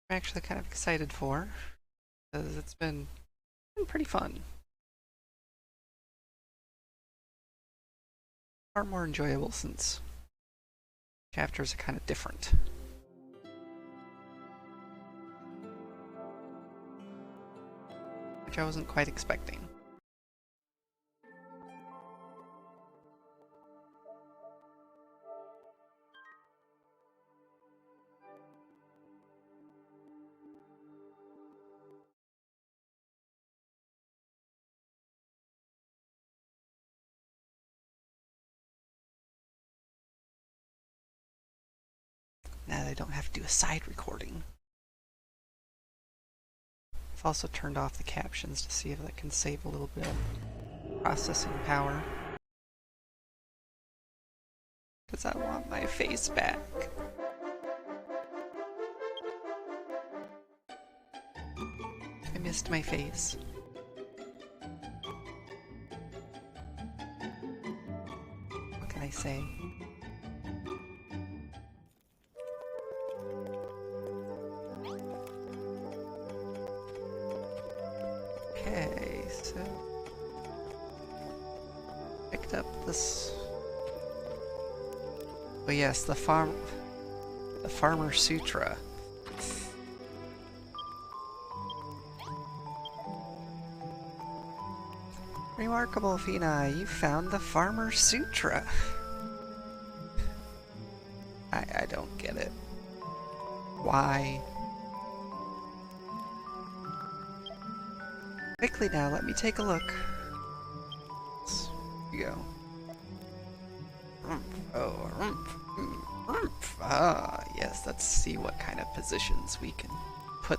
I'm actually kind of excited for, because it's been pretty fun. Far more enjoyable since chapters are kind of different. Which I wasn't quite expecting. Now that I don't have to do a side recording. I've also turned off the captions to see if that can save a little bit of processing power. Because I want my face back. I missed my face. What can I say? Okay, so picked up this. Oh yes, the Farmer Sutra. Remarkable, Fina, you found the Farmer Sutra. I don't get it. Why? Quickly now, let me take a look. Here you go. Ah, yes, let's see what kind of positions we can put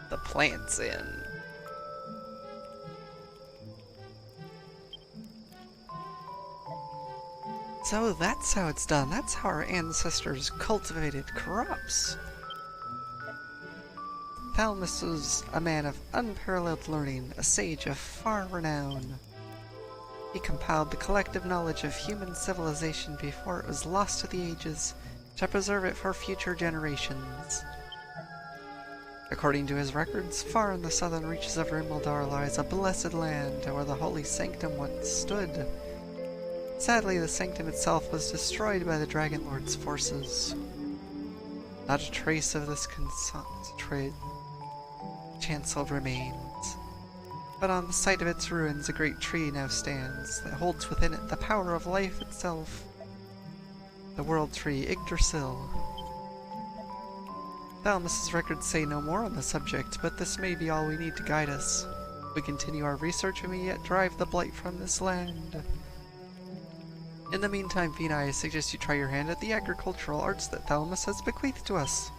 the plants in. So that's how it's done. That's how our ancestors cultivated crops. Thalamus was a man of unparalleled learning, a sage of far renown. He compiled the collective knowledge of human civilization before it was lost to the ages, to preserve it for future generations. According to his records, far in the southern reaches of Rimuldar lies a blessed land where the holy sanctum once stood. Sadly, the sanctum itself was destroyed by the Dragon Lord's forces. Not a trace of this concentrated chancel remains, but on the site of its ruins a great tree now stands that holds within it the power of life itself. The World Tree Yggdrasil. Thalamus's records say no more on the subject, but this may be all we need to guide us. We continue our research and we yet drive the blight from this land. In the meantime, Fina, I suggest you try your hand at the agricultural arts that Thalamus has bequeathed to us.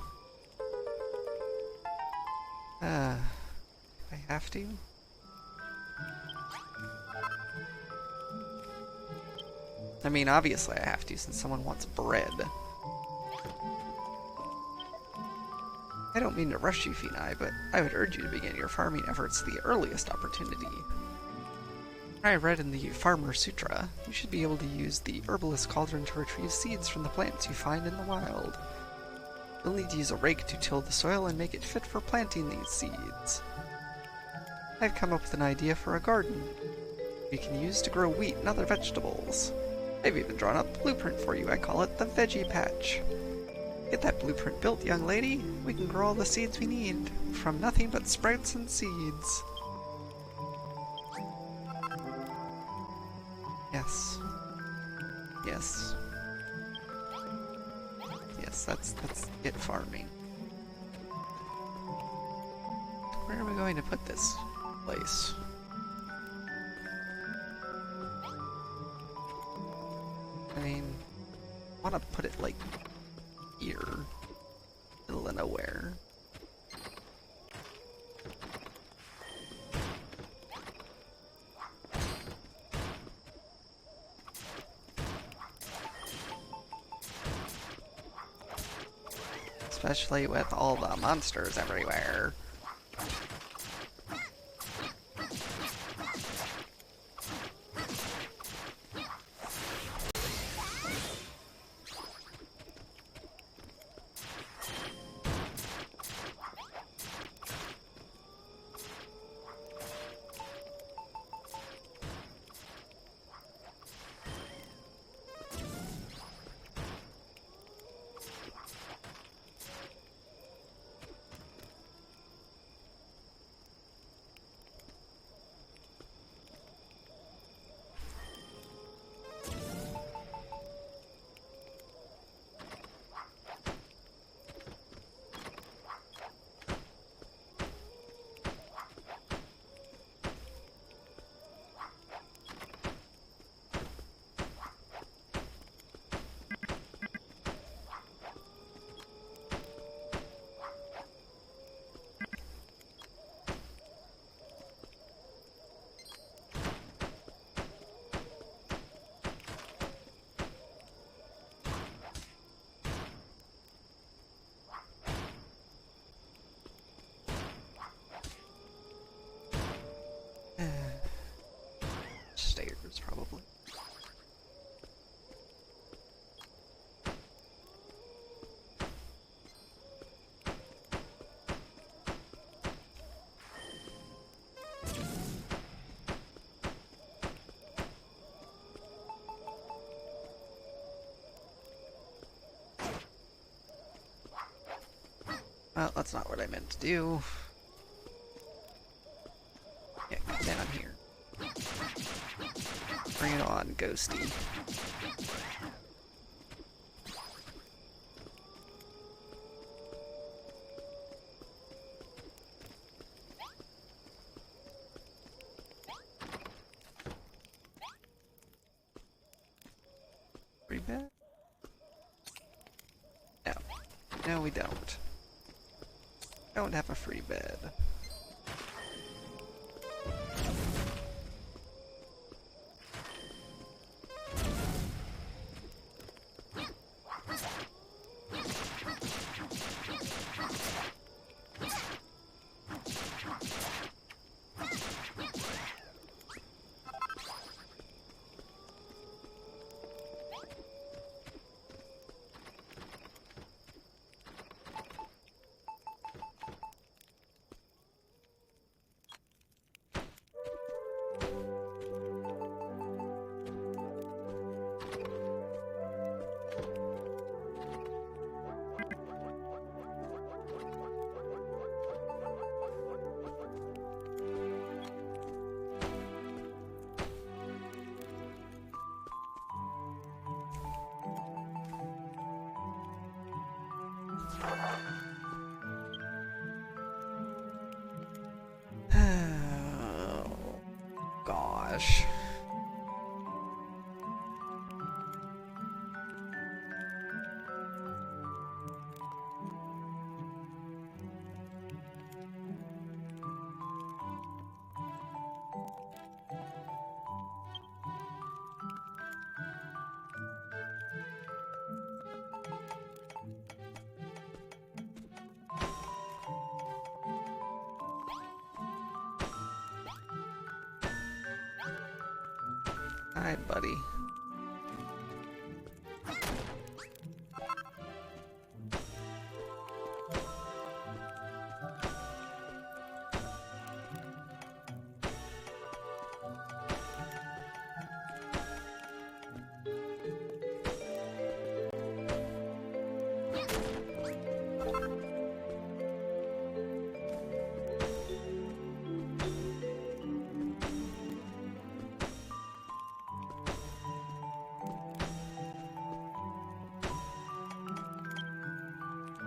I have to? I mean, obviously I have to, since someone wants bread. I don't mean to rush you, Fina, but I would urge you to begin your farming efforts at the earliest opportunity. I read in the Farmer Sutra, you should be able to use the herbalist cauldron to retrieve seeds from the plants you find in the wild. You'll need to use a rake to till the soil and make it fit for planting these seeds. I've come up with an idea for a garden you can use to grow wheat and other vegetables. I've even drawn up a blueprint for you. I call it the Veggie Patch. Get that blueprint built, young lady. We can grow all the seeds we need, from nothing but sprouts and seeds. Yes. Yes. Yes, that's it farming. Where are we going to put this place? I mean, I want to put it like here, middle of nowhere. Especially with all the monsters everywhere. Well, that's not what I meant to do. Yeah, get down here. Bring it on, Ghosty. Free bed? No. No, we don't. Don't have a free bed. Oh, gosh. Hi, buddy.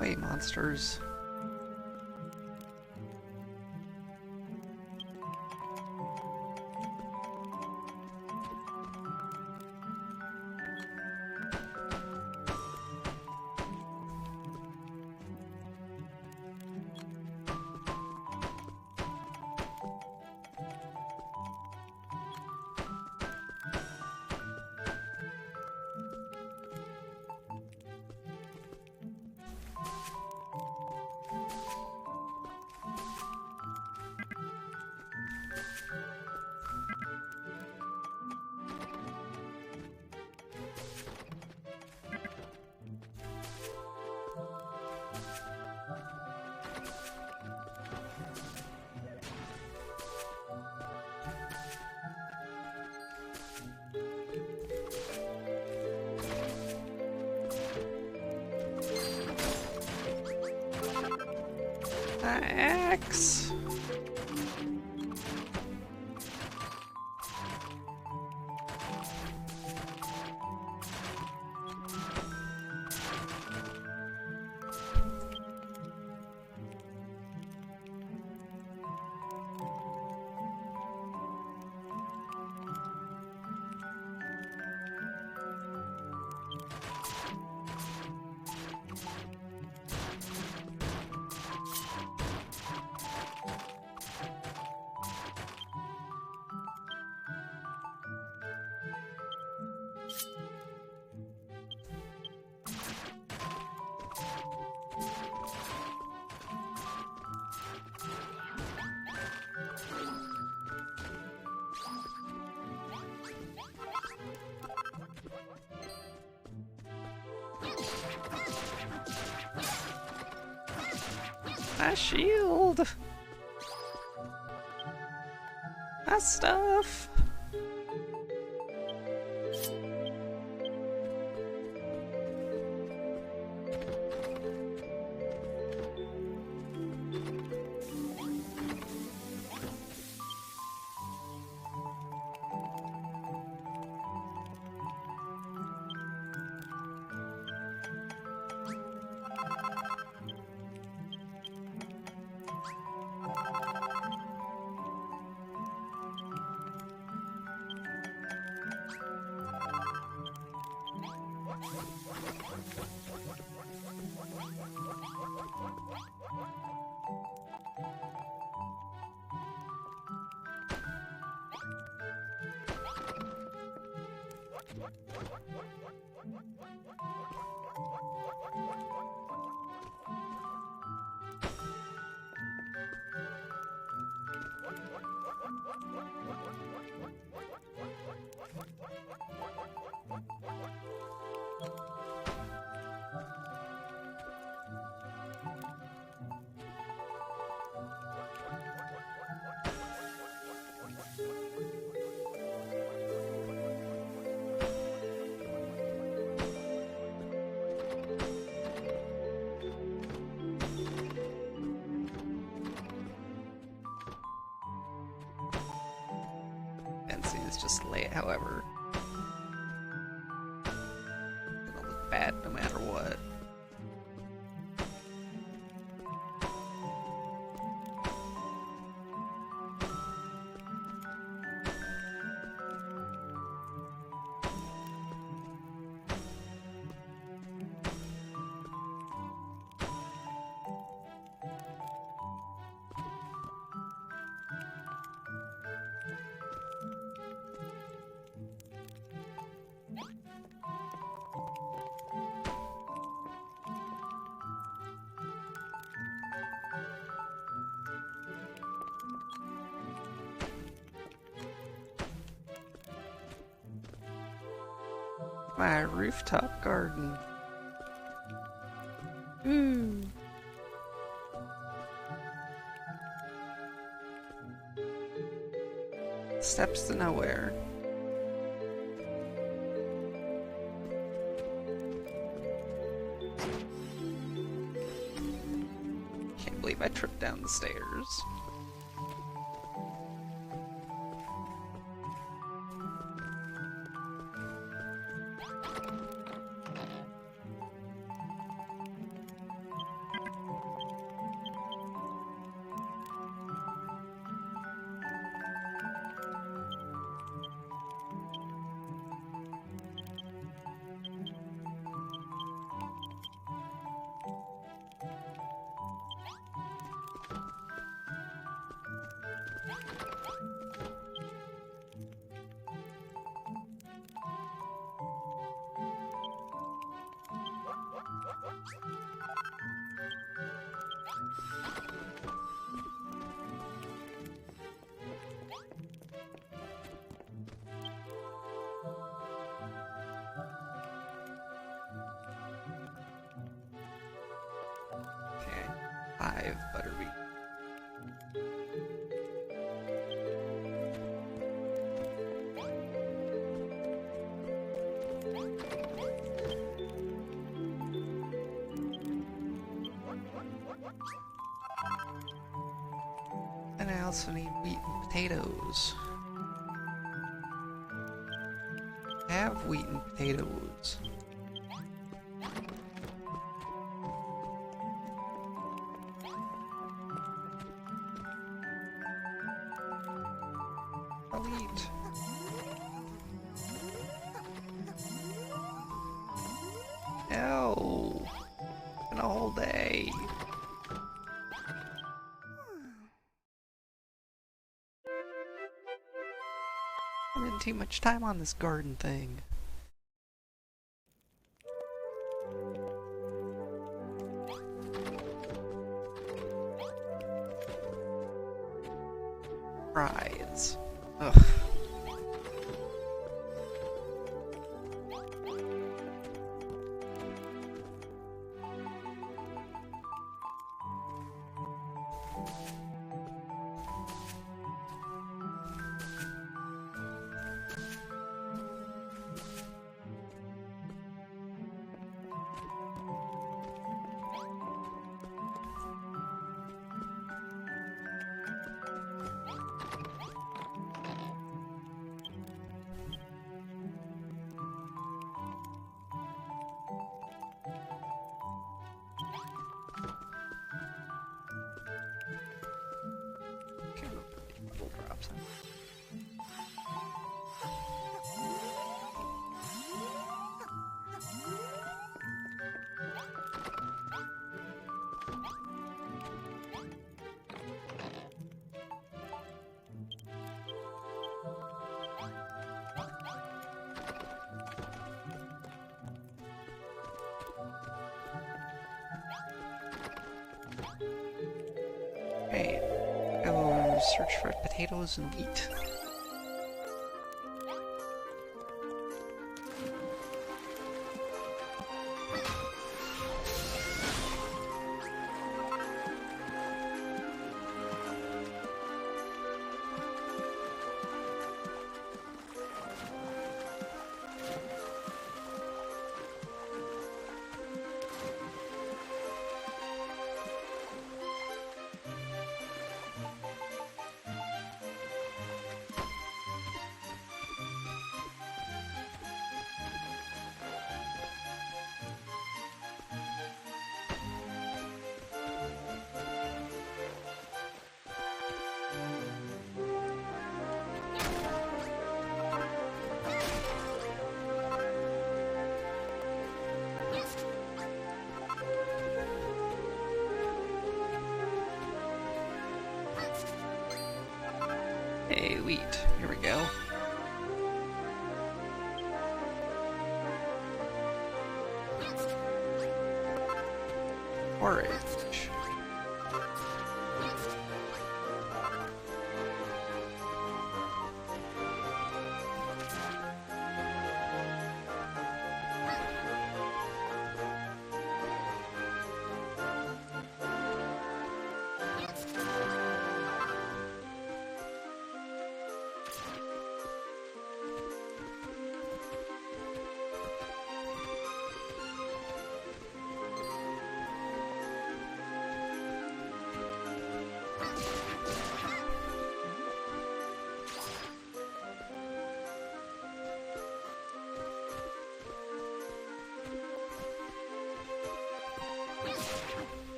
Wait, monsters. Axe. My shield. My stuff. let's just lay it however. It'll look bad no matter what. My rooftop garden. Ooh. Steps to nowhere. Can't believe I tripped down the stairs. Okay, 5 butterbean. And I also need wheat and potatoes. I have wheat and potatoes. I'll eat. No! Been a whole day. Spending too much time on this garden thing. Fries. Ugh. Okay, we'll drop some. Okay, go search for potatoes and wheat. to eat. Here we go. Forage.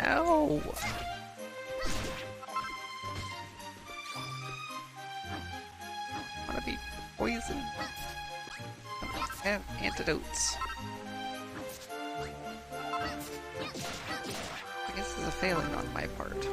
Ow! Wanna be poisoned? Have antidotes. I guess this is a failing on my part.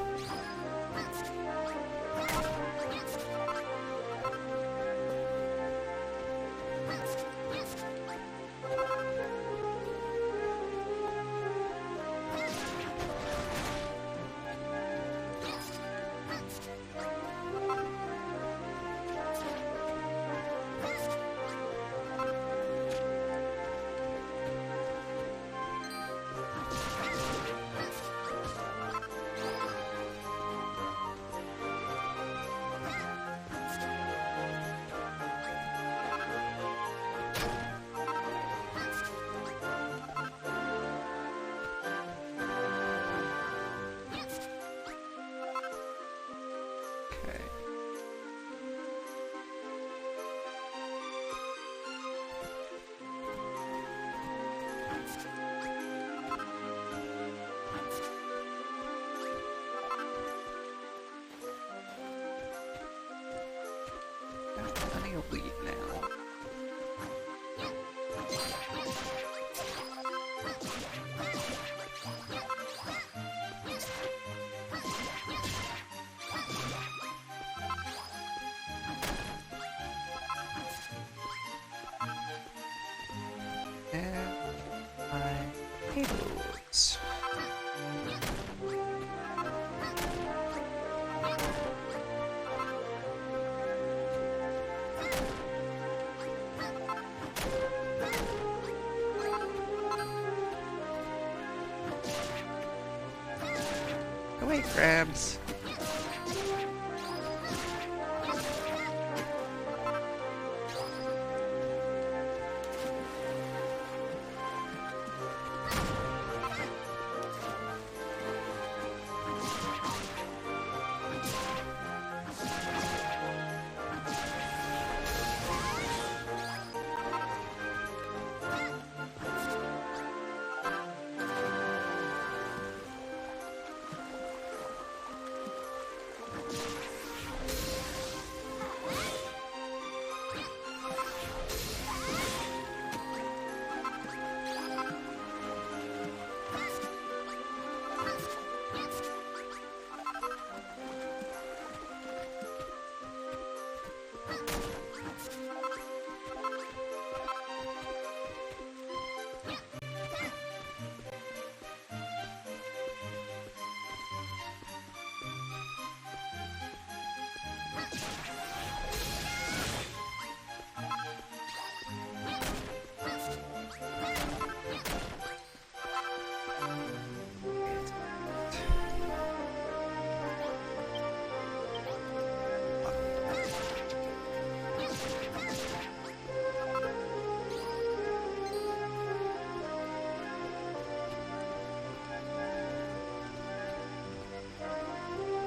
Plenty of wheat now. And my potatoes. Go away, crabs.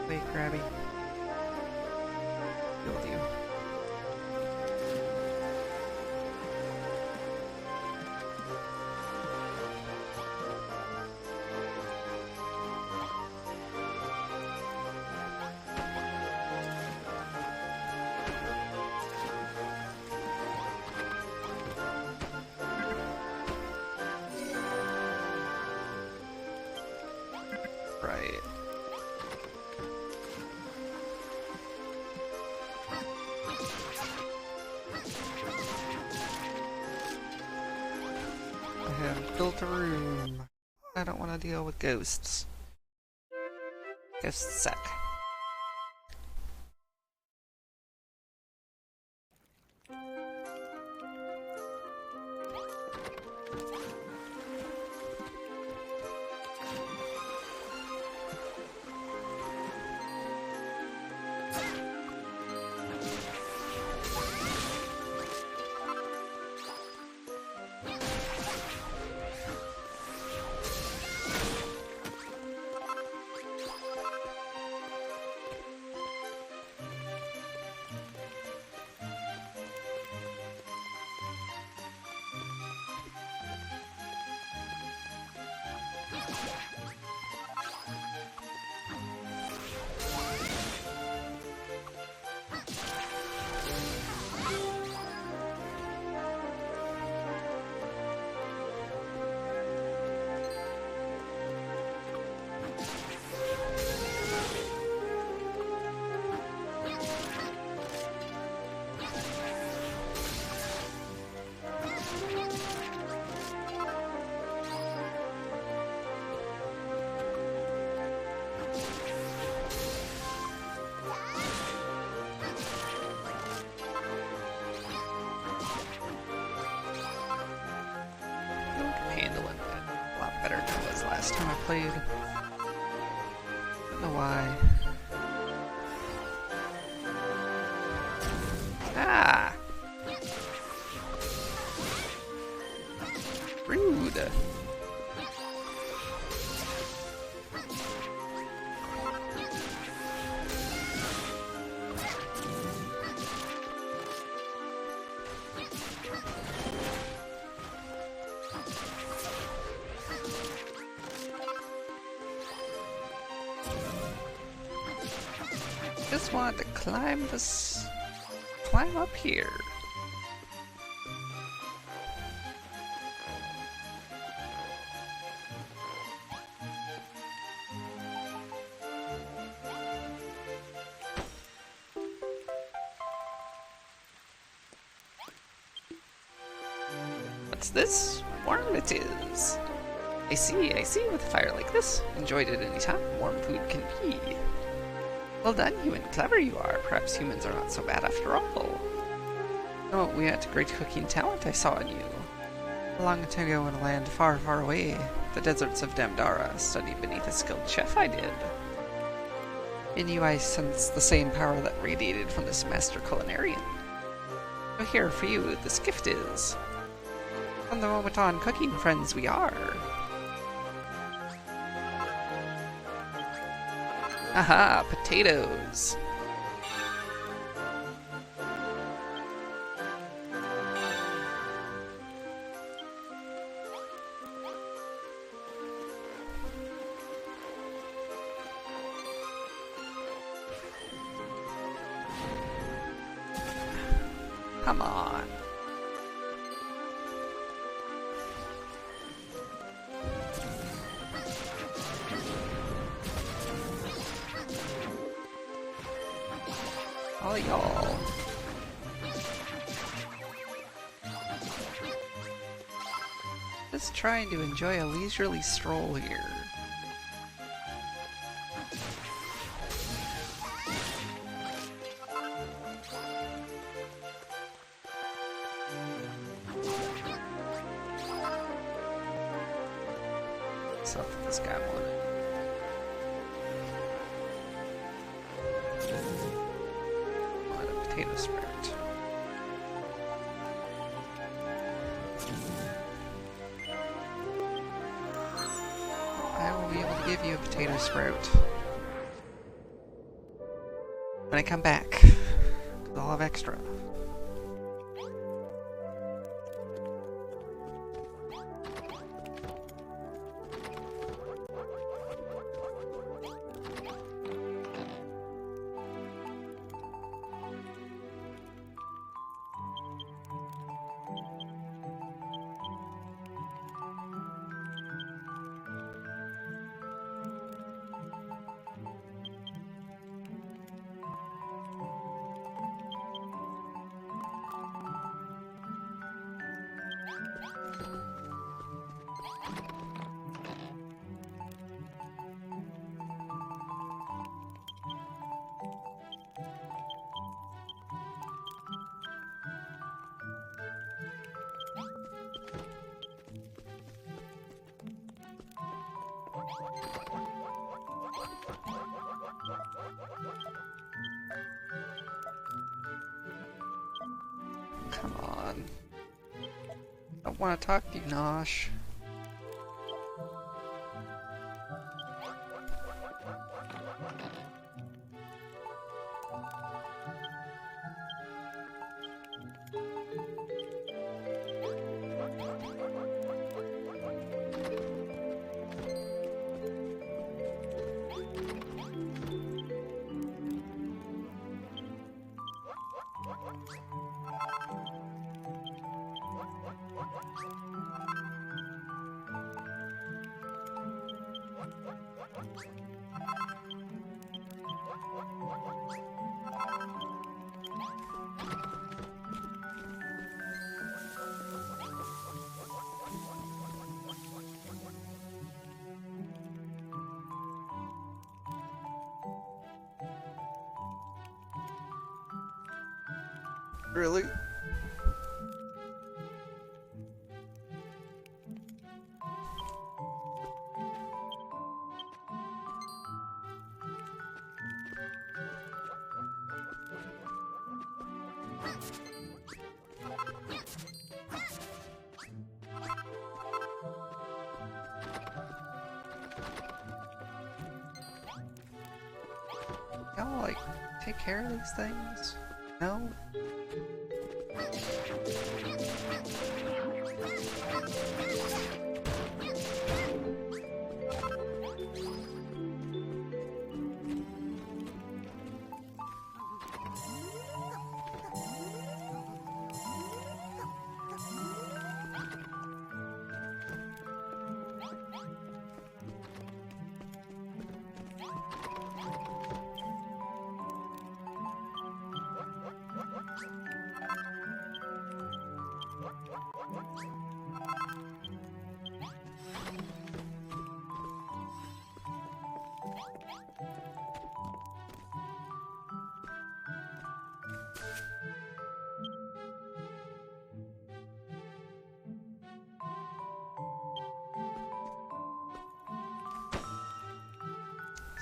Wait, Krabby. Deal with you. Right. don't want to deal with ghosts. Ghosts suck. Handling that a lot better than it was last time I played. Don't know why. Ah! Rude! Just wanted to climb up here. What's this? Warm it is. I see, with a fire like this. Enjoyed it any time warm food can be. Well done, human. Clever you are. Perhaps humans are not so bad after all. Oh, we had great cooking talent I saw in you. Long ago in a land far, far away, the deserts of Damdara, studied beneath a skilled chef I did. In you I sensed the same power that radiated from this master culinarian. So here for you this gift is. From the moment on, cooking friends we are. Aha, potatoes! Come on. All y'all. Just trying to enjoy a leisurely stroll here. Stuff that this guy wanted. Potato sprout. I will be able to give you a potato sprout when I come back, because I'll have extra. Come on. I want to talk to you, Nosh. Really? Y'all, like, take care of these things? No?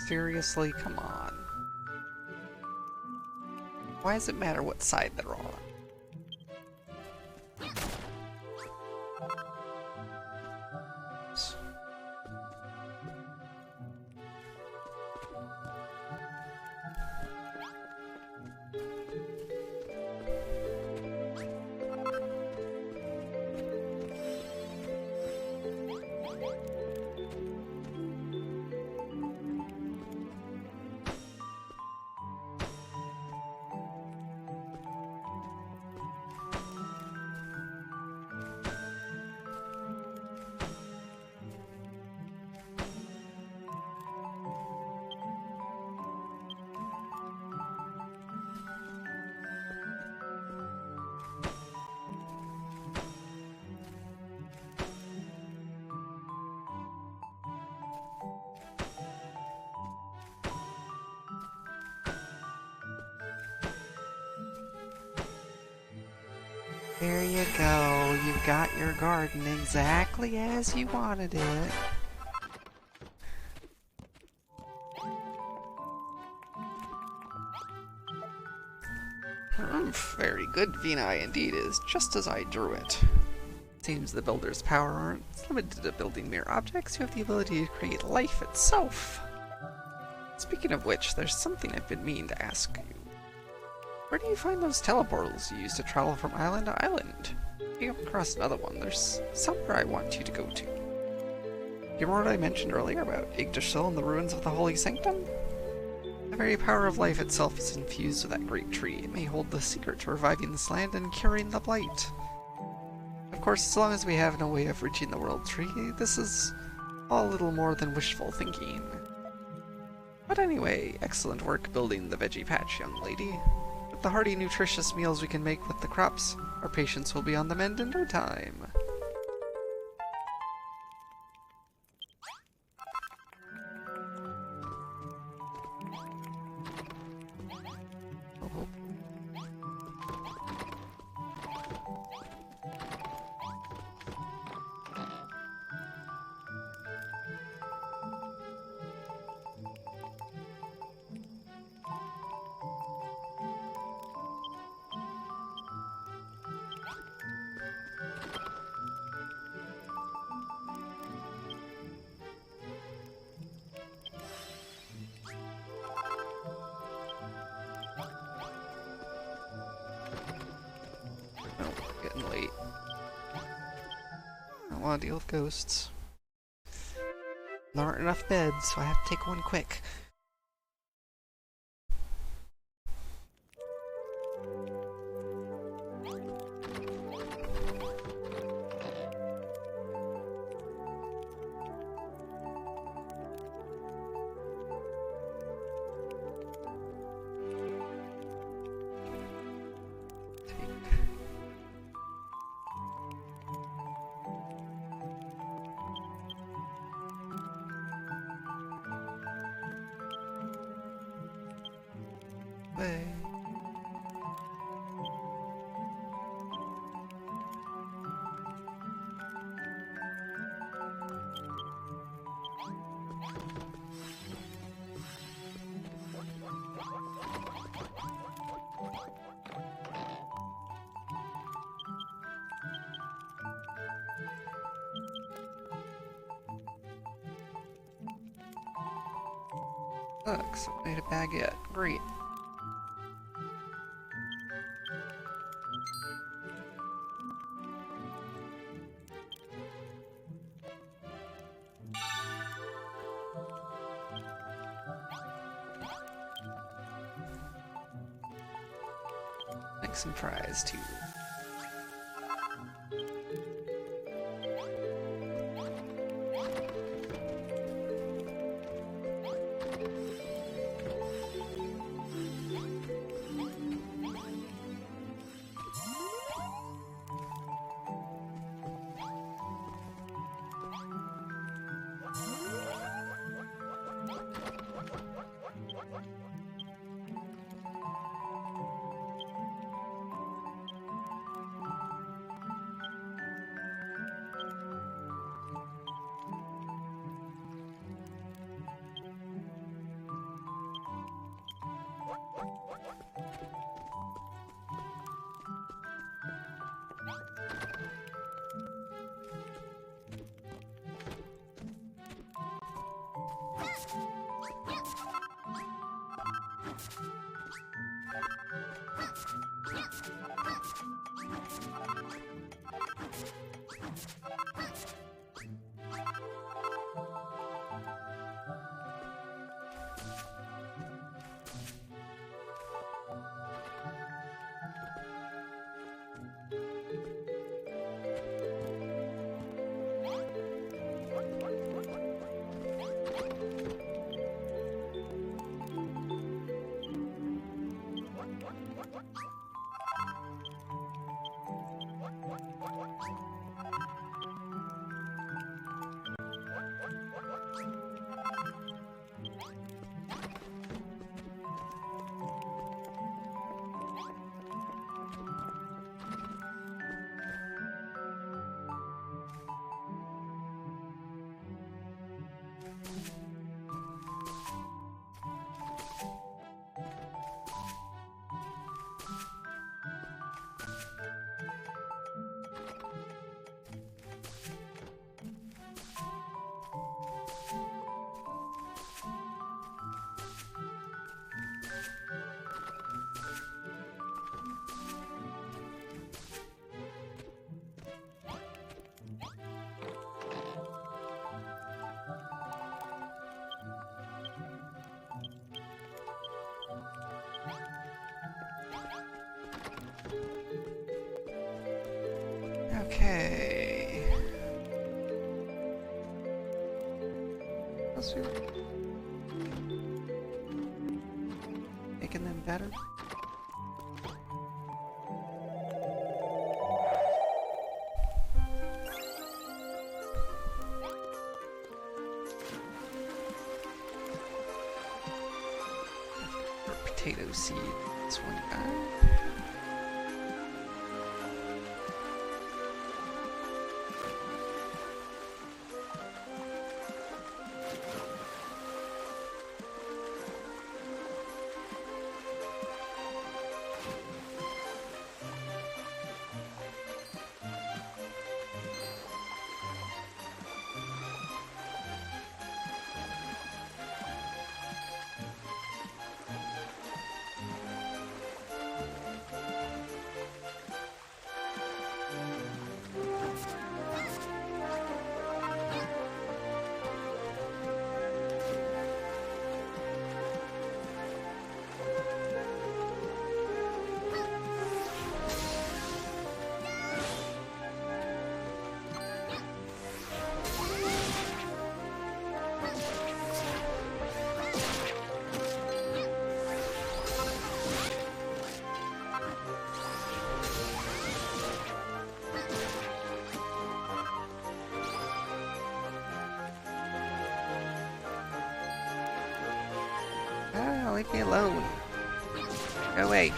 Seriously, come on. Why does it matter what side they're on? There you go, you've got your garden exactly as you wanted it. Very good, Vini, indeed, is just as I drew it. Seems the builder's power aren't limited to building mere objects, you have the ability to create life itself. Speaking of which, there's something I've been meaning to ask you. Where do you find those teleportals you use to travel from island to island? If you come across another one, there's somewhere I want you to go to. You remember what I mentioned earlier about Yggdrasil and the ruins of the Holy Sanctum? The very power of life itself is infused with that great tree. It may hold the secret to reviving this land and curing the blight. Of course, as long as we have no way of reaching the World Tree, this is all a little more than wishful thinking. But anyway, excellent work building the veggie patch, young lady. With the hearty, nutritious meals we can make with the crops, our patience will be on the mend in no time. Oh. want to deal with ghosts. There aren't enough beds, so I have to take one quick. Way. Look, so I made a baguette. Great. Make some fries too. Okay. Else we making them better? Potato seeds, one guy. Ah, leave me alone. Go away.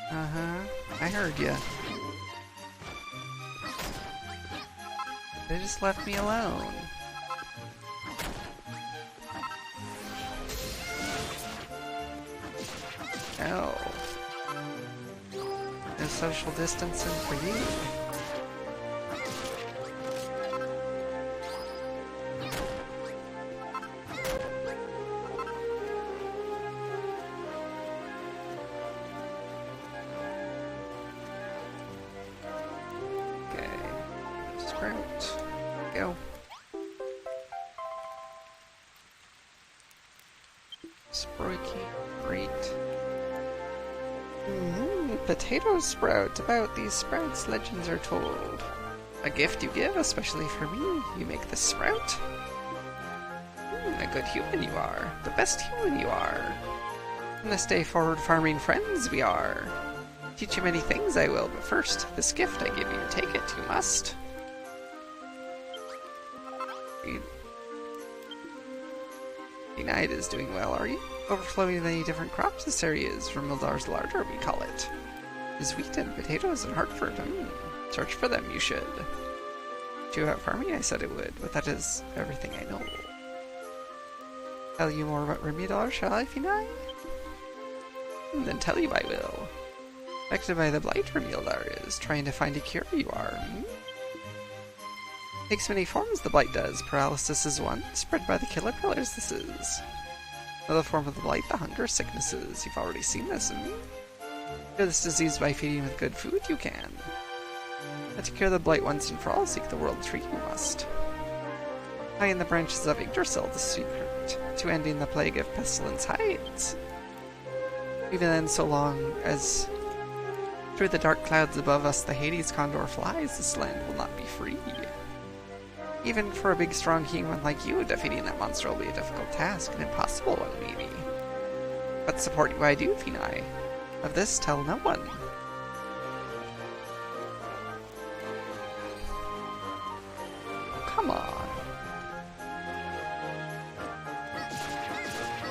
Uh-huh. I heard ya. They just left me alone. No. No social distancing for you. Okay. Sprout. Go. Sproky. Great. Potato sprout. About these sprouts, legends are told. A gift you give, especially for me. You make this sprout. A good human you are. The best human you are. In this day forward farming friends we are. Teach you many things I will, but first, this gift I give you, take it, you must. Night is doing well, are you? Overflowing many different crops this area is. Rimuldar's larder, we call it. Is wheat and potatoes in Hartford. Search for them, you should. Do you have farming? I said it would, but that is everything I know. Tell you more about Rimuldar, shall I, Finai? Then tell you I will. Affected by the blight, Rimuldar is. Trying to find a cure, you are. Takes many forms, the blight does. Paralysis is one. Spread by the killer pillars, this is. Another form of the blight, the hunger sicknesses. You've already seen this, Cure this disease by feeding with good food, you can. But to cure the blight once and for all, seek the world tree, you must. High in the branches of Yggdrasil, the secret to ending the plague of pestilence hides. Even then, so long as through the dark clouds above us the Hades condor flies, this land will not be free. Even for a big, strong human like you, defeating that monster will be a difficult task, an impossible one, maybe. But support you I do, Finai. Of this, tell no one. Come on.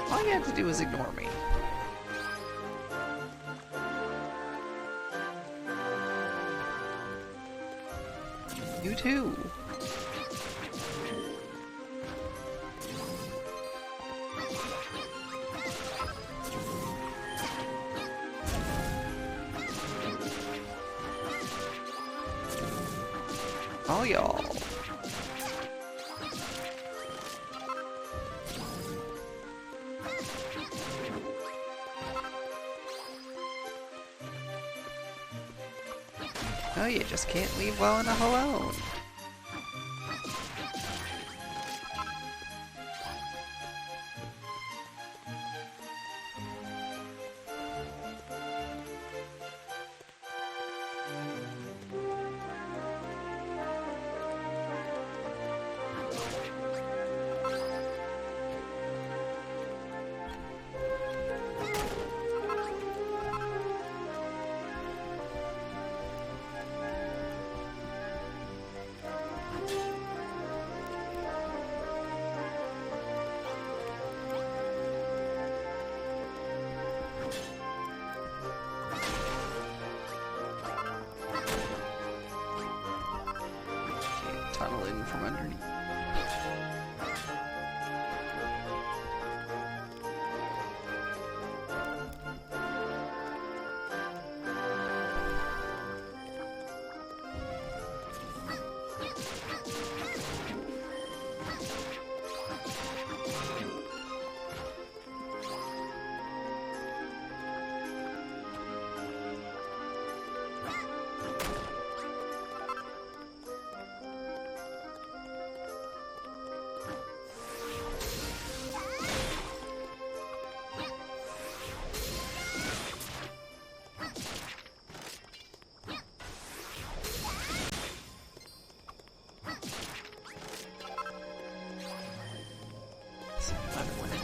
All you had to do was ignore me. You too. All y'all. Oh, you just can't leave well enough alone.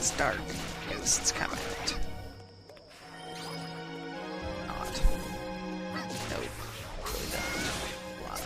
It's dark. Ghosts come out. Not. Nope. Really don't. Lie.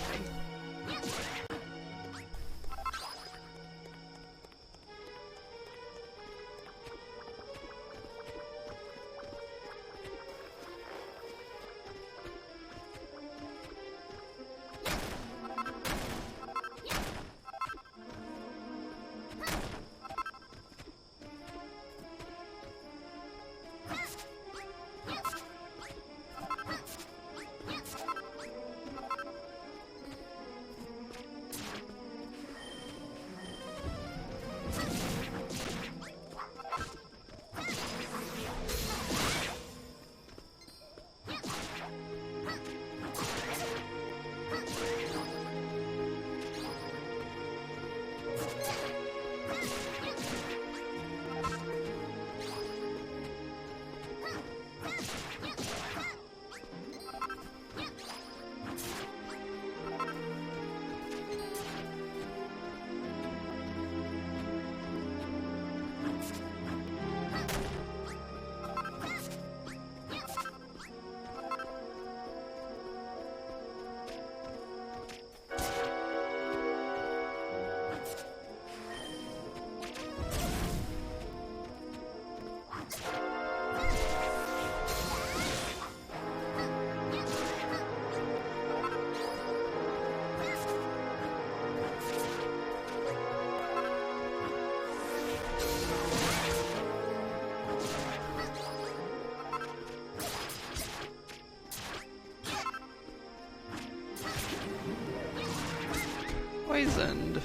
Poisoned.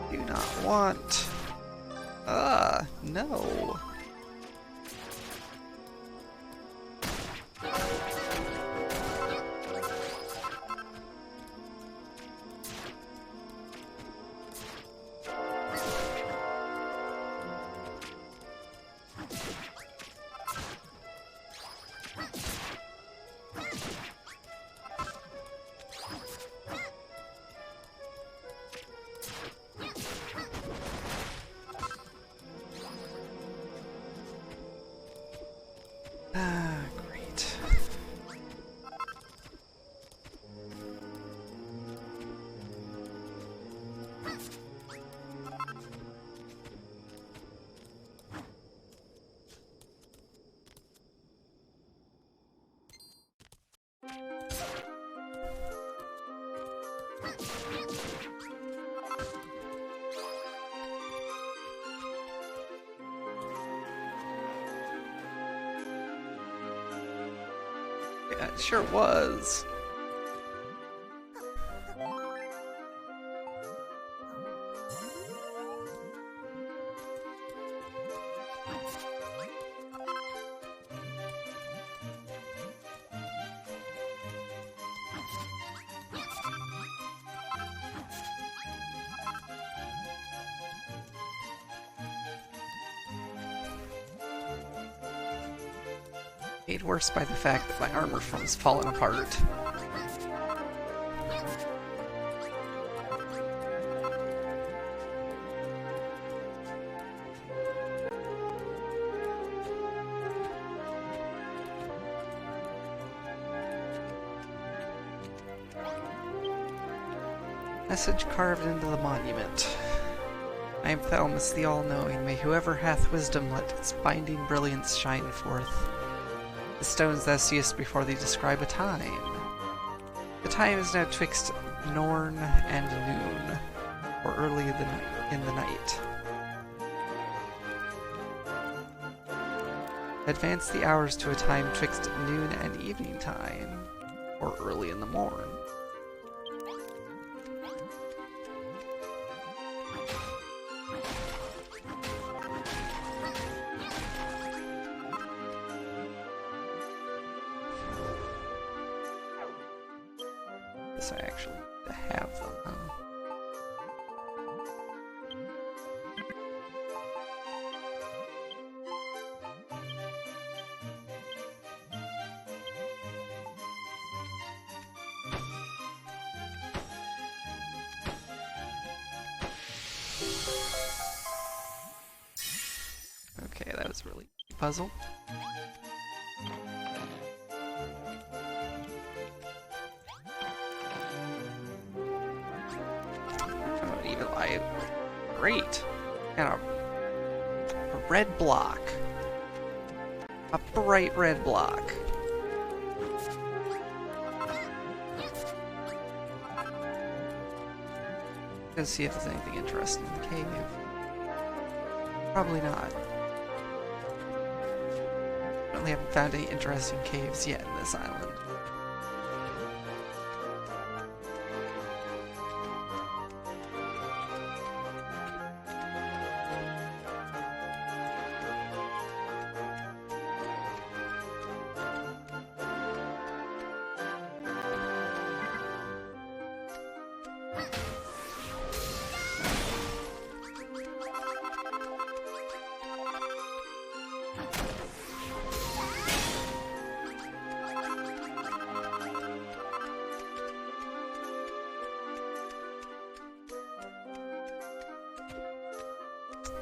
Do not want. No. Great. Yeah, it sure was. Made worse by the fact that my armor form's fallen apart. Message carved into the monument. I am Thelmus the All-Knowing. May whoever hath wisdom let its binding brilliance shine forth. The stones thou seest before thee describe a time. The time is now twixt Norn and noon, or early in the night. Advance the hours to a time twixt noon and evening time, or early in the morn. I actually need to have them, huh? was a really easy puzzle. Oh, an evil eye. Great. And a red block. A bright red block. Let's see if there's anything interesting in the cave. Probably not. Certainly haven't found any interesting caves yet in this island.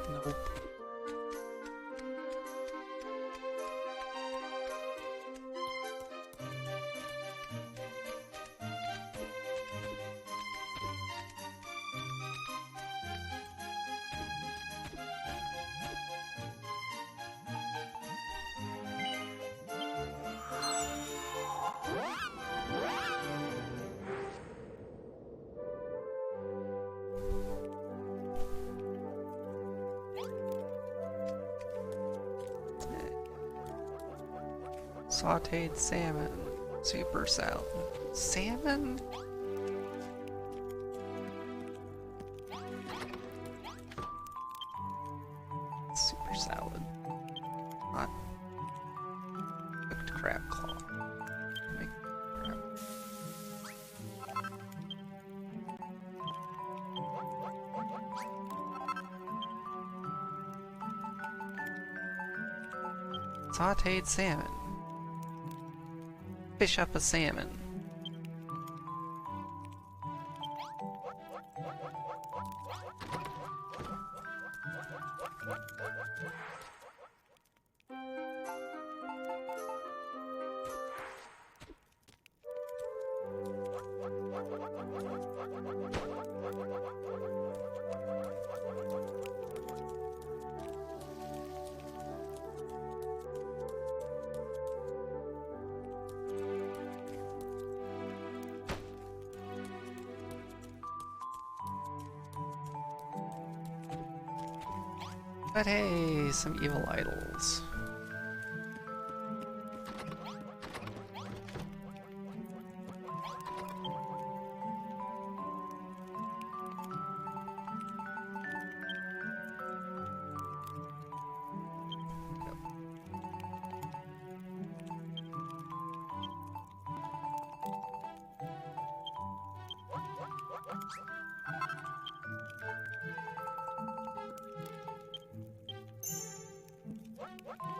Nope. Sauteed salmon. Super salad. Salmon? Super salad. Not cooked crab claw. Make crab. Sauteed salmon. Fish up a salmon. But hey, some evil idols.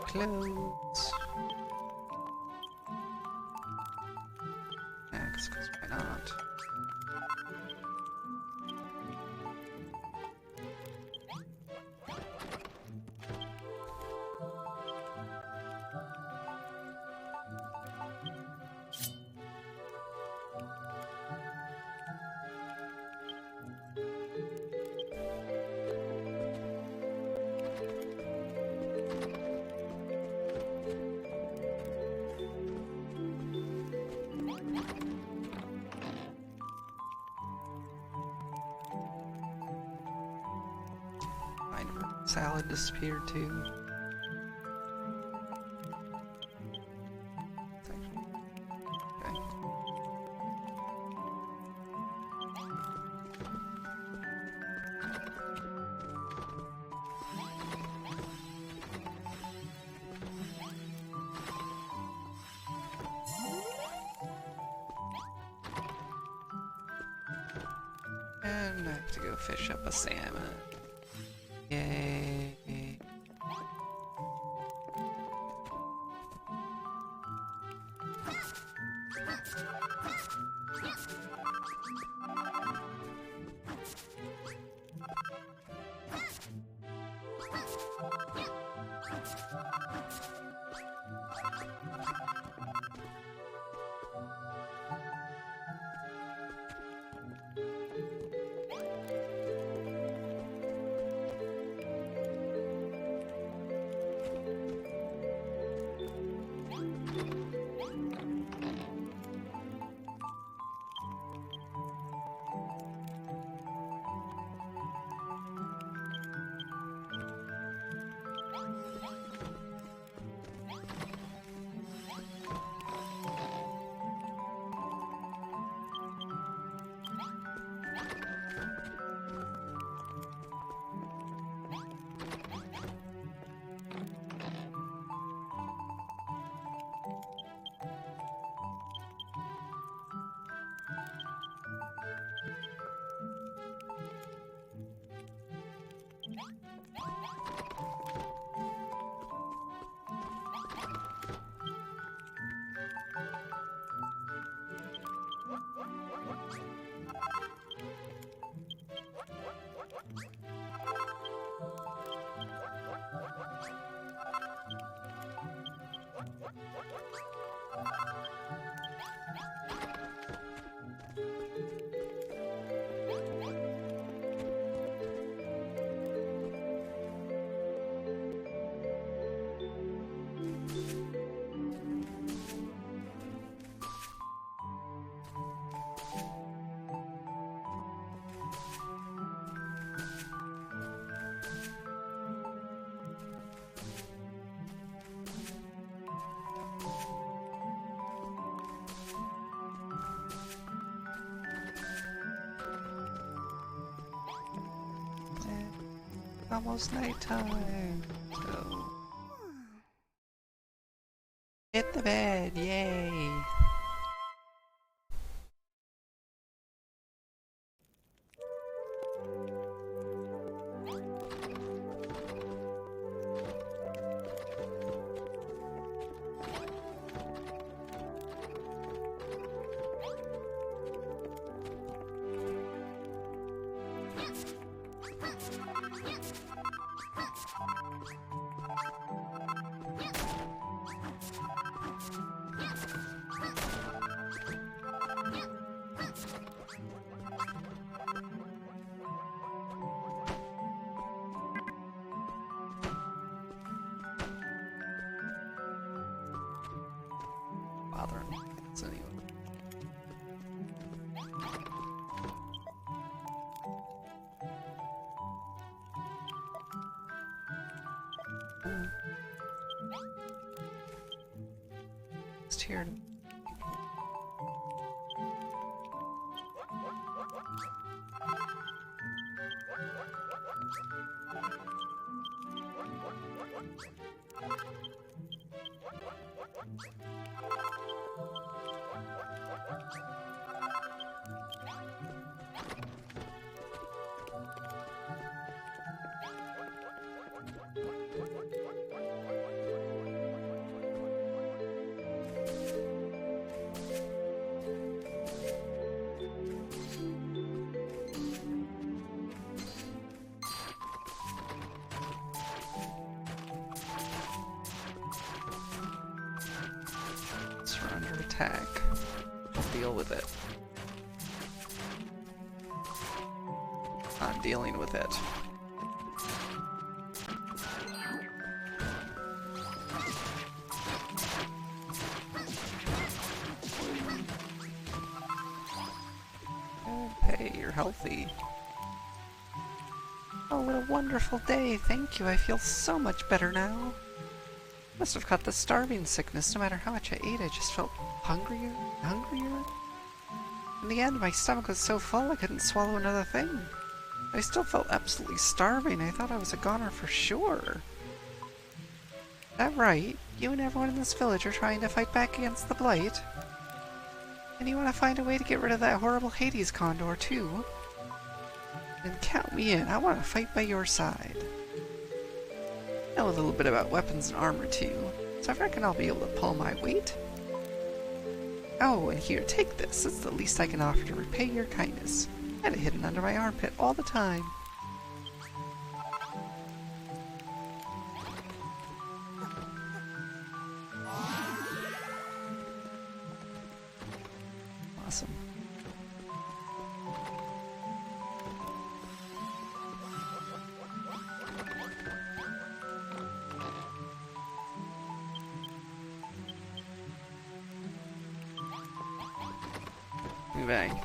Clothes. Next, because why not? Salad disappeared too. Okay. And I have to go fish up a salmon. Yay. Almost nighttime. Let's go. Hit the bed, yay! Bothering me. So anyway. Just here to... We're under attack. We'll deal with it. I'm dealing with it. Oh, hey, you're healthy. Oh, what a wonderful day. Thank you. I feel so much better now. Must have caught the starving sickness. No matter how much I ate, I just felt hungrier and hungrier. In the end, my stomach was so full I couldn't swallow another thing. I still felt absolutely starving. I thought I was a goner for sure. Is that right? You and everyone in this village are trying to fight back against the Blight? And you want to find a way to get rid of that horrible Hades condor, too? Then count me in. I want to fight by your side. I know a little bit about weapons and armor, too, so I reckon I'll be able to pull my weight. Oh, and here, take this. It's the least I can offer to repay your kindness. I had it hidden under my armpit all the time. Awesome. Bang.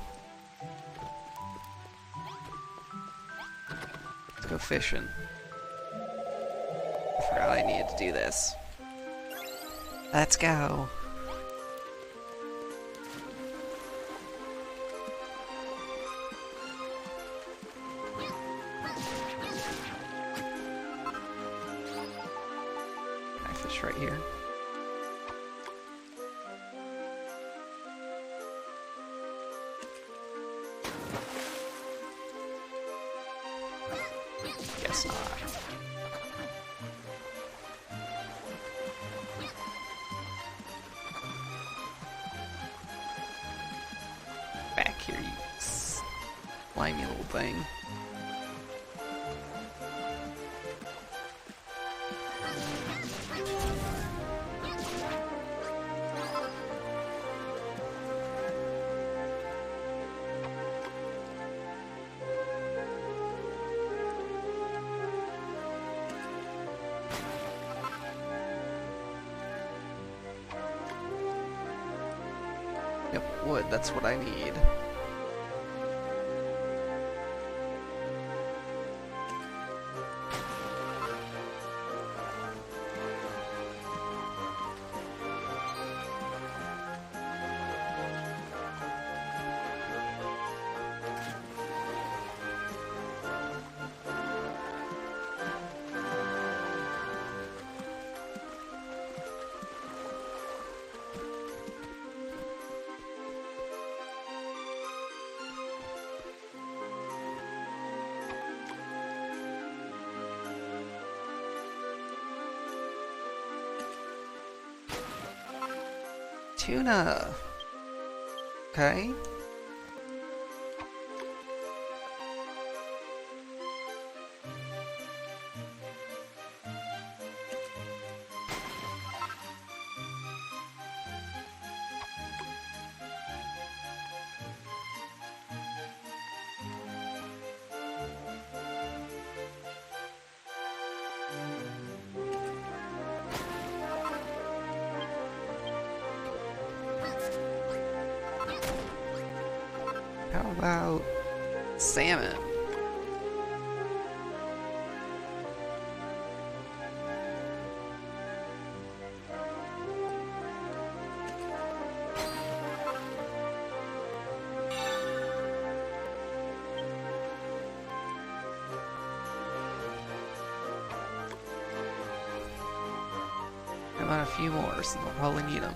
Let's go fishing. I forgot I needed to do this. Let's go. Can I fish right here? Guess not. Back here, you slimy little thing. Yep, wood, that's what I need. Tuna. Okay. How about salmon? How about a few more, so they'll probably need them.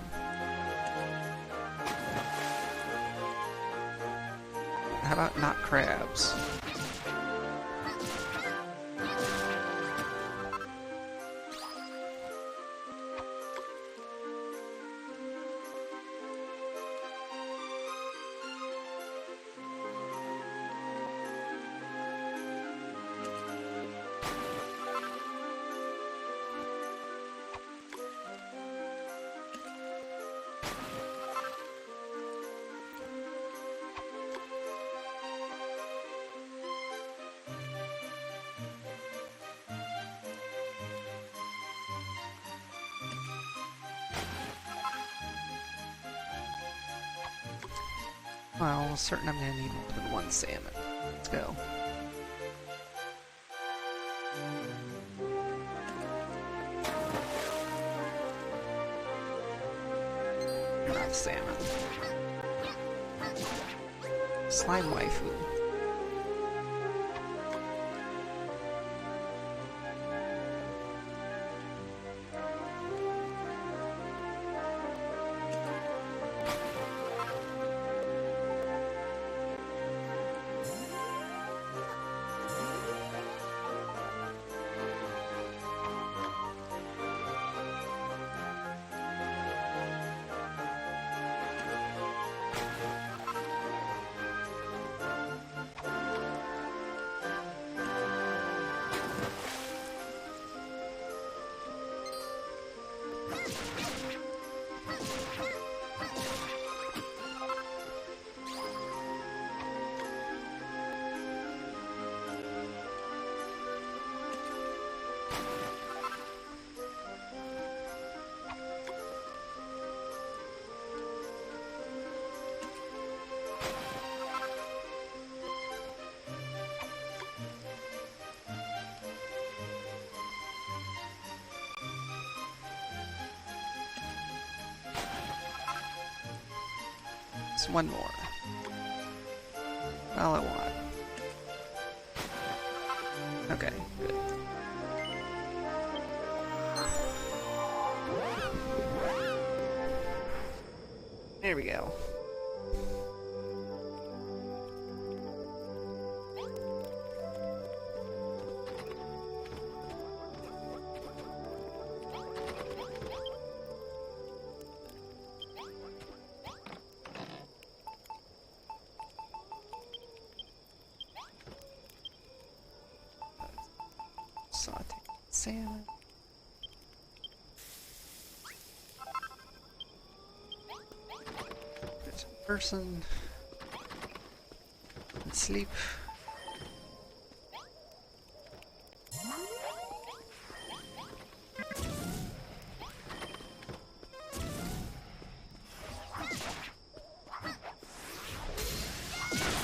How about not crabs? Well, certain I'm gonna need more than one salmon. Let's go. Enough salmon. Slime waifu. Just one more. All I want. Okay, good. There we go. Saute salmon. There's a person. And sleep.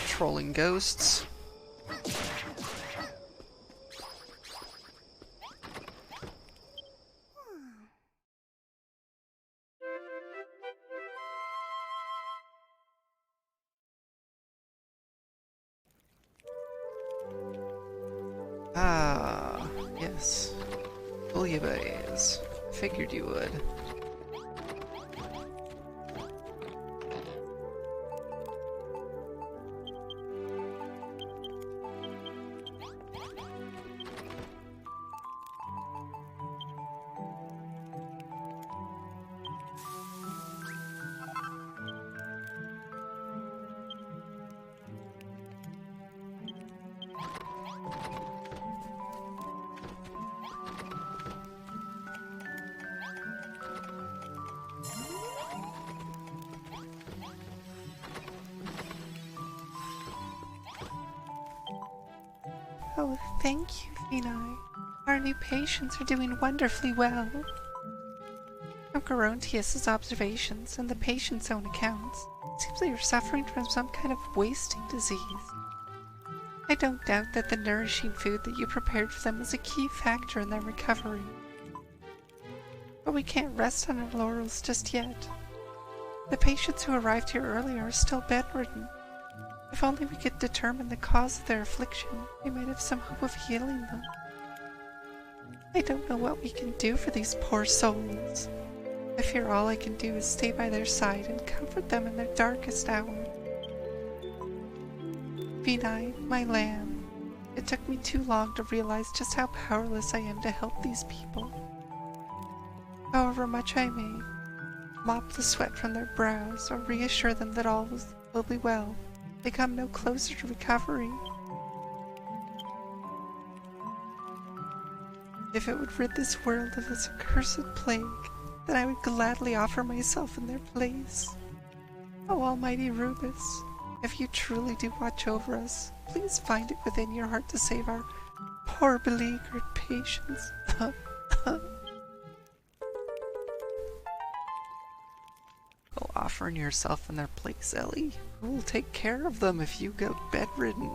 Trolling ghosts. Ah, yes. Bouillabaisse. Figured you would. Oh, thank you, Finai. Our new patients are doing wonderfully well. From Gerontius's observations and the patient's own accounts, it seems they are suffering from some kind of wasting disease. I don't doubt that the nourishing food that you prepared for them was a key factor in their recovery. But we can't rest on our laurels just yet. The patients who arrived here earlier are still bedridden. If only we could determine the cause of their affliction, we might have some hope of healing them. I don't know what we can do for these poor souls. I fear all I can do is stay by their side and comfort them in their darkest hour. Vinai, my lamb, it took me too long to realize just how powerless I am to help these people. However much I may mop the sweat from their brows or reassure them that all will be well, they come no closer to recovery. If it would rid this world of this accursed plague, then I would gladly offer myself in their place. O Almighty Rubus, if you truly do watch over us, please find it within your heart to save our poor beleaguered patients. Go offering yourself in their place, Ellie. Who will take care of them if you go bedridden?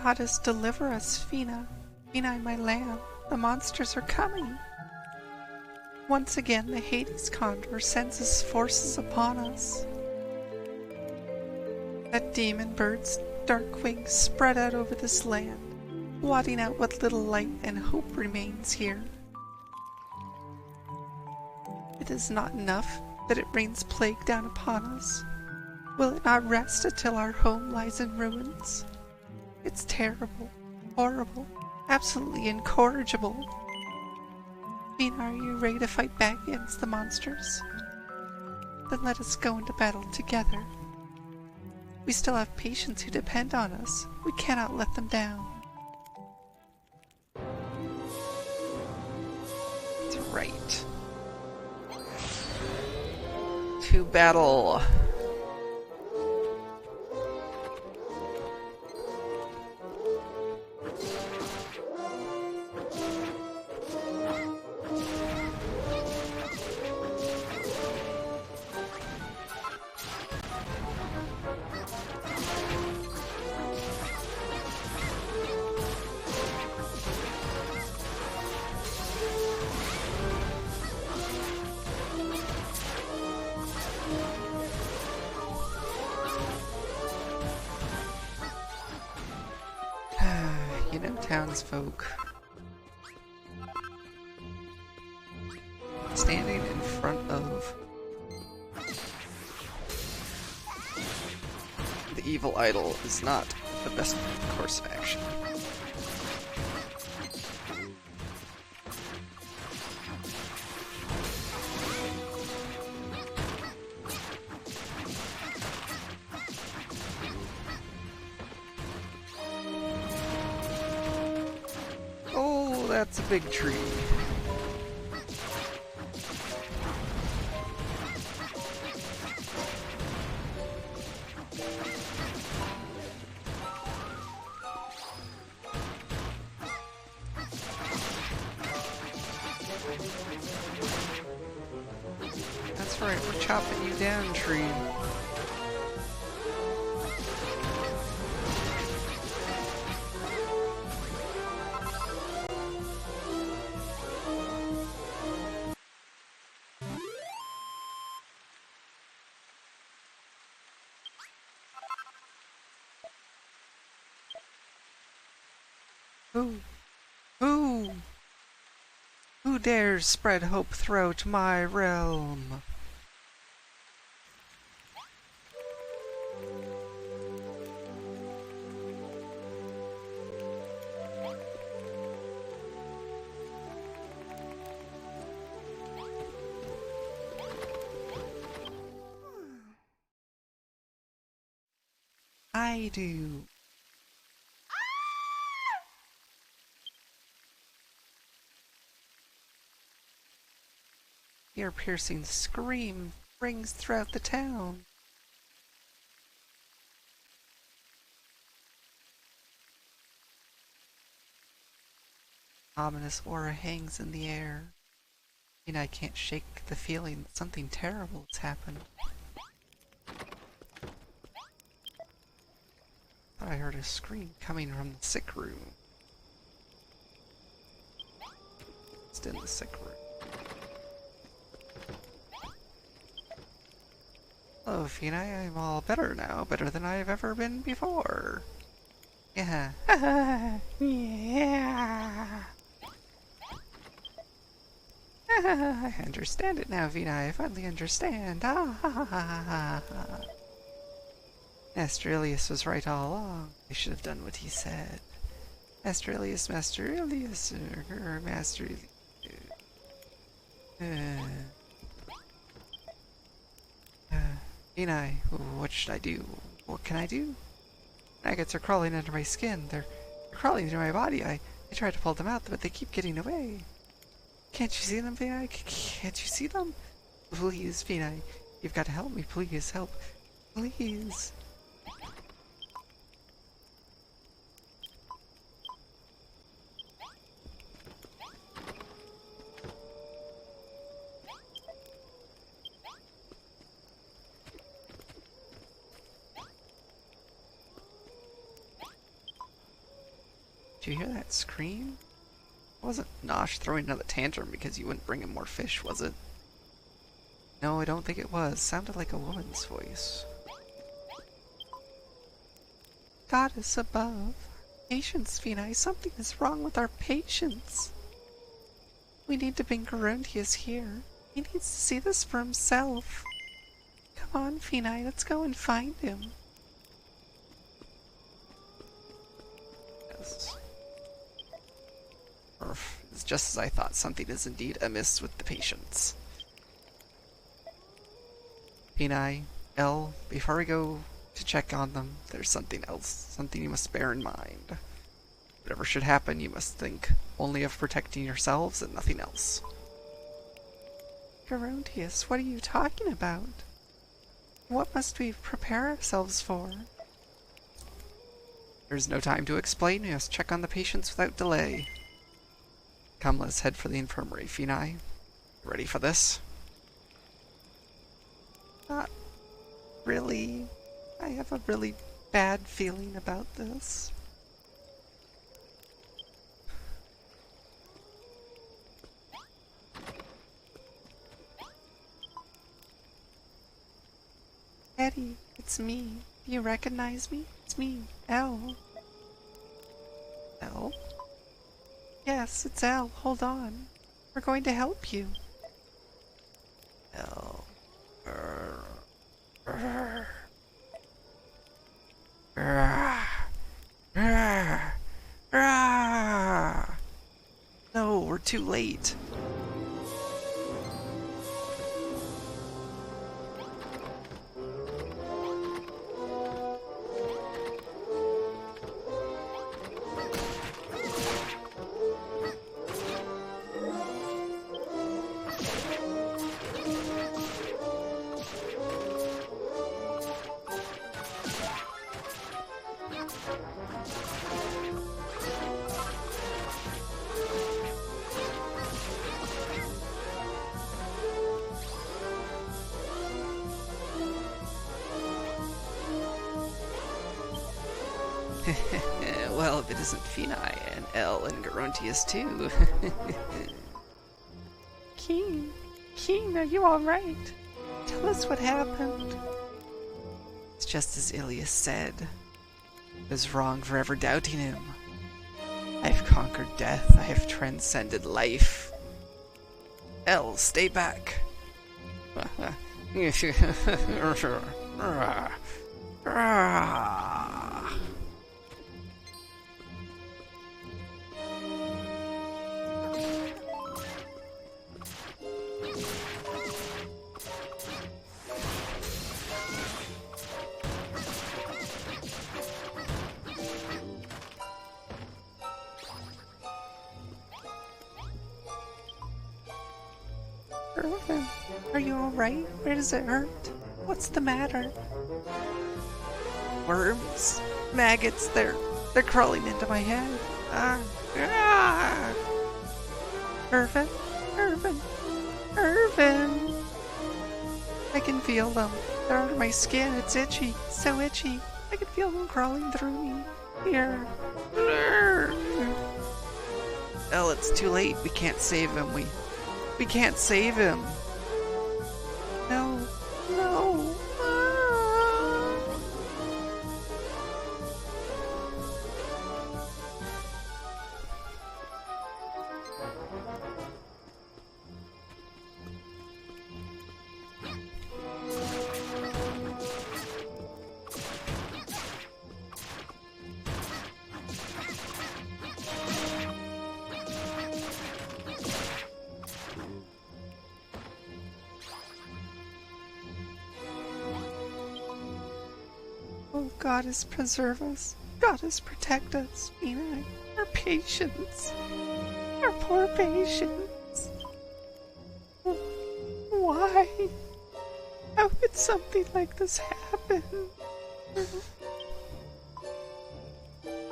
Goddess, deliver us, Fina. Fina, my lamb. The monsters are coming. Once again, the Hades condor sends his forces upon us. That demon bird's dark wings spread out over this land, blotting out what little light and hope remains here. It is not enough that it rains plague down upon us. Will it not rest until our home lies in ruins? It's terrible, horrible, absolutely incorrigible. Fina, are you ready to fight back against the monsters? Then let us go into battle together. We still have patients who depend on us. We cannot let them down. That's right. To battle! You know, townsfolk, standing in front of the evil idol is not the best course of action. That's a big tree. That's right, we're chopping you down, tree. Who? Who dares spread hope throughout my realm? I do. ear-piercing scream rings throughout the town. Ominous aura hangs in the air, and I can't shake the feeling that something terrible has happened. I heard a scream coming from the sick room. It's in the sick room. Hello, Finai. I'm all better now. Better than I've ever been before. Yeah. Yeah. I understand it now, Finai. I finally understand. Master Ilias was right all along. I should have done what he said. Master Ilias, Master Ilias, Master Ilias. Finai, what should I do? What can I do? Maggots are crawling under my skin. They're crawling through my body. I try to pull them out, but they keep getting away. Can't you see them, Finai? Can't you see them? Please, Finai, you've got to help me. Please, help. Please. Did you hear that scream? It wasn't Nosh throwing another tantrum because you wouldn't bring him more fish, was it? No, I don't think it was. Sounded like a woman's voice. Goddess above. Patience, Finai. Something is wrong with our patience. We need to bring Gerontius here. He needs to see this for himself. Come on, Finai. Let's go and find him. Yes. It's just as I thought. Something is indeed amiss with the patients. Finai, Elle, before we go to check on them, there's something else. Something you must bear in mind. Whatever should happen, you must think only of protecting yourselves and nothing else. Gerontius, what are you talking about? What must we prepare ourselves for? There's no time to explain. We must check on the patients without delay. Come, let's head for the infirmary. Finai, ready for this? Not really. I have a really bad feeling about this. Eddie, it's me. Do you recognize me? It's me, Elle. Elle? Yes, it's Elle. Hold on. We're going to help you. Elle. No, we're too late. Well, if it isn't Finai and Elle and Gerontius too. Keen, are you alright? Tell us what happened. It's just as Ilias said. I was wrong for ever doubting him. I've conquered death. I have transcended life. Elle, stay back. Irvin, are you alright? Where does it hurt? What's the matter? Worms, maggots, they're crawling into my head. Ah. Irvin, Irvin, Irvin! I can feel them. They're under my skin. It's itchy, so itchy. I can feel them crawling through me. Here. Well, it's too late. We can't save him. We can't save him. No, no. Oh, Goddess preserve us. Goddess protect us. Mina, our patients. Our poor patients. Why? How could something like this happen?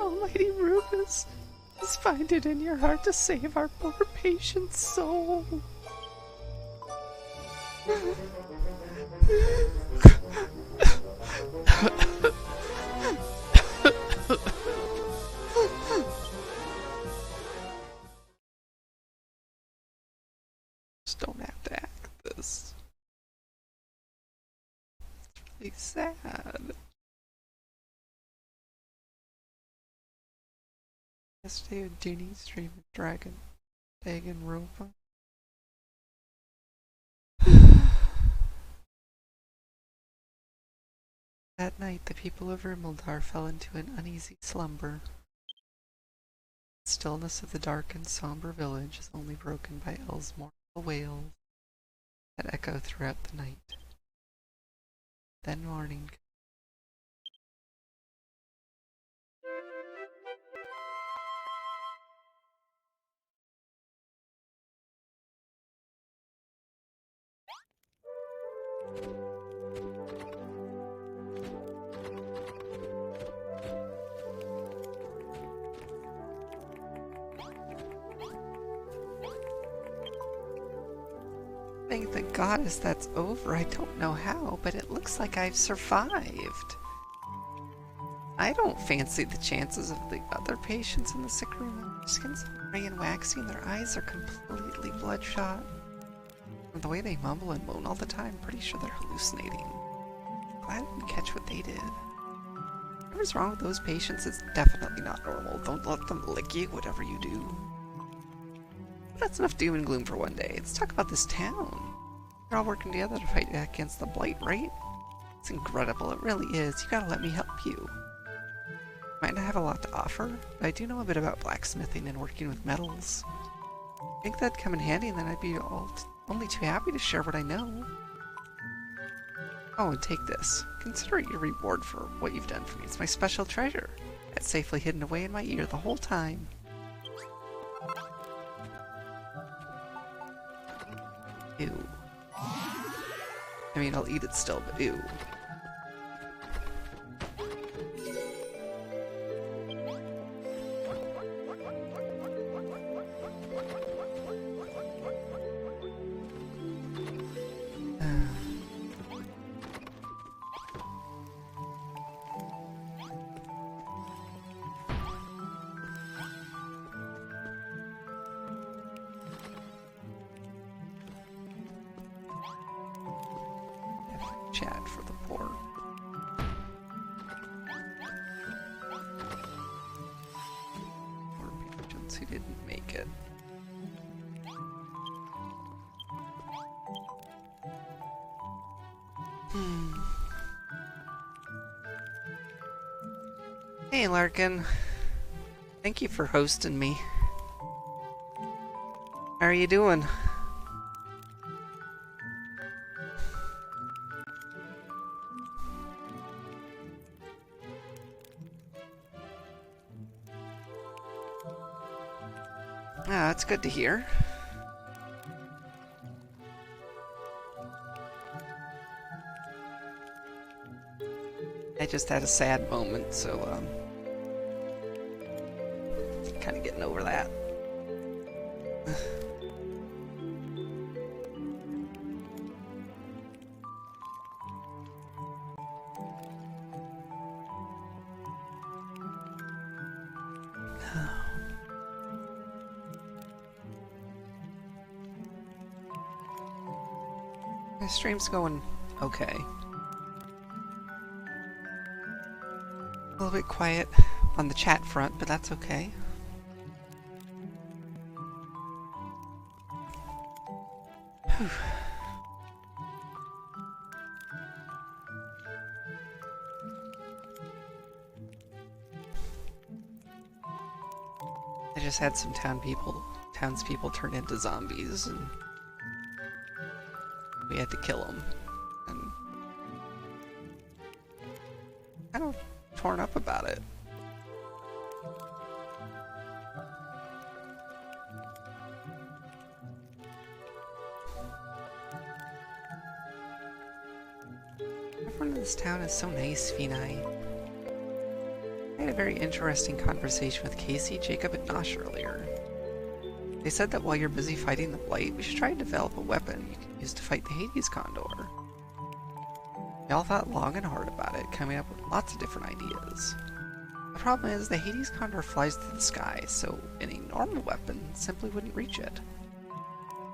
Almighty Rufus, please find it in your heart to save our poor patient's soul. Just don't have to act this. It's really sad. Yesterday with Dooney stream with Dragon Ropa. That night, the people of Rimuldar fell into an uneasy slumber. The stillness of the dark and somber village is only broken by El's mournful wails that echo throughout the night. Then morning. Thank the goddess that's over. I don't know how, but it looks like I've survived. I don't fancy the chances of the other patients in the sick room. Their skin's gray and waxy and their eyes are completely bloodshot. And the way they mumble and moan all the time, I'm pretty sure they're hallucinating. Glad I didn't catch what they did. Whatever's wrong with those patients is definitely not normal. Don't let them lick you, whatever you do. That's enough doom and gloom for one day. Let's talk about this town. We're all working together to fight against the blight, right? It's incredible, it really is. You gotta let me help you. Might not have a lot to offer, but I do know a bit about blacksmithing and working with metals. I think that'd come in handy, and then I'd be only too happy to share what I know. Oh, and take this. Consider it your reward for what you've done for me. It's my special treasure. It's safely hidden away in my ear the whole time. Ew. I mean, I'll eat it still, but ew. Chat for the poor. Poor patients who didn't make it. Hey Larkin. Thank you for hosting me. How are you doing? Ah, that's good to hear. just had a sad moment, so, kind of getting over that. My stream's going okay. A little bit quiet on the chat front, but that's okay. Whew. I just had some townspeople turn into zombies, and we had to kill them. And kind of torn up about it. Everyone in this town is so nice, Finai. I had a very interesting conversation with Casey, Jacob, and Nosh earlier. They said that while you're busy fighting the Blight, we should try to develop a weapon you can use to fight the Hades Condor. We all thought long and hard about it, coming up with lots of different ideas. The problem is, the Hades Condor flies through the sky, so any normal weapon simply wouldn't reach it.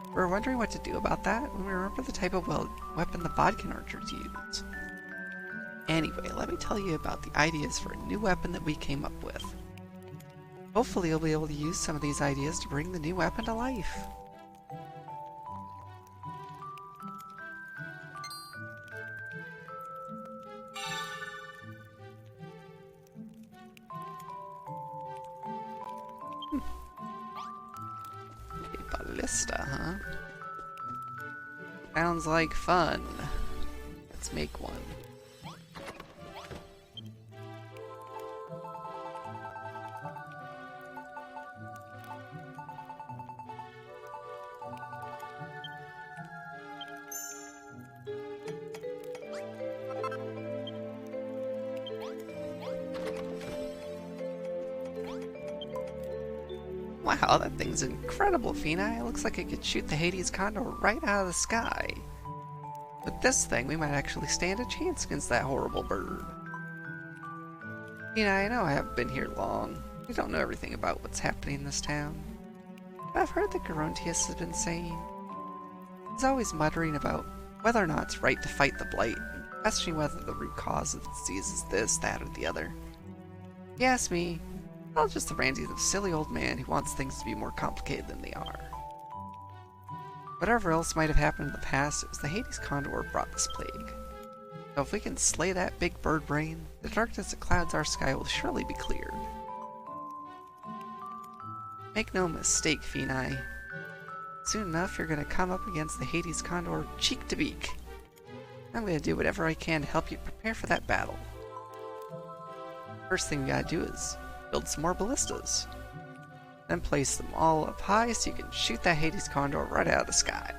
We were wondering what to do about that when we remember the type of weapon the Bodkin archers use. Anyway, let me tell you about the ideas for a new weapon that we came up with. Hopefully you'll be able to use some of these ideas to bring the new weapon to life. A ballista, huh? Sounds like fun. Let's make one. Wow, that thing's incredible, Fina. It looks like it could shoot the Hades Condor right out of the sky. With this thing, we might actually stand a chance against that horrible bird. Fina, I know I haven't been here long. We don't know everything about what's happening in this town. But I've heard that Gerontius has been saying. He's always muttering about whether or not it's right to fight the Blight, and questioning whether the root cause of the disease is this, that, or the other. If you ask me, well, just the randy of silly old man who wants things to be more complicated than they are. Whatever else might have happened in the past, it was the Hades Condor who brought this plague. So if we can slay that big bird brain, the darkness that clouds our sky will surely be cleared. Make no mistake, Finai. Soon enough, you're going to come up against the Hades Condor cheek to beak. I'm going to do whatever I can to help you prepare for that battle. First thing we gotta do is build some more ballistas. Then place them all up high so you can shoot that Hades Condor right out of the sky.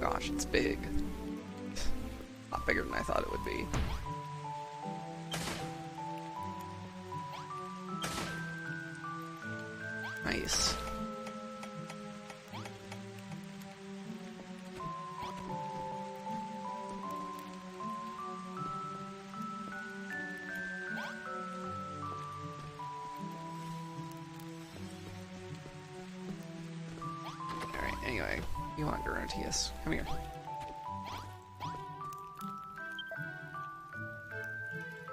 Gosh, it's big. A lot bigger than I thought it would be. Nice. Alright, anyway, you want Gerontius. Come here.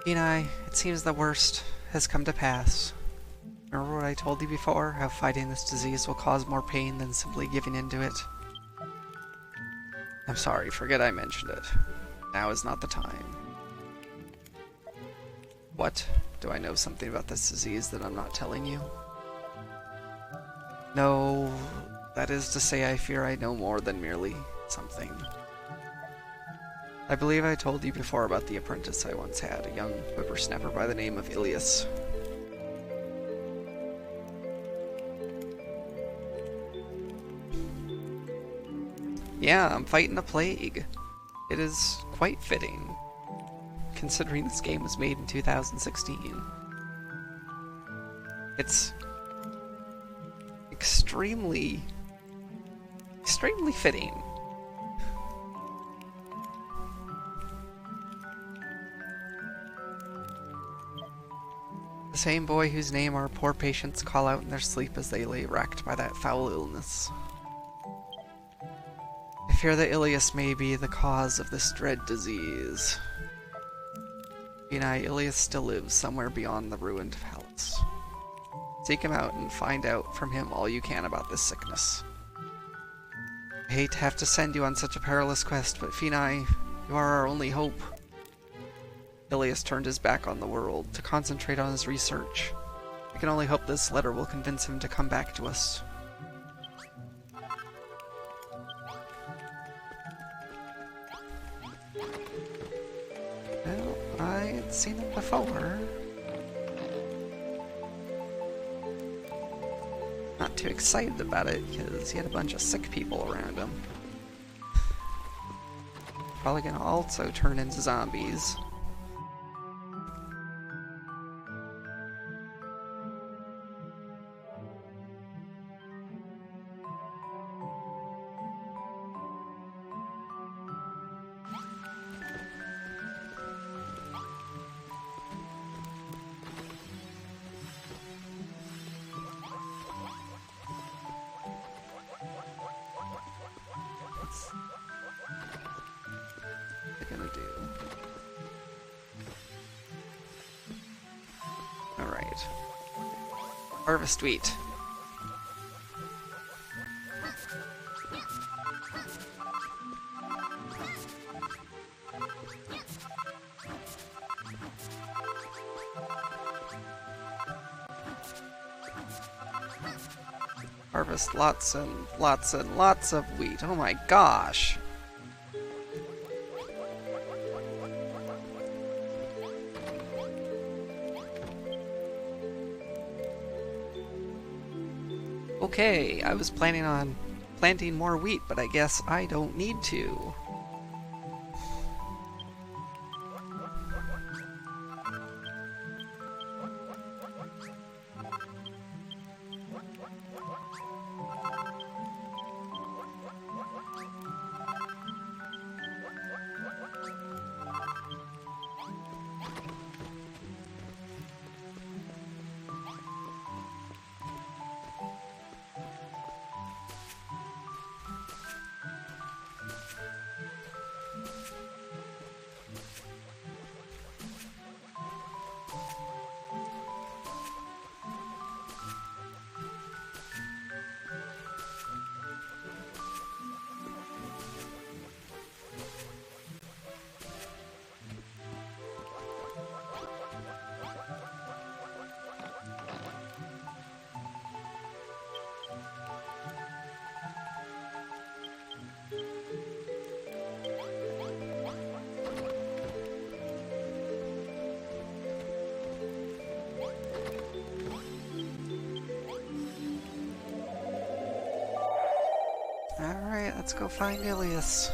Finai, it seems the worst has come to pass. Remember what I told you before, how fighting this disease will cause more pain than simply giving into it? I'm sorry, forget I mentioned it. Now is not the time. What? Do I know something about this disease that I'm not telling you? No, that is to say I fear I know more than merely something. I believe I told you before about the apprentice I once had, a young whippersnapper by the name of Ilias. Yeah, I'm fighting a plague. It is quite fitting, considering this game was made in 2016. It's extremely fitting. The same boy whose name our poor patients call out in their sleep as they lay racked by that foul illness. I fear that Ilias may be the cause of this dread disease. Ilias still lives somewhere beyond the ruined palace. Seek him out and find out from him all you can about this sickness. I hate to have to send you on such a perilous quest, but Finai, you are our only hope. Ilias turned his back on the world to concentrate on his research. I can only hope this letter will convince him to come back to us. Well, I had seen him before. Not too excited about it, because he had a bunch of sick people around him. Probably gonna also turn into zombies. Harvest wheat. Harvest lots and lots and lots of wheat. Oh my gosh. Okay, I was planning on planting more wheat, but I guess I don't need to. Alright, let's go find Ilias.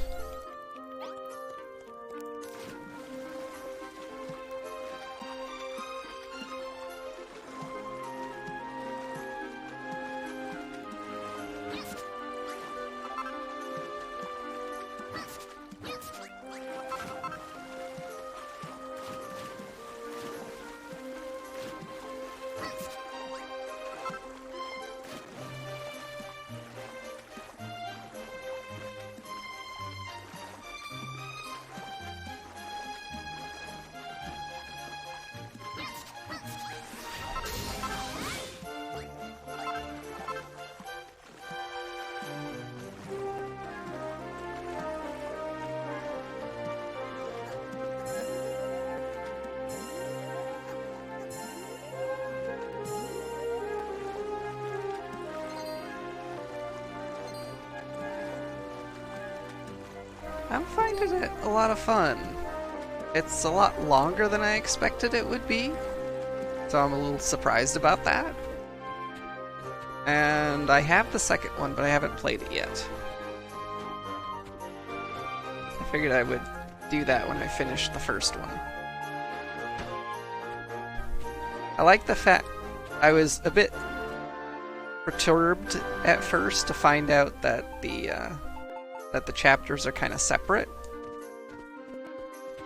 I'm finding it a lot of fun. It's a lot longer than I expected it would be, so I'm a little surprised about that. And I have the second one, but I haven't played it yet. I figured I would do that when I finished the first one. I like the fact I was a bit perturbed at first to find out that the chapters are kind of separate,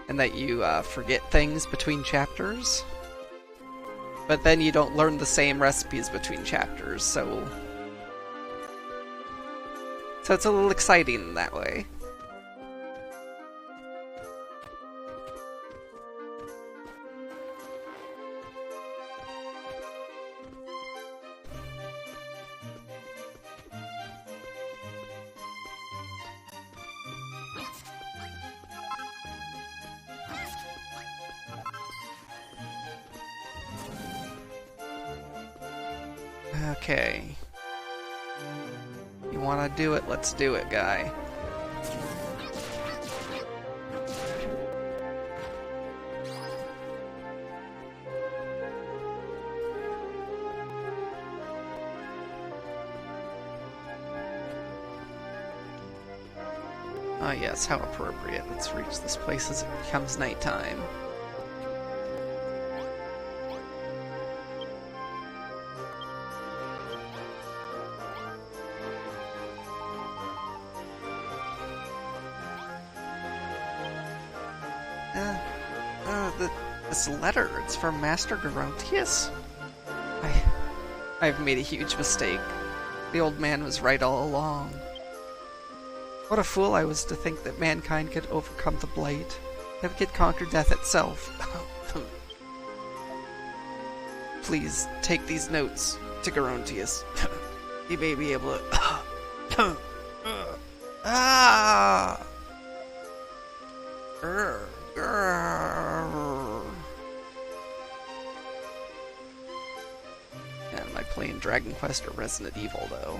and that you forget things between chapters. But then you don't learn the same recipes between chapters, so it's a little exciting in that way. Okay. You wanna do it? Let's do it, guy. Oh yes, how appropriate. Let's reach this place as it becomes nighttime. This letter, it's from Master Gerontius. I've made a huge mistake. The old man was right all along. What a fool I was to think that mankind could overcome the blight, that we could conquer death itself. Please, take these notes to Gerontius. He may be able to... Ah! Am I playing Dragon Quest or Resident Evil, though?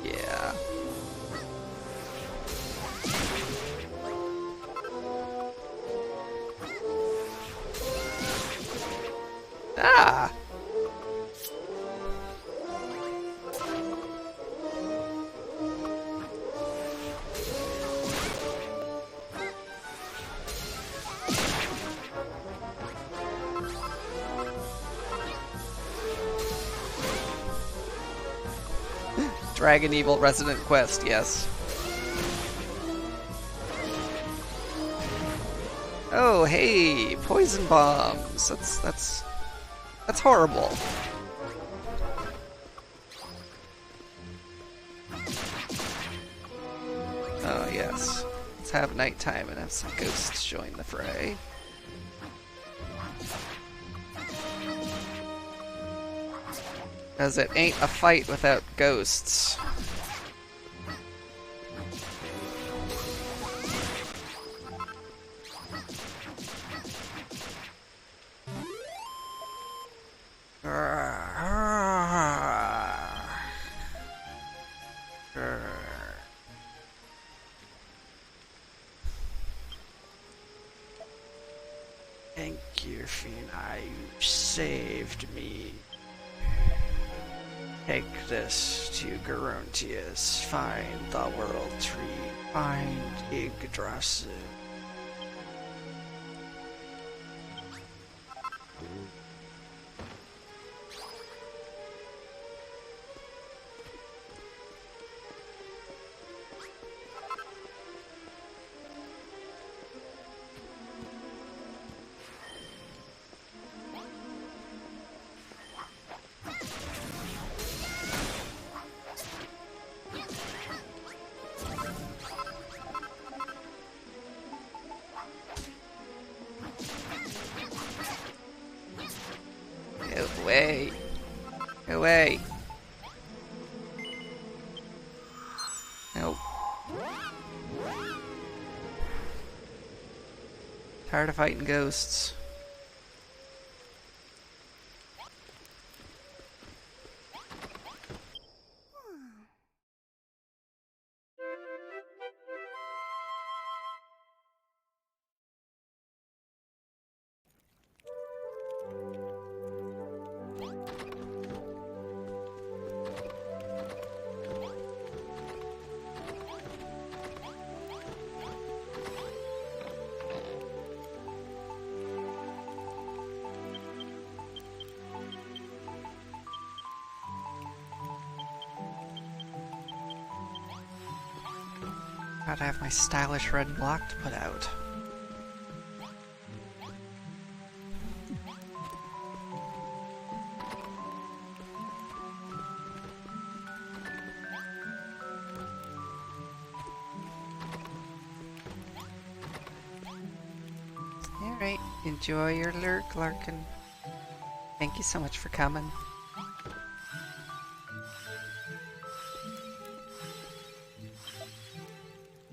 Yeah. Ah! Dragon Evil Resident Quest, yes. Oh, hey, poison bombs. That's horrible. Oh, yes. Let's have nighttime and have some ghosts join the fray. Because it ain't a fight without ghosts. Thank you, Fina. You saved me. Take this to Gerontius. Find the World Tree. Find Yggdrasil. Away. Away. Nope. Tired of fighting ghosts. Gotta have my stylish red block to put out. Alright, enjoy your lurk, Larkin. Thank you so much for coming.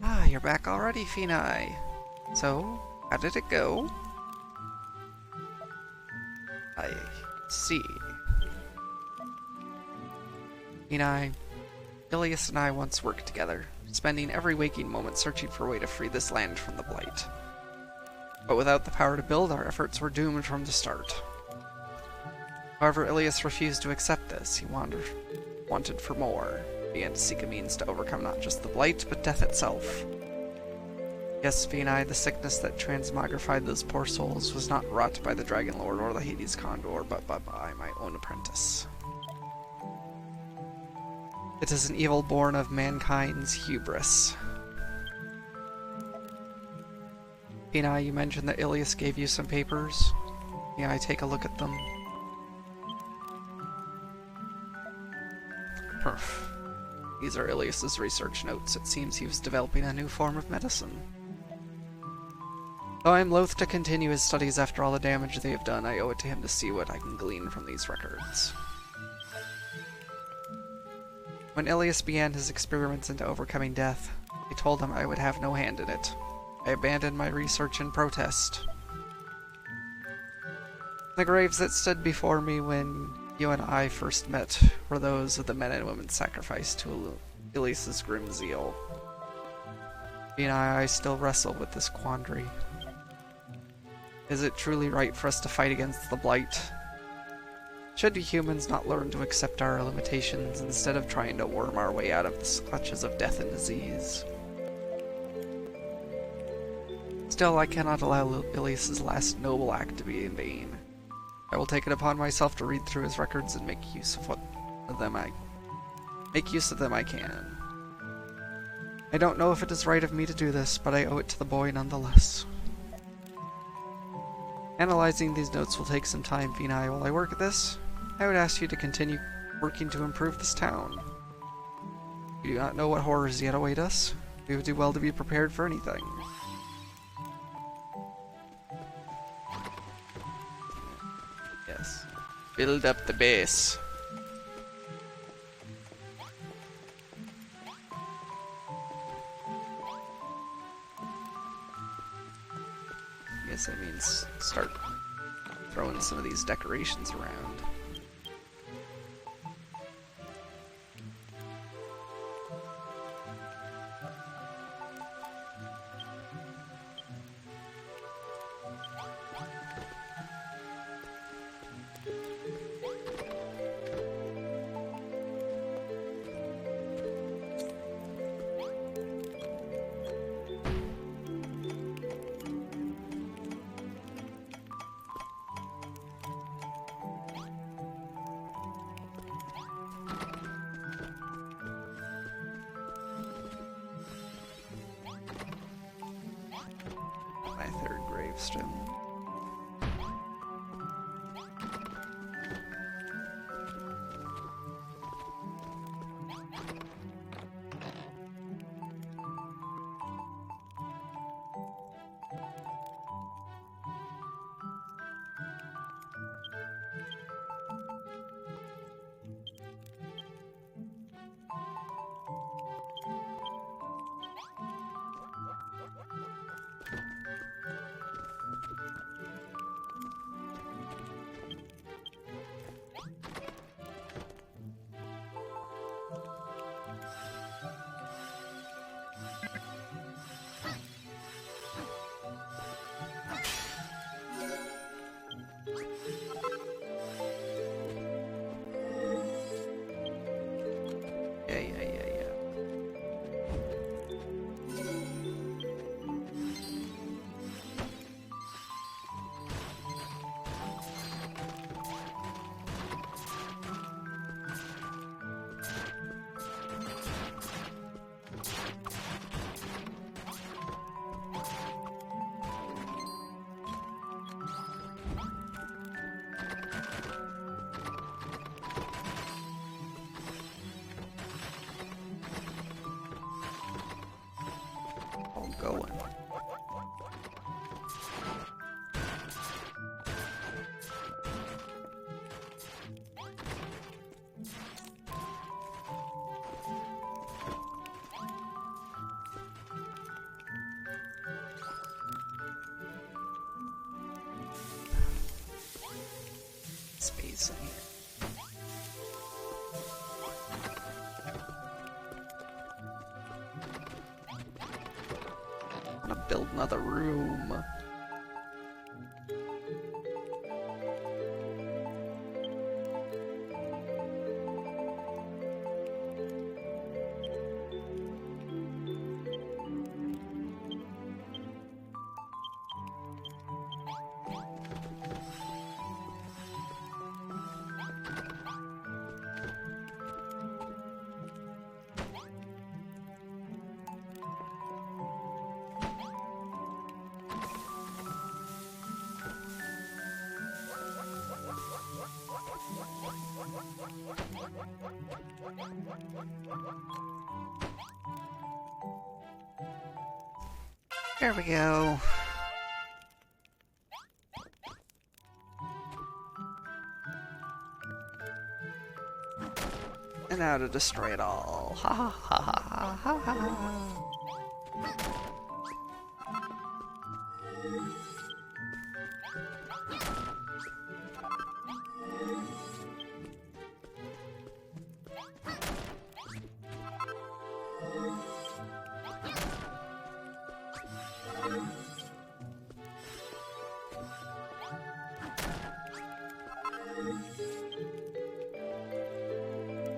Ah, you're back already, Finai. So, how did it go? I see. Finai, Ilias and I once worked together, spending every waking moment searching for a way to free this land from the Blight. But without the power to build, our efforts were doomed from the start. However, Ilias refused to accept this. He wanted for more. He began to seek a means to overcome not just the Blight, but death itself. Yes, Finai, the sickness that transmogrified those poor souls was not wrought by the Dragon Lord or the Hades Condor, but by my own apprentice. It is an evil born of mankind's hubris. Finai, you mentioned that Ilias gave you some papers. May I take a look at them? Perf. These are Ilias's research notes. It seems he was developing a new form of medicine. Though I am loath to continue his studies after all the damage they have done, I owe it to him to see what I can glean from these records. When Ilias began his experiments into overcoming death, I told him I would have no hand in it. I abandoned my research in protest. The graves that stood before me when you and I first met were those of the men and women sacrificed to Ilias's grim zeal. I still wrestle with this quandary. Is it truly right for us to fight against the Blight? Should humans not learn to accept our limitations instead of trying to worm our way out of the clutches of death and disease? Still, I cannot allow Ilias's last noble act to be in vain. I will take it upon myself to read through his records and make use of them I can. I don't know if it is right of me to do this, but I owe it to the boy nonetheless. Analyzing these notes will take some time, Finai. While I work at this, I would ask you to continue working to improve this town. We do not know what horrors yet await us. We would do well to be prepared for anything. Yes. Build up the base. I guess that means start throwing some of these decorations around. My third gravestone. space in here. I'm gonna build another room. There we go. And now to destroy it all. Ha ha ha ha ha ha.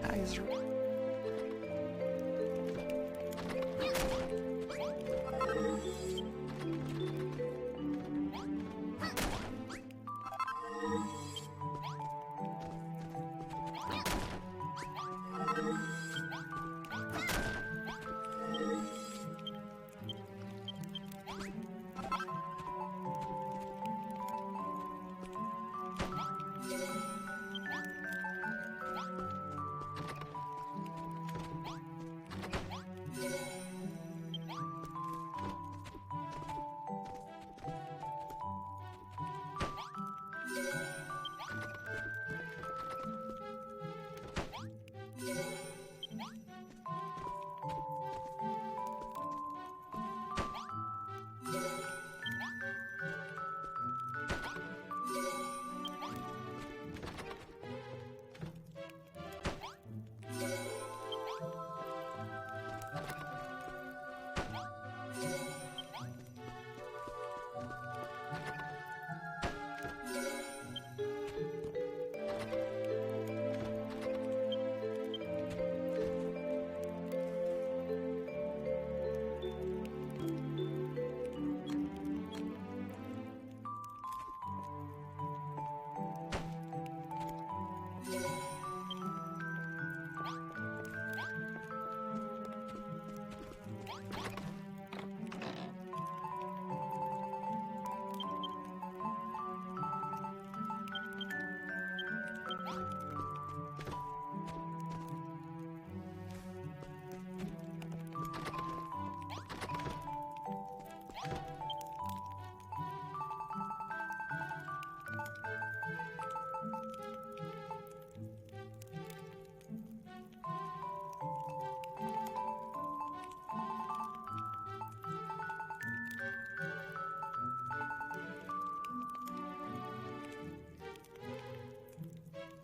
Guys,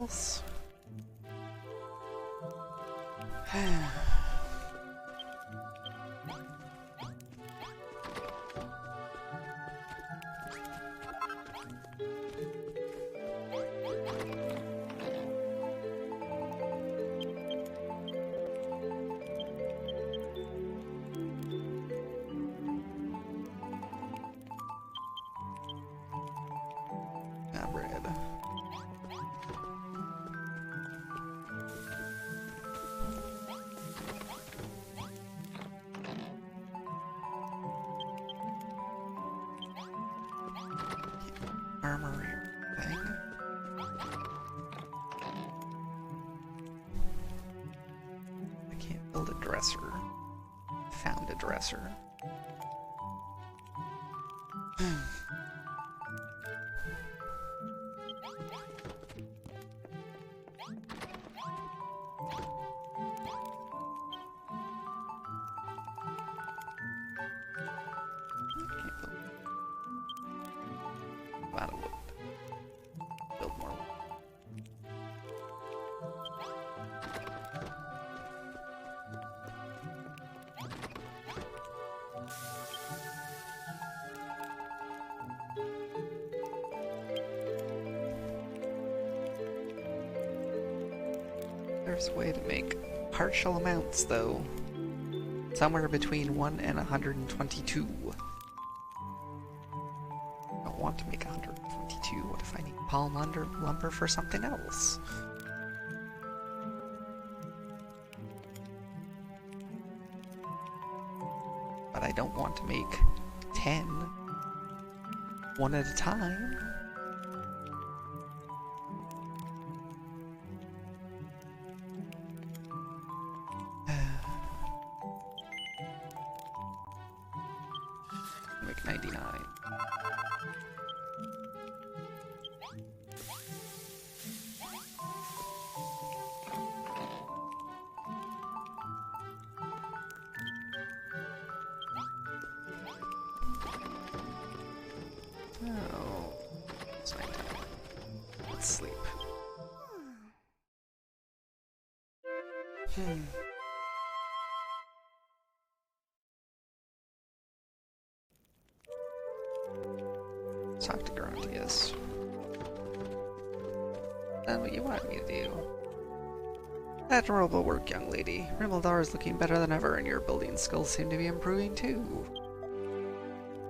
else. Not bread. Armory thing. I can't build a dresser. Found a dresser. Out of wood. Build more wood. There's a way to make partial amounts, though. Somewhere between 1 and 122. I don't want to make 122. What if I need palm lumber for something else? But I don't want to make 10 one at a time. Make 99. Oh, it's nighttime. Let's sleep. Talk to Garantius. Done what you wanted me to do. Admirable work, young lady. Rimuldar is looking better than ever, and your building skills seem to be improving too.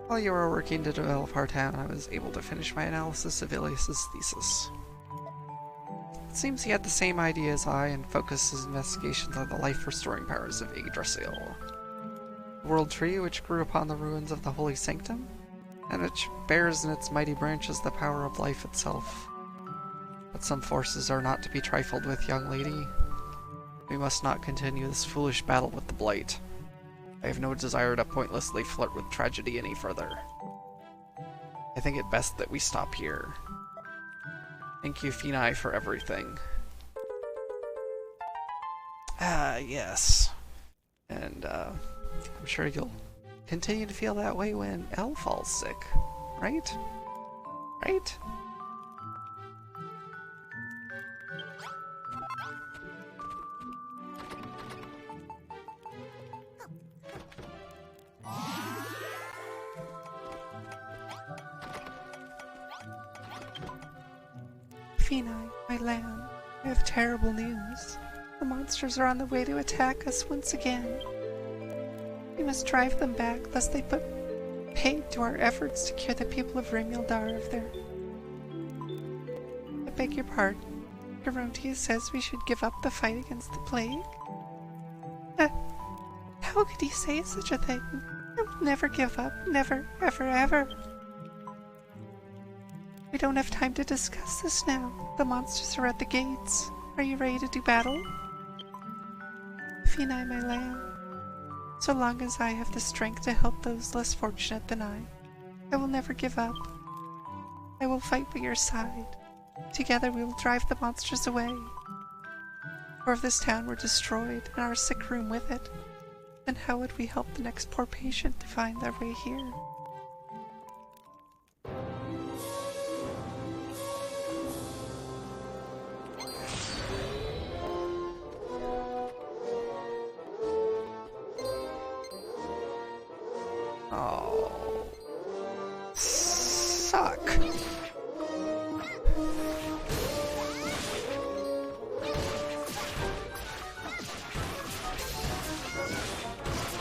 While you were working to develop our town, I was able to finish my analysis of Ilias's thesis. It seems he had the same idea as I and focused his investigations on the life-restoring powers of Yggdrasil. The world tree, which grew upon the ruins of the holy sanctum, and which bears in its mighty branches the power of life itself. But some forces are not to be trifled with, young lady. We must not continue this foolish battle with the Blight. I have no desire to pointlessly flirt with tragedy any further. I think it best that we stop here. Thank you, Finai, for everything. Ah, yes. And, I'm sure you'll continue to feel that way when Elle falls sick, right? Right? Finai, my lamb, I have terrible news. The monsters are on the way to attack us once again. We must drive them back, lest they put paid to our efforts to cure the people of Rimuldar of their... I beg your pardon. Garantius says we should give up the fight against the plague. How could he say such a thing? I will never give up. Never, ever, ever. We don't have time to discuss this now. The monsters are at the gates. Are you ready to do battle? Finai, my lamb. So long as I have the strength to help those less fortunate than I will never give up. I will fight by your side. Together we will drive the monsters away. Or if this town were destroyed and our sick room with it, then how would we help the next poor patient to find their way here? Oh. Suck.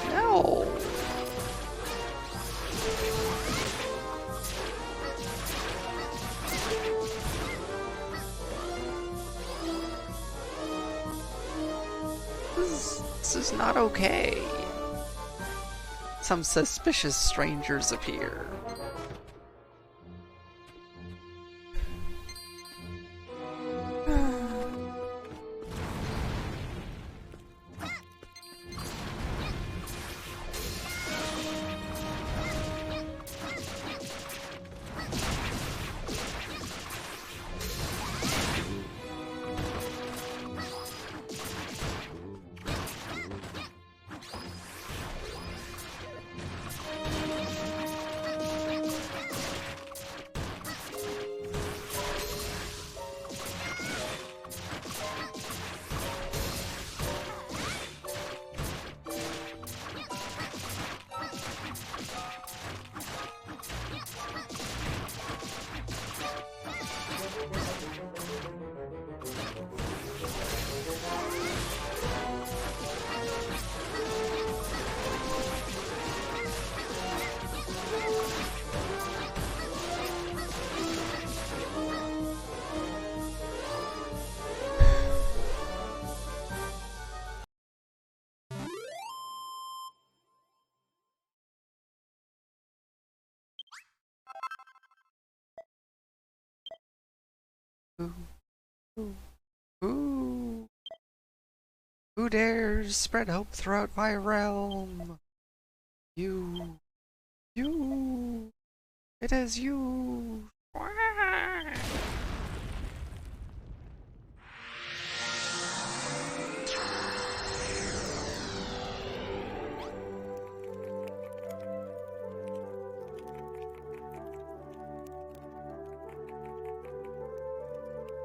No. This is not okay. Some suspicious strangers appear. Who dares spread hope throughout my realm? You. You. It is you.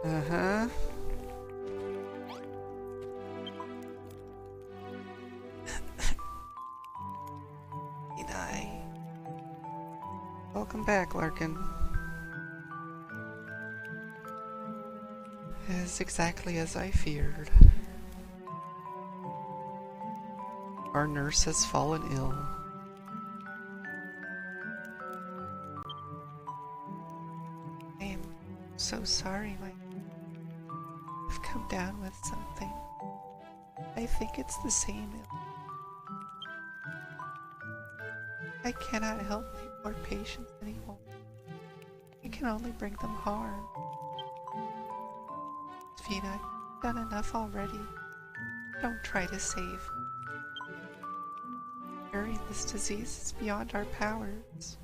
Uh-huh. Welcome back, Larkin. It is exactly as I feared. Our nurse has fallen ill. I am so sorry, I've come down with something. I think it's the same ill. I cannot help my poor patients anymore. I can only bring them harm. Fina, I've done enough already. Don't try to save me. Curing this disease is beyond our powers.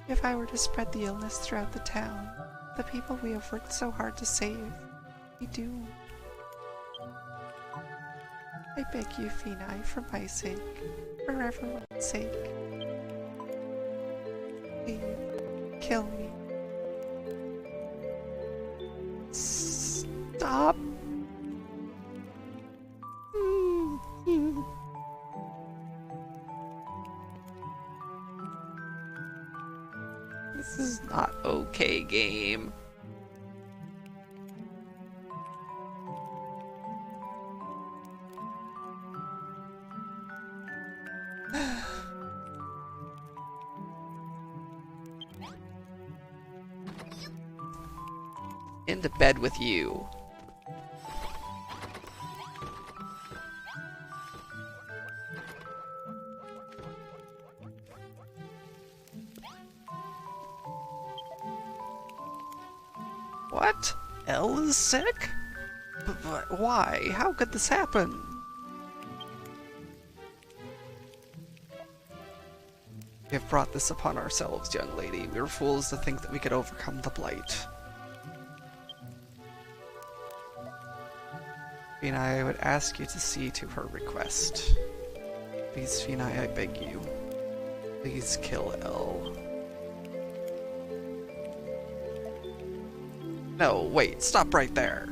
If I were to spread the illness throughout the town, the people we have worked so hard to save, we doomed. I beg you, Fina, for my sake, for everyone's sake. Please, kill me. Stop! This is not okay, game. Into bed with you. What? Elle is sick? But why? How could this happen? We have brought this upon ourselves, young lady. We were fools to think that we could overcome the blight. Fina, I would ask you to see to her request. Please, Fina, I beg you. Please kill Elle. No, wait, stop right there.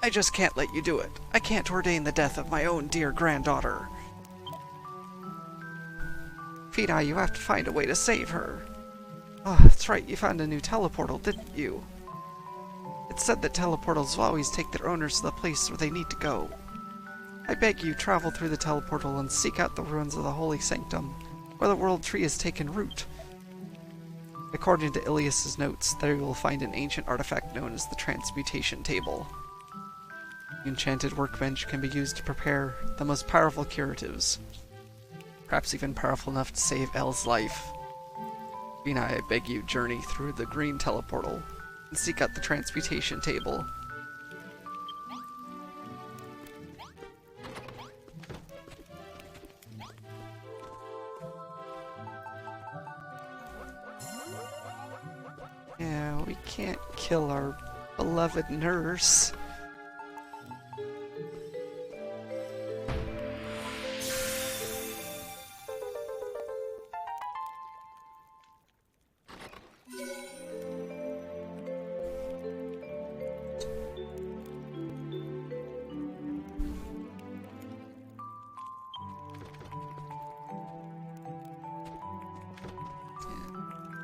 I just can't let you do it. I can't ordain the death of my own dear granddaughter. Fina, you have to find a way to save her. Oh, that's right, you found a new teleportal, didn't you? It's said that teleportals will always take their owners to the place where they need to go. I beg you, travel through the teleportal and seek out the ruins of the Holy Sanctum, where the World Tree has taken root. According to Ilias's notes, there you will find an ancient artifact known as the Transmutation Table. The enchanted workbench can be used to prepare the most powerful curatives, perhaps even powerful enough to save Elle's life. Fina, I beg you, journey through the green teleportal and seek out the Transmutation Table. Yeah, we can't kill our beloved nurse.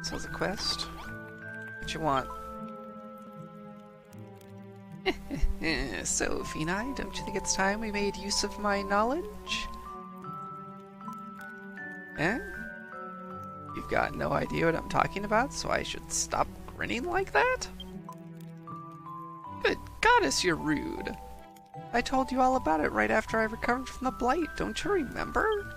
So the quest? What you want? So, Fina, don't you think it's time we made use of my knowledge? Eh? You've got no idea what I'm talking about, so I should stop grinning like that? Good goddess, you're rude. I told you all about it right after I recovered from the blight, don't you remember?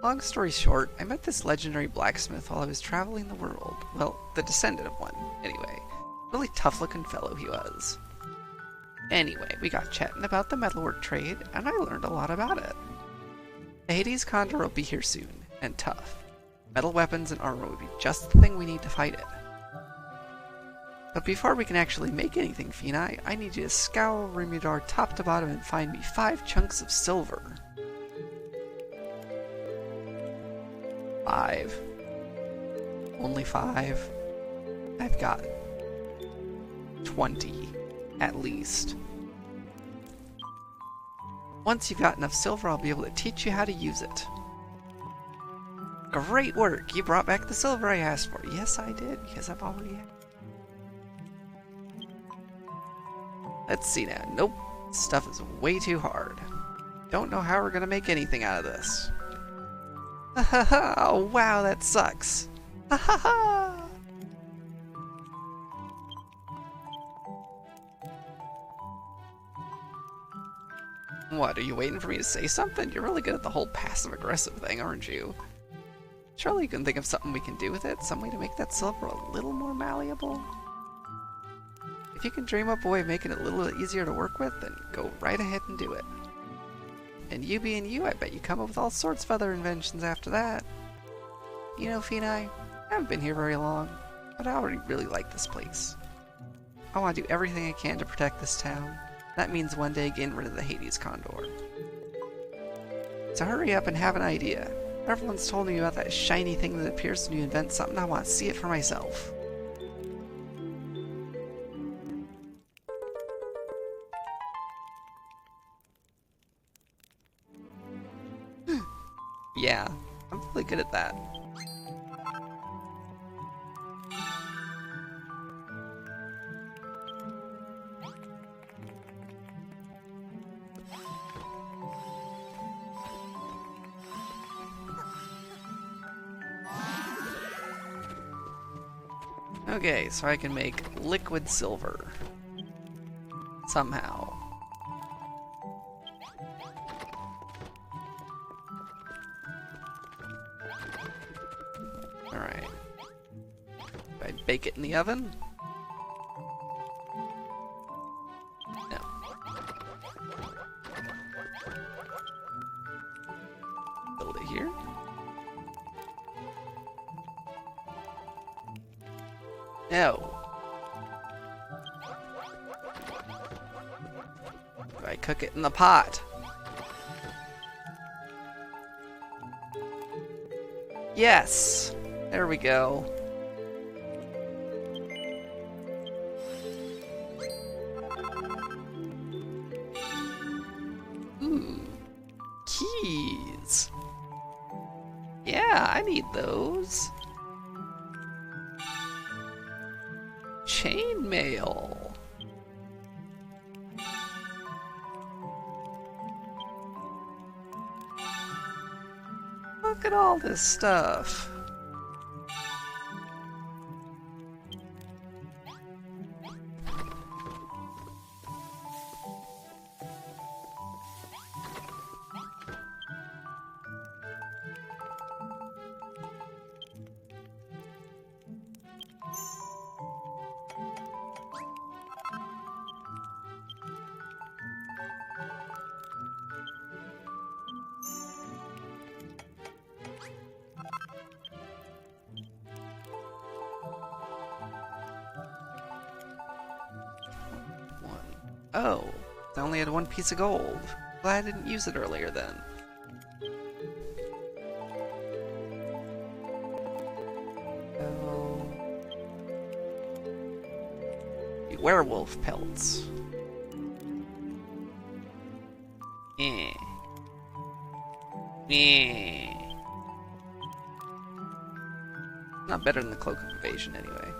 Long story short, I met this legendary blacksmith while I was traveling the world. Well, the descendant of one, anyway. Really tough-looking fellow he was. Anyway, we got chatting about the metalwork trade, and I learned a lot about it. The Hades Condor will be here soon, and tough. Metal weapons and armor would be just the thing we need to fight it. But before we can actually make anything, Phenai, I need you to scour Rimuldar top to bottom and find me 5 chunks of silver. 5. Only 5. I've got 20, at least. Once you've got enough silver, I'll be able to teach you how to use it. Great work! You brought back the silver I asked for. Yes, I did, because I've already had. Let's see now. Nope. Stuff is way too hard. Don't know how we're gonna make anything out of this. Ha ha ha! Oh wow, that sucks. Ha ha ha! What, are you waiting for me to say something? You're really good at the whole passive-aggressive thing, aren't you? Surely you can think of something we can do with it? Some way to make that silver a little more malleable? If you can dream up a way of making it a little easier to work with, then go right ahead and do it. And you being you, I bet you come up with all sorts of other inventions after that. You know, Phenai, I haven't been here very long, but I already really like this place. I want to do everything I can to protect this town. That means one day getting rid of the Hades Condor. So hurry up and have an idea. Everyone's told me about that shiny thing that appears when you invent something. I want to see it for myself. Yeah, I'm really good at that. Okay, so I can make liquid silver. Somehow. Alright. Do I bake it in the oven? No. Build it here. No. Do I cook it in the pot? Yes! There we go. Ooh. Keys. Yeah, I need those. Chainmail. Look at all this stuff. Oh, I only had 1 piece of gold. Glad I didn't use it earlier then. Oh. The werewolf pelts. Eh. Eh. Not better than the cloak of evasion anyway.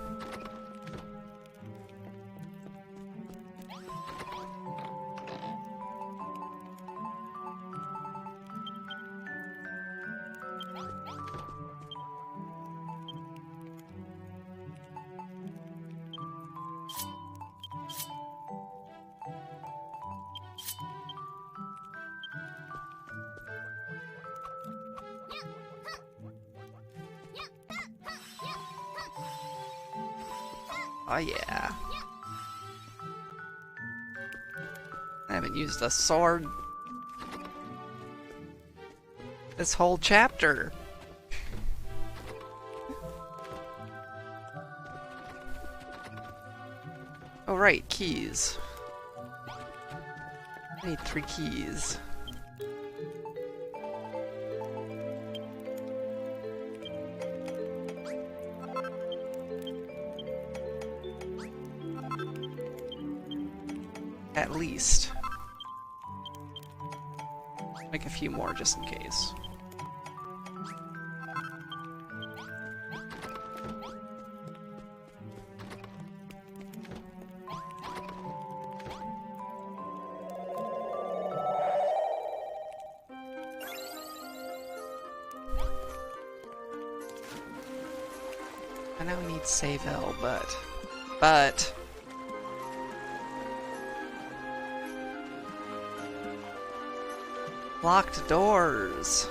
Oh yeah. I haven't used a sword this whole chapter. Oh right, keys. I need 3 keys. At least. Make a few more just in case. I know we need save L, but locked doors.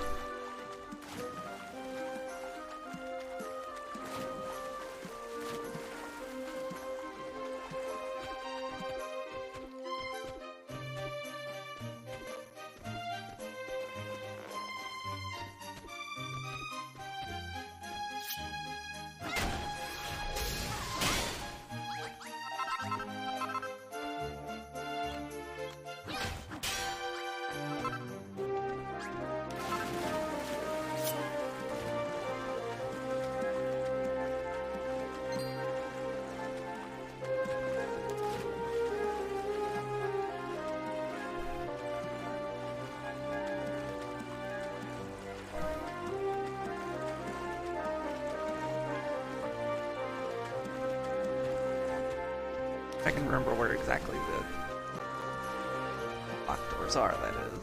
I can remember where exactly the locked doors are, that is.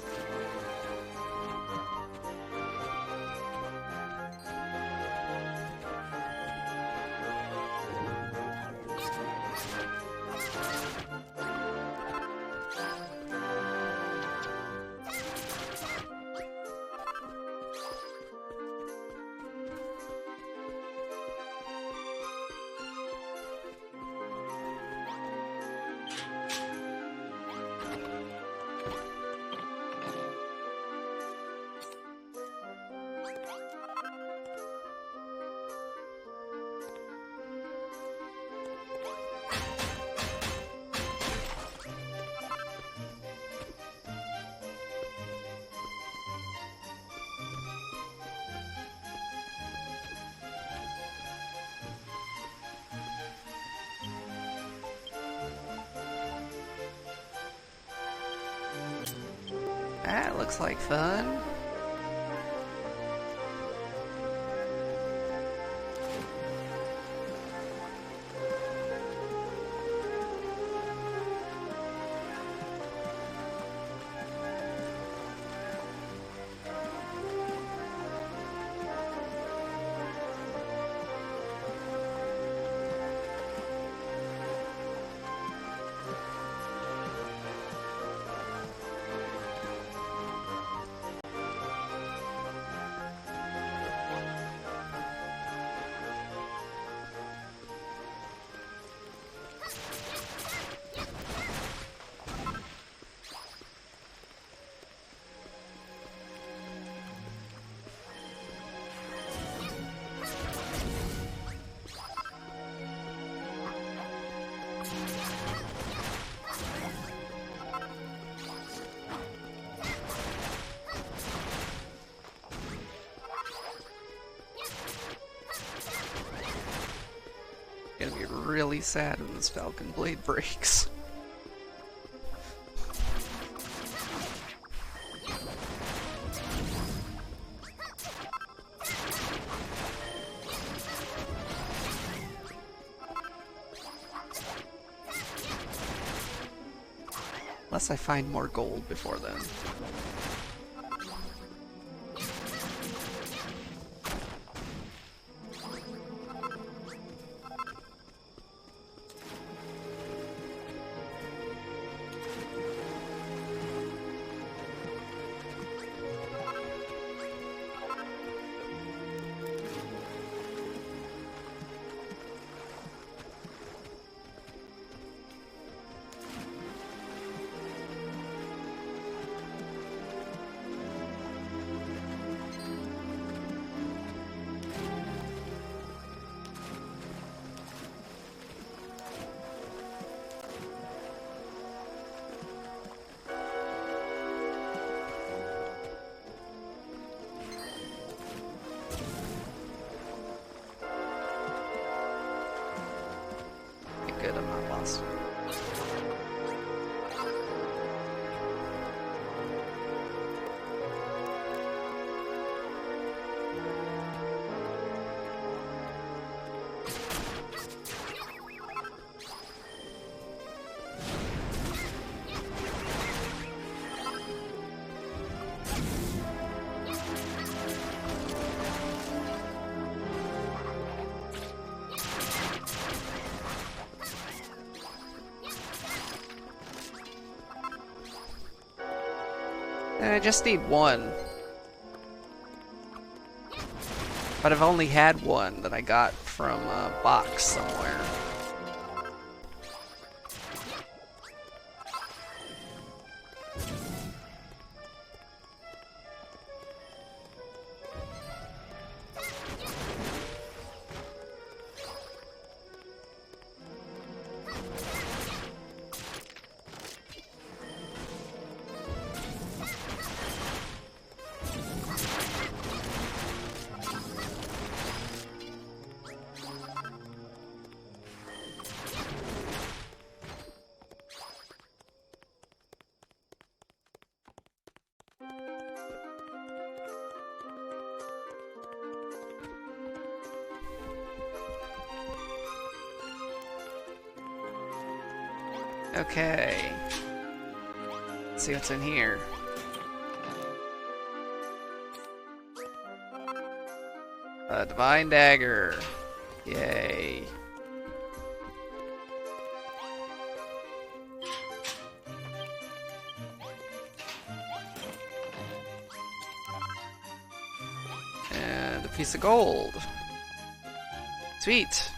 That looks like fun. Gonna be really sad when this Falcon Blade breaks. Unless I find more gold before then. I just need one. But I've only had one that I got from a box somewhere. Okay. Let's see what's in here. A divine dagger. Yay. And a piece of gold. Sweet.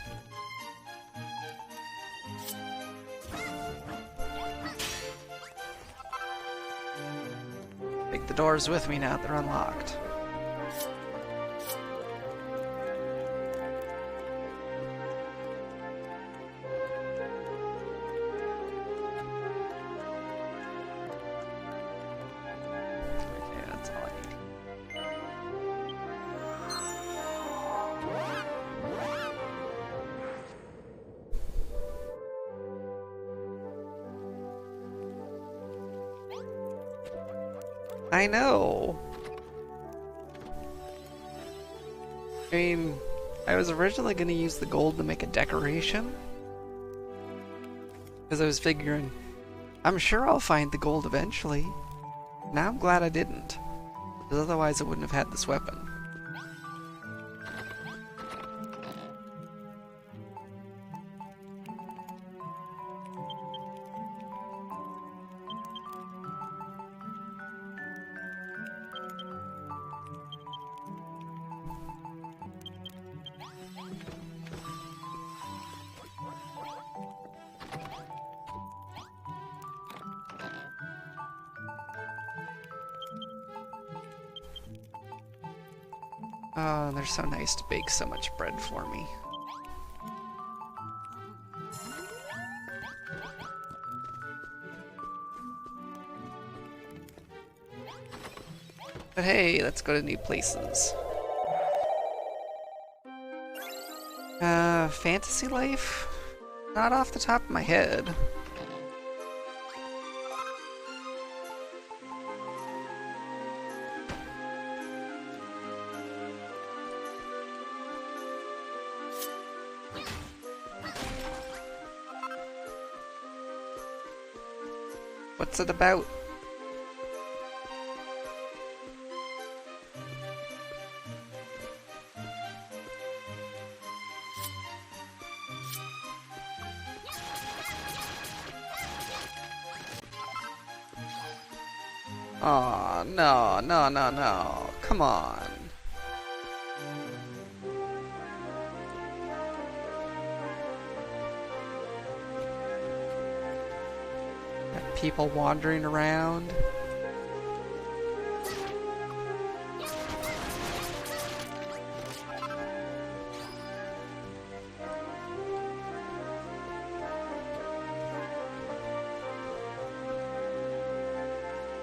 Take the doors with me now that they're unlocked. Okay, that's all I need. I know. I mean, I was originally going to use the gold to make a decoration. Because I was figuring, I'm sure I'll find the gold eventually. Now I'm glad I didn't. Because otherwise I wouldn't have had this weapon. Oh, they're so nice to bake so much bread for me. But hey, let's go to new places. Fantasy life? Not off the top of my head. What's it about? Aw, no, no, no, no. Come on. Got people wandering around.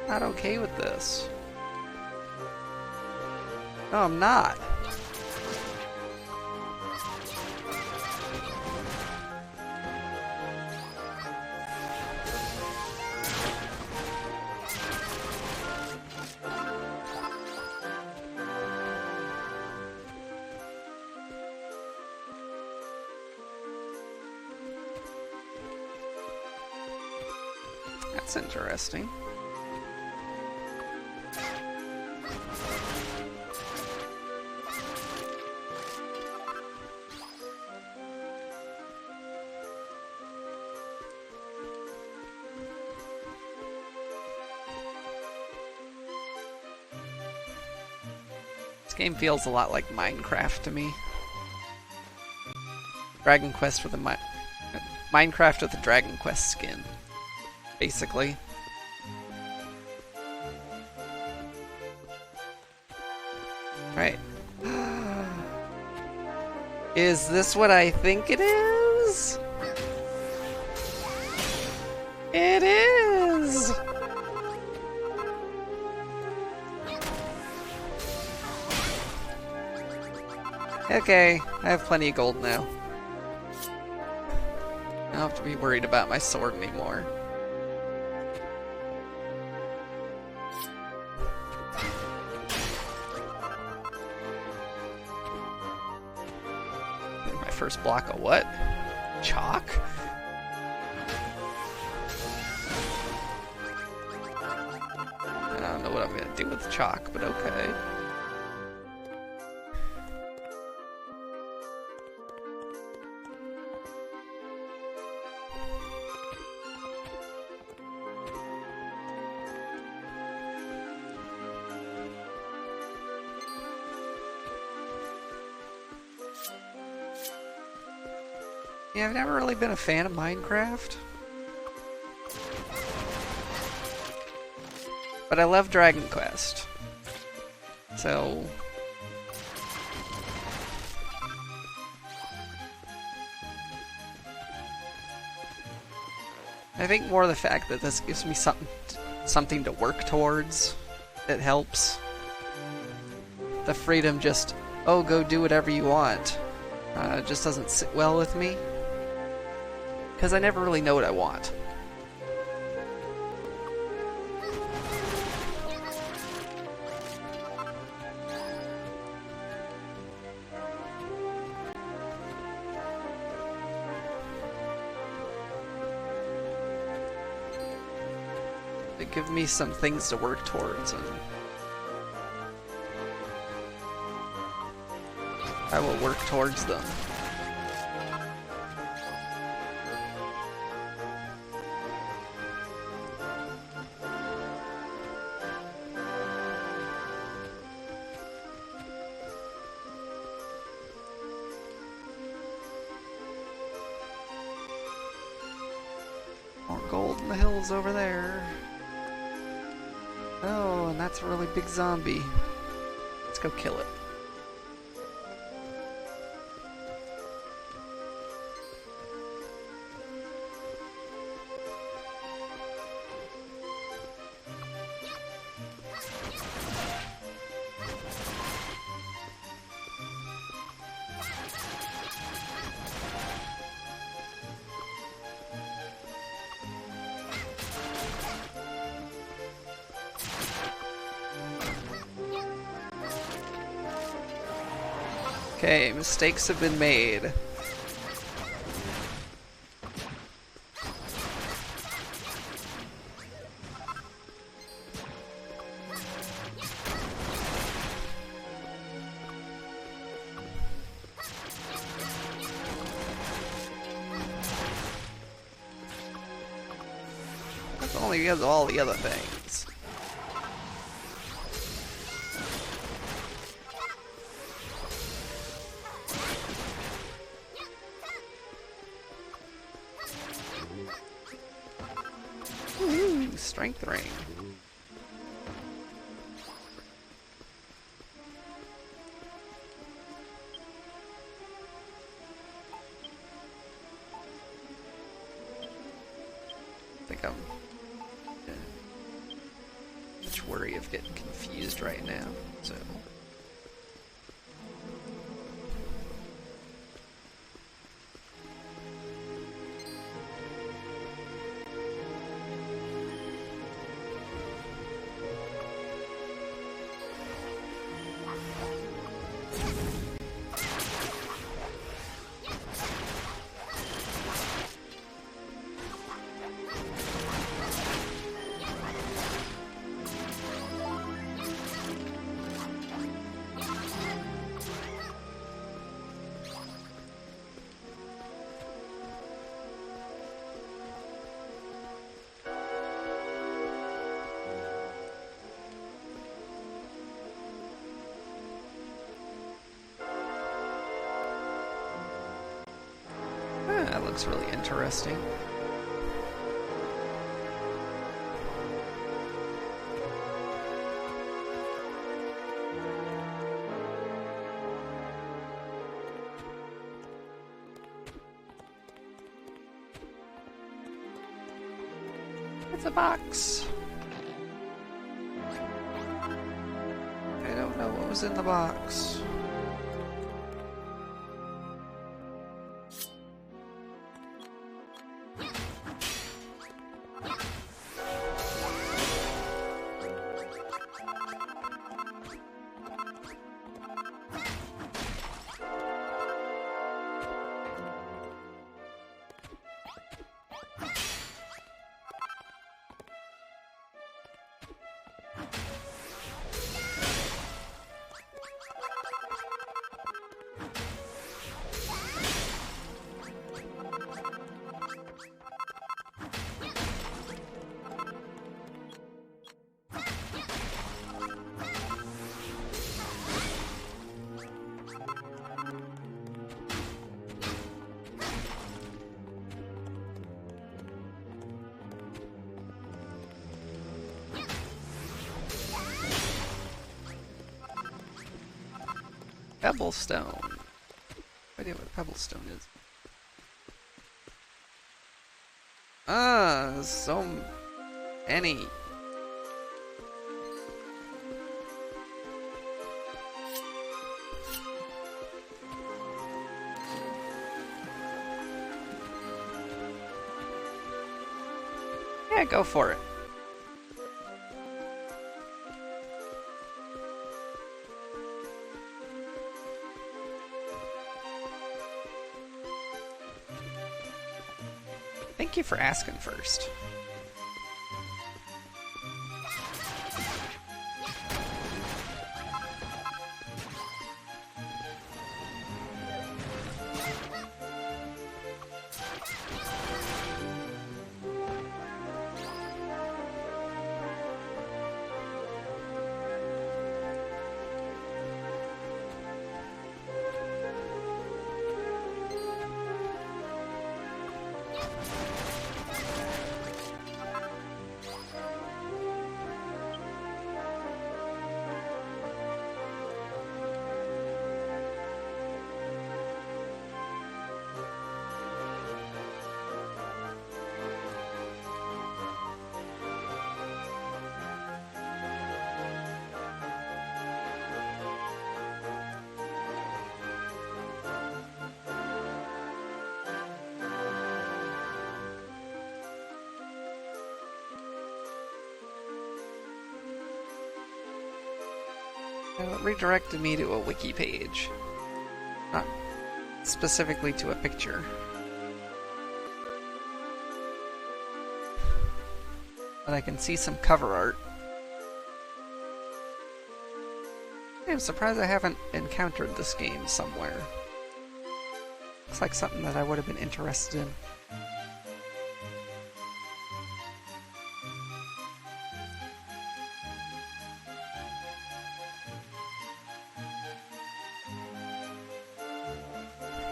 Not okay with this. No, I'm not. That's interesting. This game feels a lot like Minecraft to me. Dragon Quest with a Minecraft with a Dragon Quest skin, basically. Right. Is this what I think it is? It is! Okay, I have plenty of gold now. I don't have to be worried about my sword anymore. My first block of what? Chalk? I don't know what I'm gonna do with chalk, but okay. Yeah, I've never really been a fan of Minecraft. But I love Dragon Quest. So... I think more the fact that this gives me something to work towards that helps. The freedom just, oh, go do whatever you want, just doesn't sit well with me. Because I never really know what I want. They give me some things to work towards, and I will work towards them. More gold in the hills over there. Oh, and that's a really big zombie. Let's go kill it. Okay, mistakes have been made. That's only because of all the other things. Strength ring. I think I'm much worry of getting confused right now, so. That looks really interesting. It's a box. I don't know what was in the box. Pebblestone. No idea what Pebblestone is. So many. Yeah, go for it. Thank you for asking first. It redirected me to a wiki page, not specifically to a picture. But I can see some cover art. I'm surprised I haven't encountered this game somewhere. Looks like something that I would have been interested in.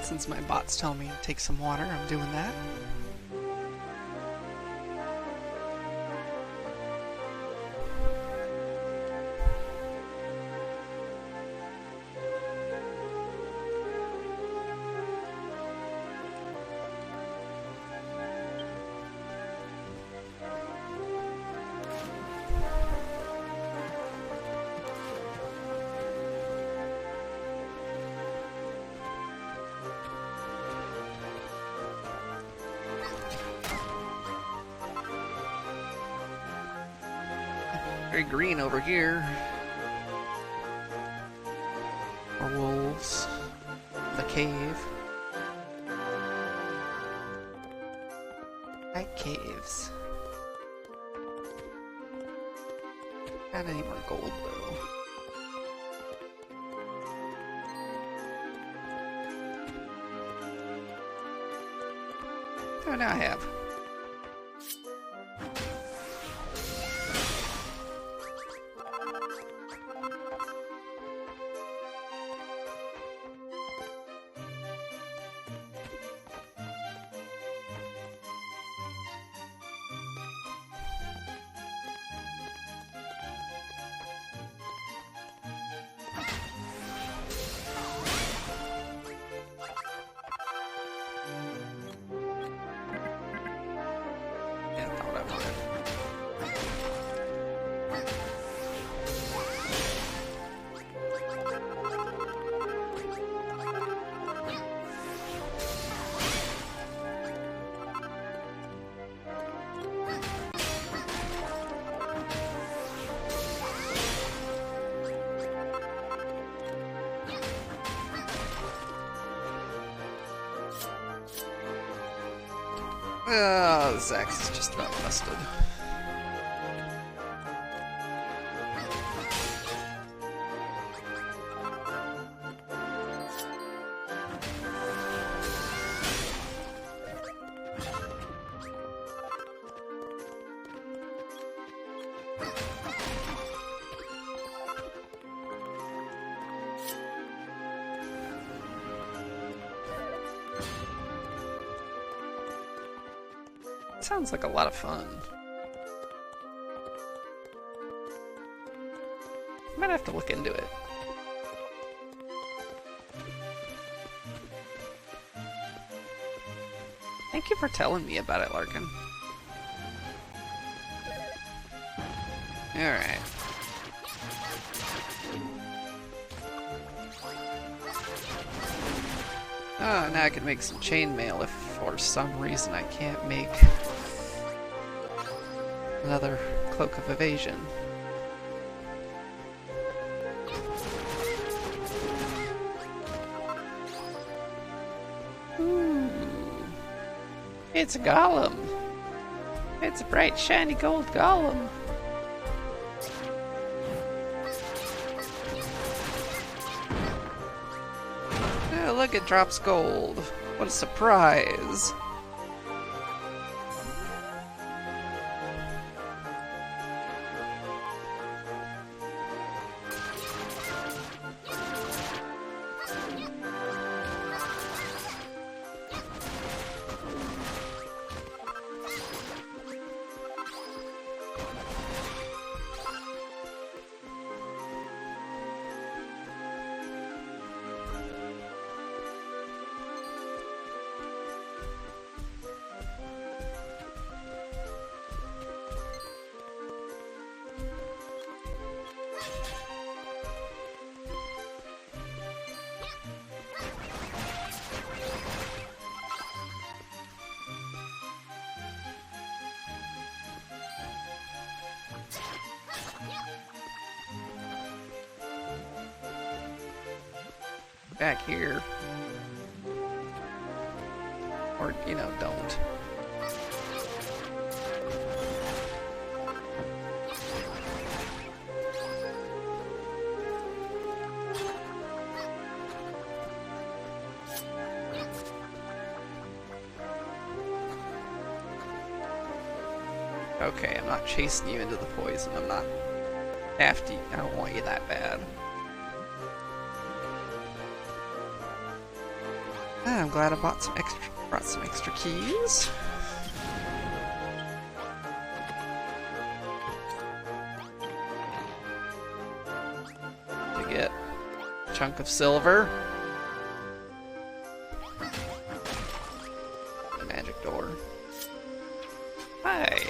Since my bot's telling me to take some water, I'm doing that. Very green over here. More wolves. The cave. Night caves. Not any more gold though. Oh, now I have. This axe is just about busted. Sounds like a lot of fun. Might have to look into it. Thank you for telling me about it, Larkin. Alright. Oh, now I can make some chainmail if for some reason I can't make another cloak of evasion. Ooh. It's a golem. It's a bright, shiny gold golem. Oh, look, it drops gold. What a surprise. Back here. Or, you know, don't. Okay, I'm not chasing you into the poison. I'm not after you. I don't want you that bad. I'm glad I brought some extra keys. To get a chunk of silver. The magic door. Hi.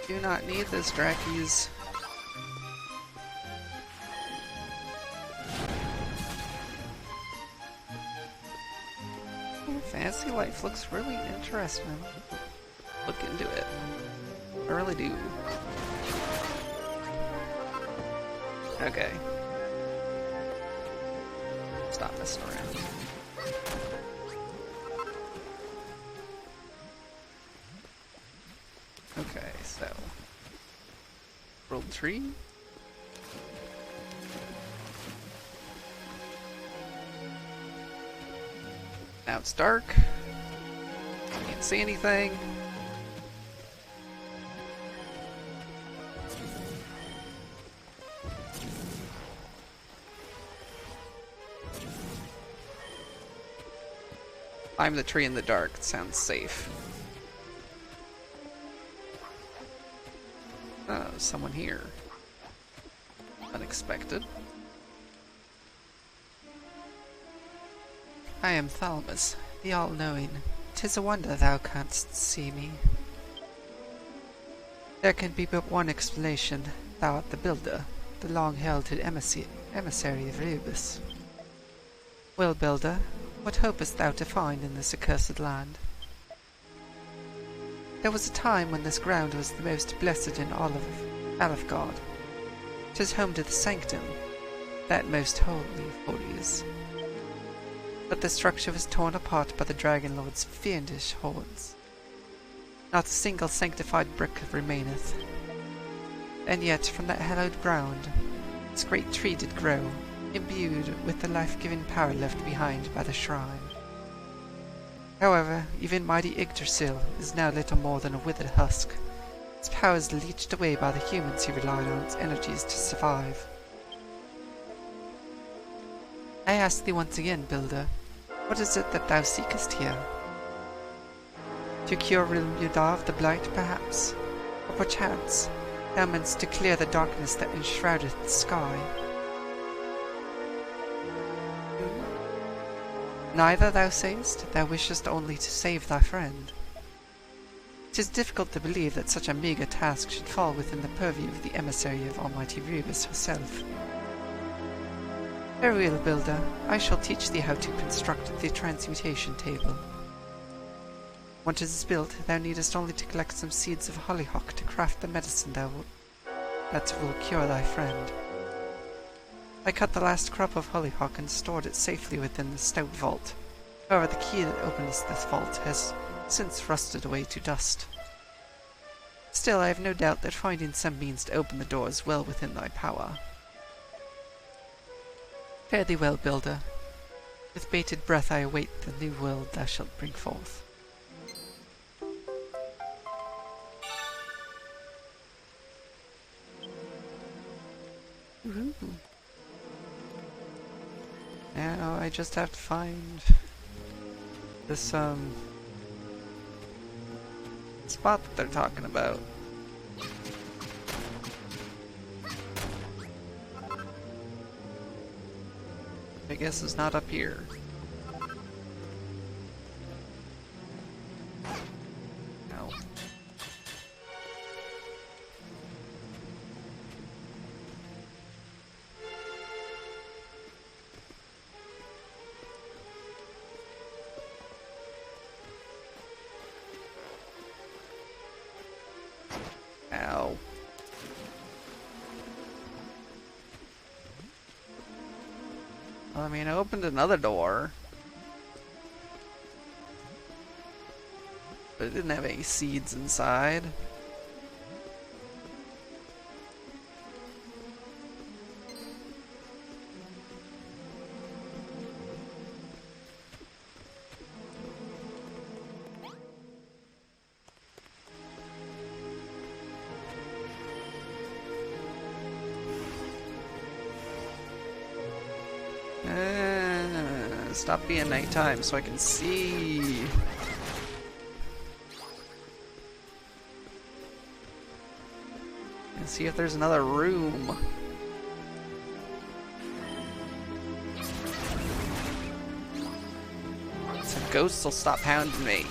Do not need this, Drakies. Fantasy Life looks really interesting. Look into it. I really do. Okay. Stop messing around. Okay, so world tree. Now it's dark. Can't see anything. Climb the tree in the dark. It sounds safe. Oh, someone here. Unexpected. I am Thalamus, the all-knowing. 'Tis a wonder thou canst see me. There can be but one explanation. Thou art the builder, the long-heralded emissary of Rebus. Well, Builder, what hopest thou to find in this accursed land? There was a time when this ground was the most blessed in all of Alefgard. 'Tis home to the Sanctum, that most holy of holies. But the structure was torn apart by the Dragon Lord's fiendish hordes. Not a single sanctified brick remaineth. And yet from that hallowed ground, this great tree did grow, imbued with the life-giving power left behind by the shrine. However, even mighty Yggdrasil is now little more than a withered husk. Its power is leached away by the humans who relied on its energies to survive. I ask thee once again, Builder, what is it that thou seekest here? To cure Rimuldar of the blight, perhaps? Or perchance, thou meanst to clear the darkness that enshroudeth the sky? Neither, thou sayest? Thou wishest only to save thy friend. 'Tis difficult to believe that such a meagre task should fall within the purview of the emissary of Almighty Rebus herself. Very well, Builder. I shall teach thee how to construct the transmutation table. Once it is built, thou needest only to collect some seeds of hollyhock to craft the medicine that will cure thy friend. I cut the last crop of hollyhock and stored it safely within the stout vault. However, the key that opens this vault has since rusted away to dust. Still, I have no doubt that finding some means to open the door is well within thy power. Fare thee well, Builder. With bated breath I await the new world thou shalt bring forth. Ooh. Now I just have to find this spot that they're talking about. I guess it's not up here. No. Ow. I mean, I opened another door, but it didn't have any seeds inside. Stop being nighttime so I can see. And see if there's another room. So ghosts will stop hounding me.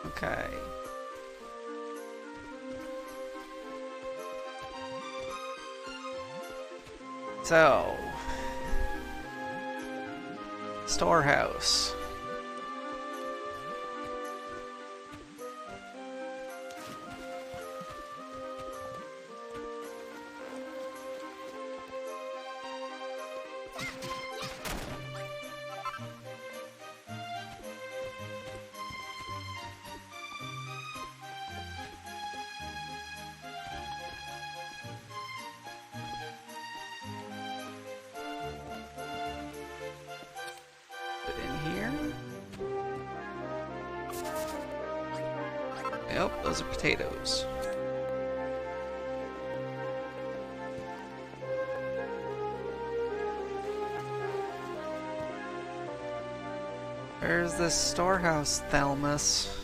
Okay. So, storehouse. here? Nope, those are potatoes. Where's this storehouse, Thelmus?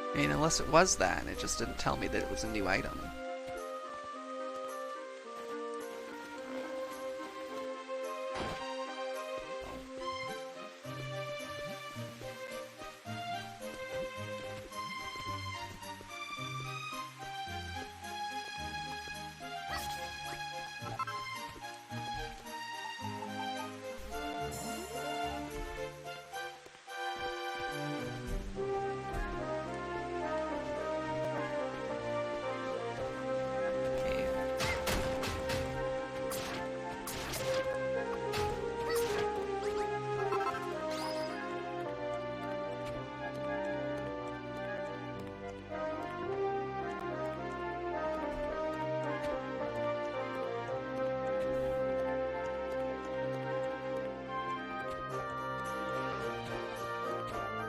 I mean, unless it was that, and it just didn't tell me that it was a new item.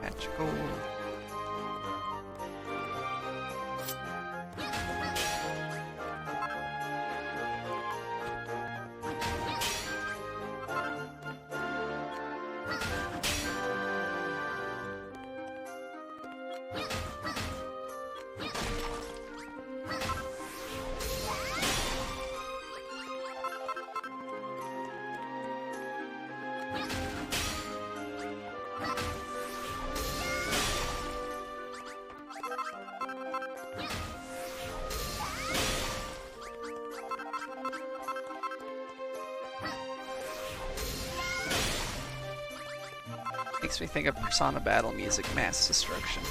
Magical. Makes me think of Persona Battle music, Mass Destruction.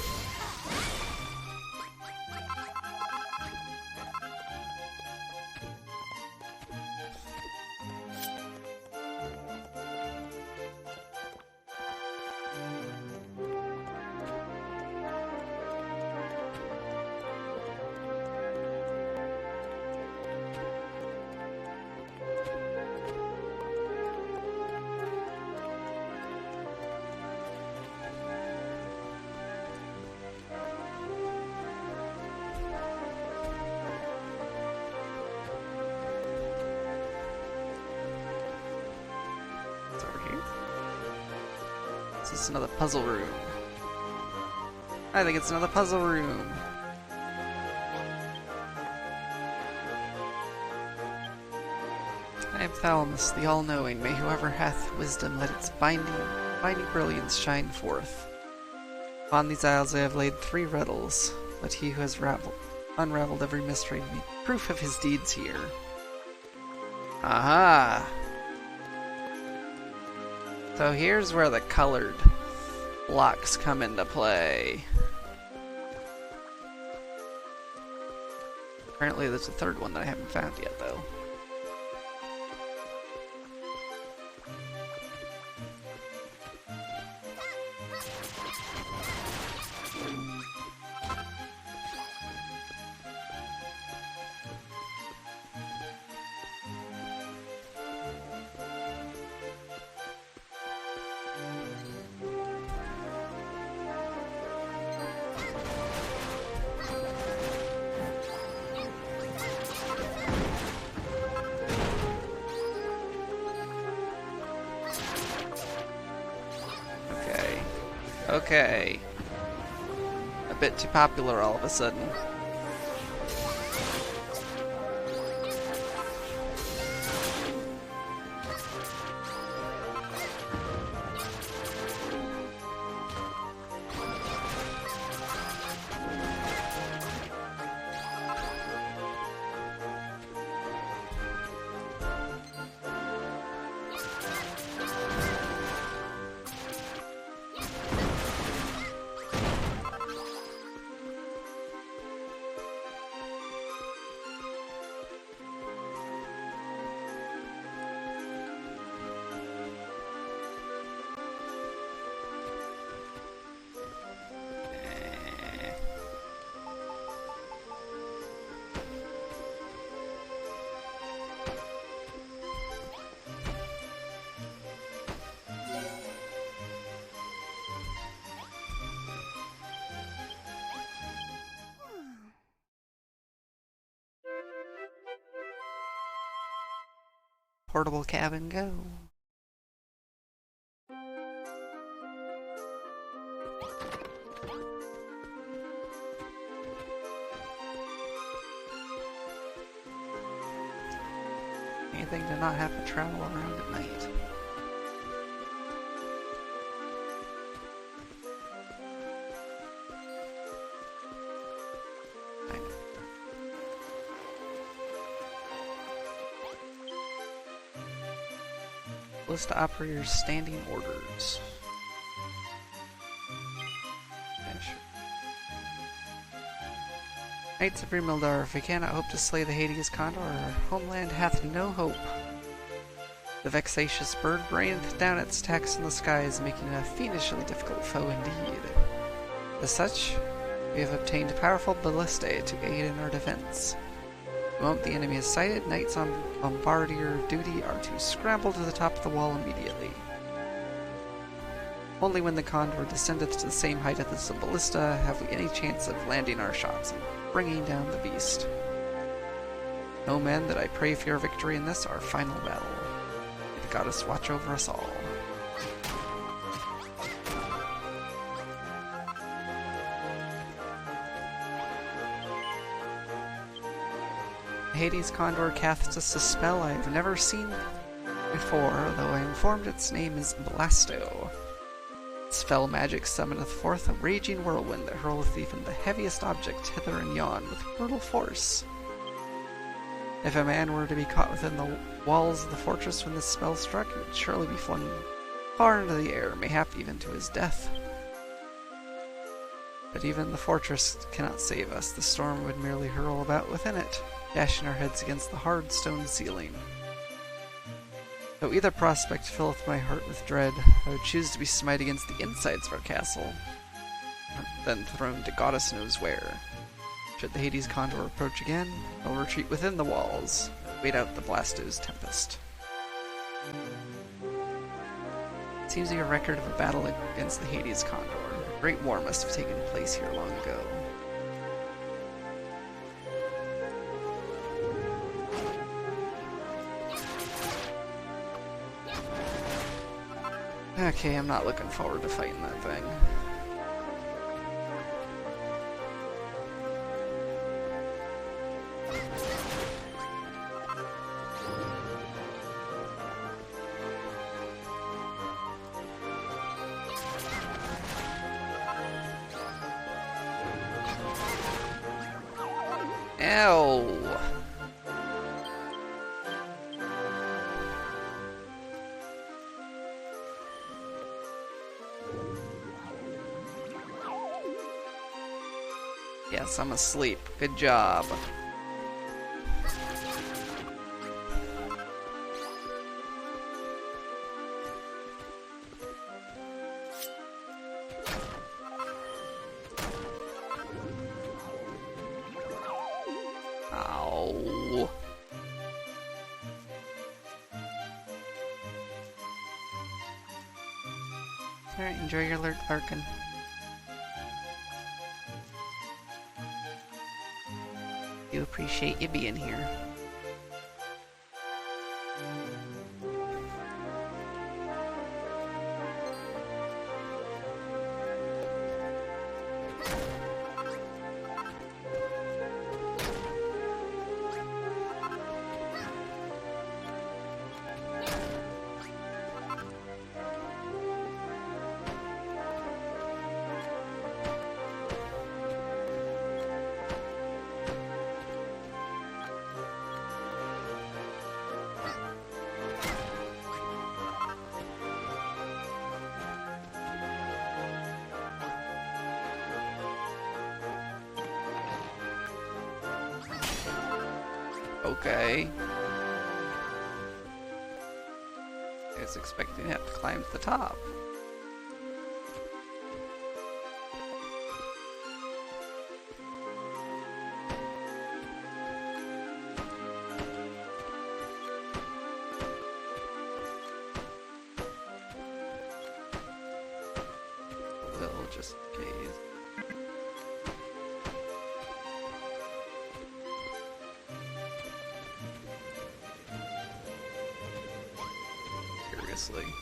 Is this another puzzle room? I think it's another puzzle room. I am Thalamus, the all-knowing. May whoever hath wisdom let its binding brilliance shine forth. Upon these isles I have laid 3 riddles. Let he who has unraveled every mystery make proof of his deeds here. Aha! So here's where the colored blocks come into play. Apparently there's a 3rd one that I haven't found yet, though. Okay. A bit too popular all of a sudden. portable cabin go. Anything to not have to travel around at night. List of operators' standing orders. Yeah, sure. Knights of Rimuldar, if we cannot hope to slay the Hades Condor, our homeland hath no hope. The vexatious bird raineth down its attacks in the skies, making a fiendishly difficult foe indeed. As such, we have obtained powerful ballistae to aid in our defense. The moment the enemy is sighted, knights on bombardier duty are to scramble to the top of the wall immediately. Only when the Condor descendeth to the same height as the ballista have we any chance of landing our shots and bringing down the beast. Know, men, that I pray for your victory in this, our final battle. May the goddess watch over us all. Hades Condor casts us a spell I have never seen before, though I am informed its name is Blasto. Its fell magic summoneth forth a raging whirlwind that hurleth even the heaviest object hither and yon with brutal force. If a man were to be caught within the walls of the fortress when this spell struck, he would surely be flung far into the air, mayhap even to his death. But even the fortress cannot save us. The storm would merely hurl about within it, dashing our heads against the hard stone ceiling. Though either prospect filleth my heart with dread, I would choose to be smite against the insides of our castle, than thrown to goddess knows where. Should the Hades Condor approach again, I'll retreat within the walls, and wait out the Blasto's tempest. It seems to be a record of a battle against the Hades Condor. A great war must have taken place here long ago. Okay, I'm not looking forward to fighting that thing. Ow! Yes, I'm asleep. Good job. Ow. Alright, enjoy your lurkin. Do appreciate you being here. Okay. I was expecting to have to climb to the top. We'll just gaze. obviously.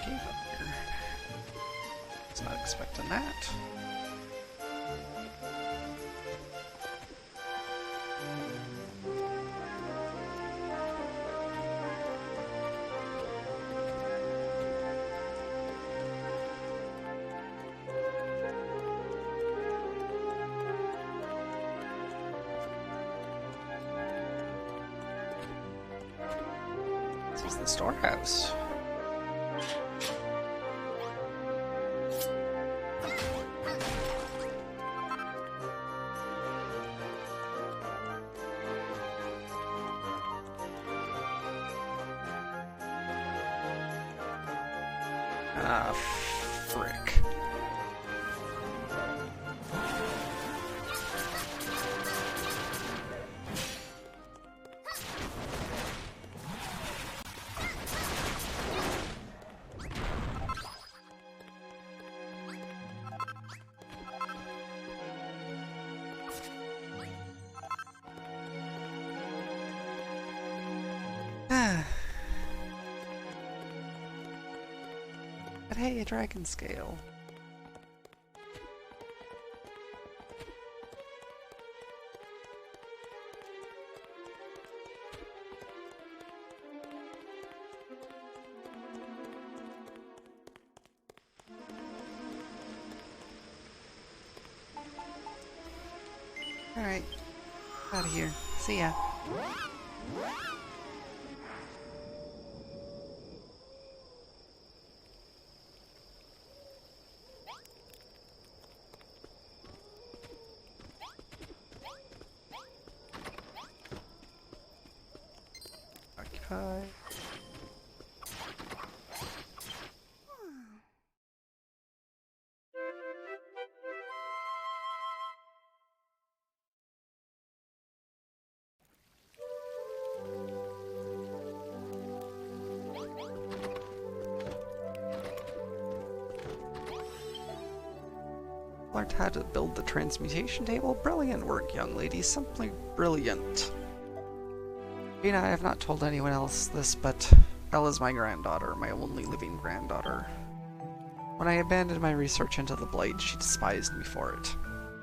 Cave up here. Was not expecting that. This is the storehouse. Ah, frick. But hey, a dragon scale. Alright, out of here. See ya. Occupy. Learned how to build the transmutation table? Brilliant work, young lady. Simply brilliant. I have not told anyone else this, but Bella's my granddaughter, my only living granddaughter. When I abandoned my research into the Blight, she despised me for it.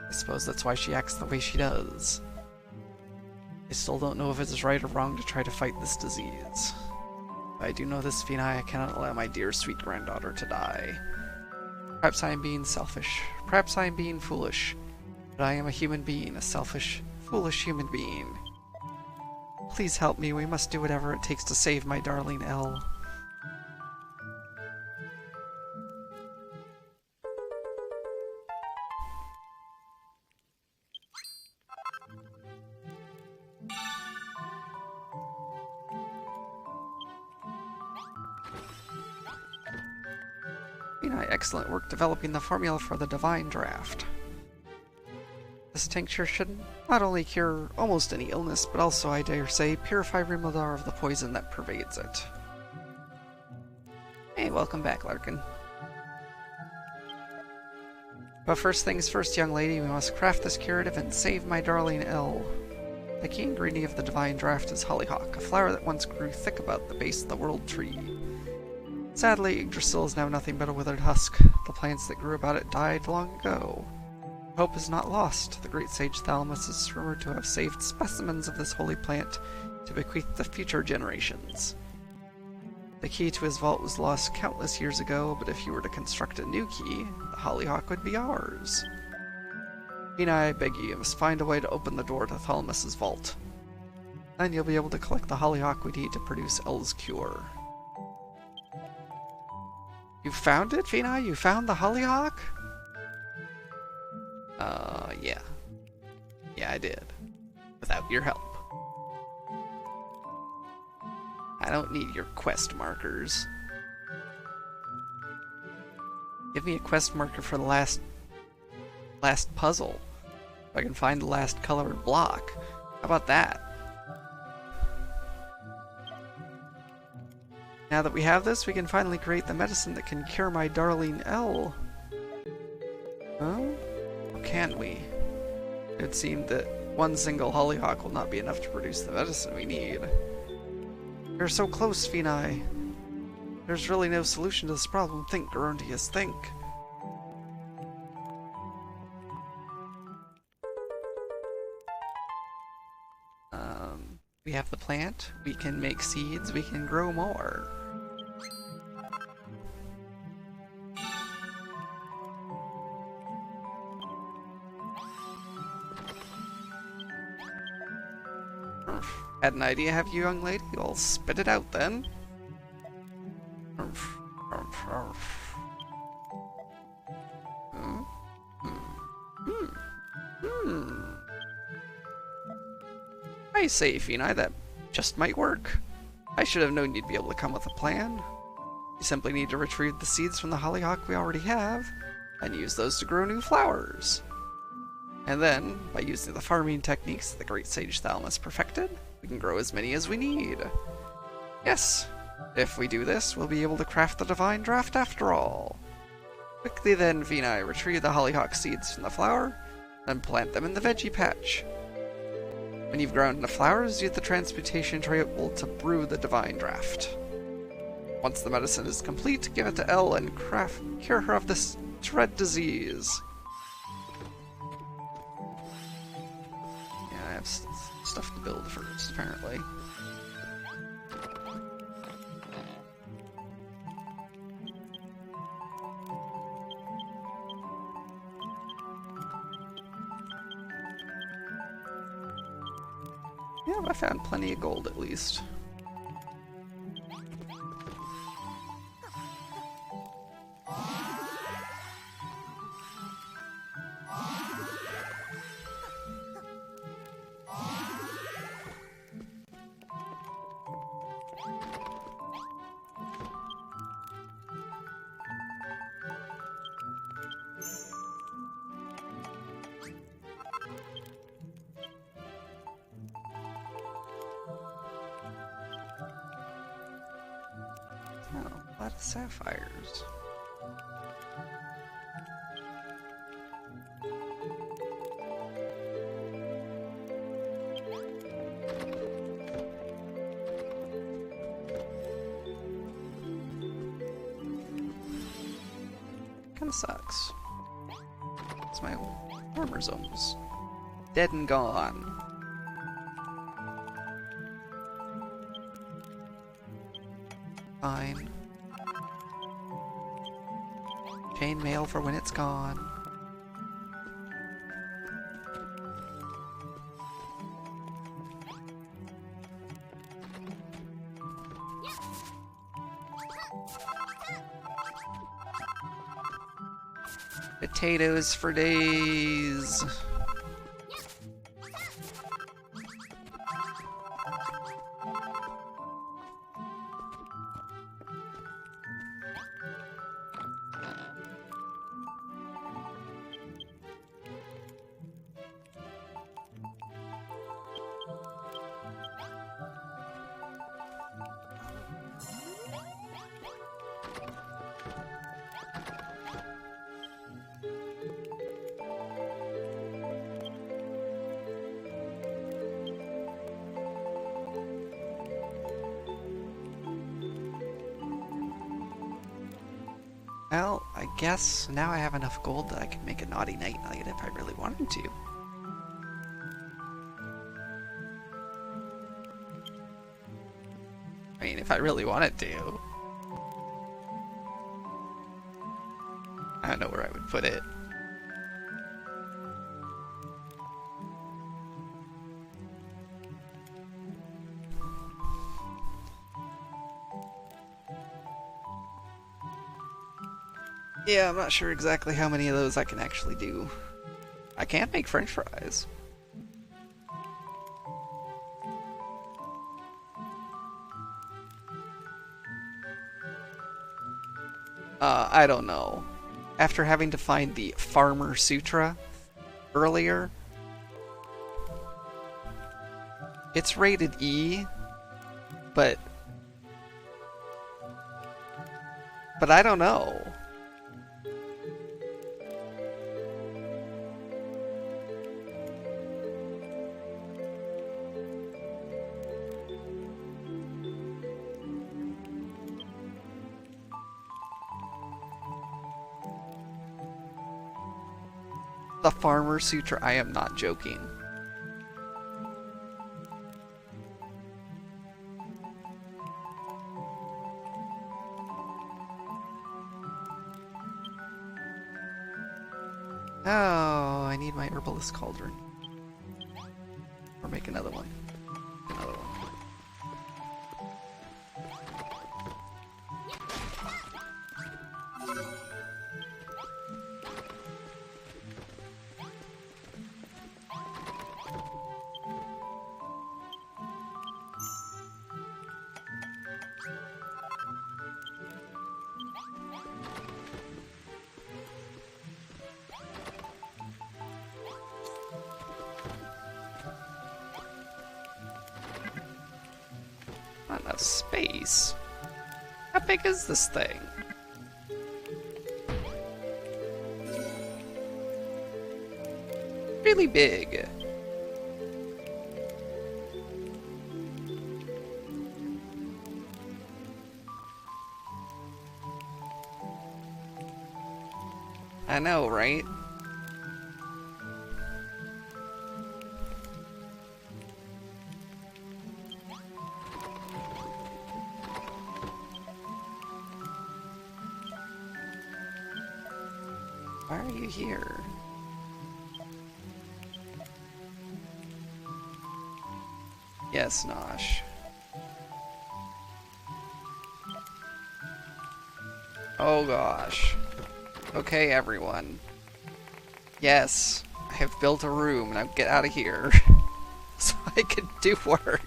I suppose that's why she acts the way she does. I still don't know if it's right or wrong to try to fight this disease. But I do know this, Fina, I cannot allow my dear sweet granddaughter to die. Perhaps I am being selfish. Perhaps I am being foolish. But I am a human being, a selfish, foolish human being. Please help me, we must do whatever it takes to save my darling Elle. Excellent work developing the formula for the divine draft. This tincture should not only cure almost any illness, but also, I dare say, purify Rimuldar of the poison that pervades it. Hey, welcome back, Larkin. But first things first, young lady, we must craft this curative and save my darling Elle. The key ingredient of the divine draft is hollyhock, a flower that once grew thick about the base of the world tree. Sadly, Yggdrasil is now nothing but a withered husk. The plants that grew about it died long ago. Hope is not lost. The great sage Thalamus is rumored to have saved specimens of this holy plant to bequeath to future generations. The key to his vault was lost countless years ago, but if you were to construct a new key, the hollyhock would be ours. Fina, I beg you must find a way to open the door to Thalamus's vault. Then you'll be able to collect the hollyhock we need to produce Elle's cure. You found it, Fina? You found the hollyhock? Yeah. Yeah, I did. Without your help. I don't need your quest markers. Give me a quest marker for the last puzzle. If I can find the last colored block. How about that? Now that we have this, we can finally create the medicine that can cure my darling Elle. Huh? Or can we? It would seem that one single hollyhock will not be enough to produce the medicine we need. We're so close, Fina. There's really no solution to this problem. Think, Gerontius, think. We have the plant, we can make seeds, we can grow more. Had an idea, have you, young lady? Well, spit it out then. I say, Fina, that just might work. I should have known you'd be able to come with a plan. You simply need to retrieve the seeds from the hollyhock we already have, and use those to grow new flowers. And then, by using the farming techniques the great sage Thalamus perfected, we can grow as many as we need. Yes, if we do this, we'll be able to craft the divine draft after all. Quickly then, Fina, retrieve the hollyhock seeds from the flower, then plant them in the veggie patch. When you've grown enough flowers, use the transmutation table to brew the divine draft. Once the medicine is complete, give it to Elle and cure her of this dread disease. Yeah, I have stuff to build first, apparently. Yeah, I found plenty of gold at least. Oh, a lot of sapphires. Kinda sucks. It's my farmer zones. Dead and gone. Fine. Chainmail for when it's gone. Potatoes for days. Well, I guess now I have enough gold that I can make a Naughty Night Night if I really wanted to. I mean, if I really wanted to. I don't know where I would put it. Yeah, I'm not sure exactly how many of those I can actually do. I can't make French fries. I don't know. After having to find the Farmer Sutra earlier, it's rated E, but I don't know. The Farmer Sutra, I am not joking. Oh, I need my Herbalist Cauldron. Or make another one. Another one. Not enough space. How big is this thing? Really big. I know, right? Why are you here? Yes, Nosh. Oh gosh. Okay, everyone. Yes, I have built a room. Now get out of here. So I can do work.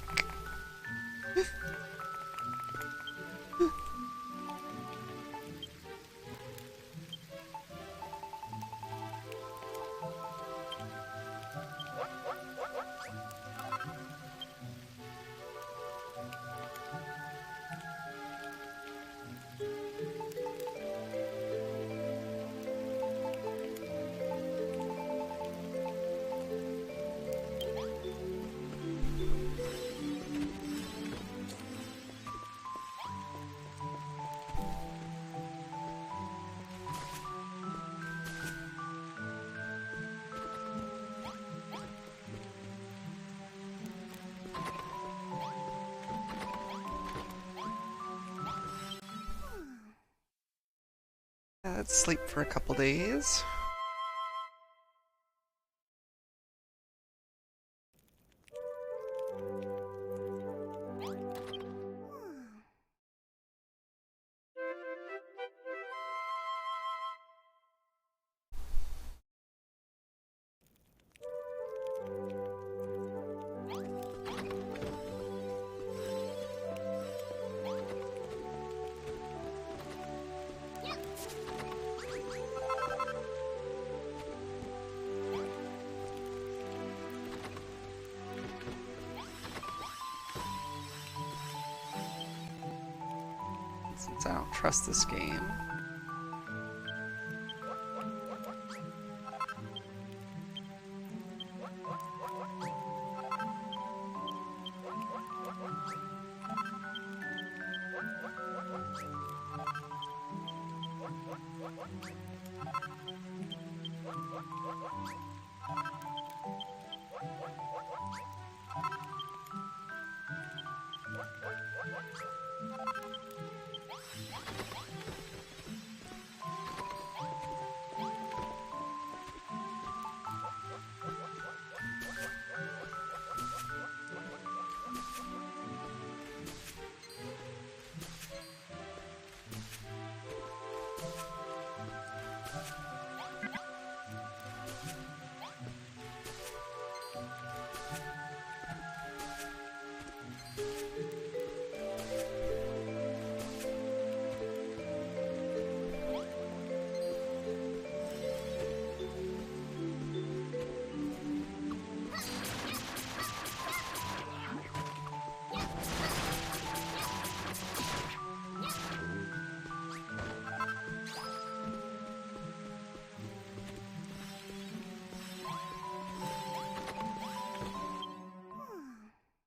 Let's sleep for a couple days. Since I don't trust this game.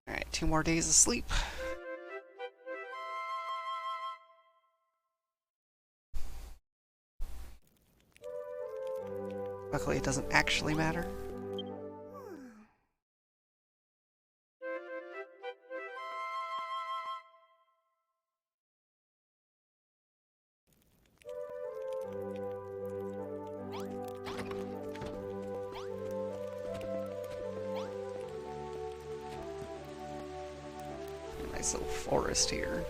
Alright, 2 more days of sleep. Luckily, it doesn't actually matter. Nice little forest here.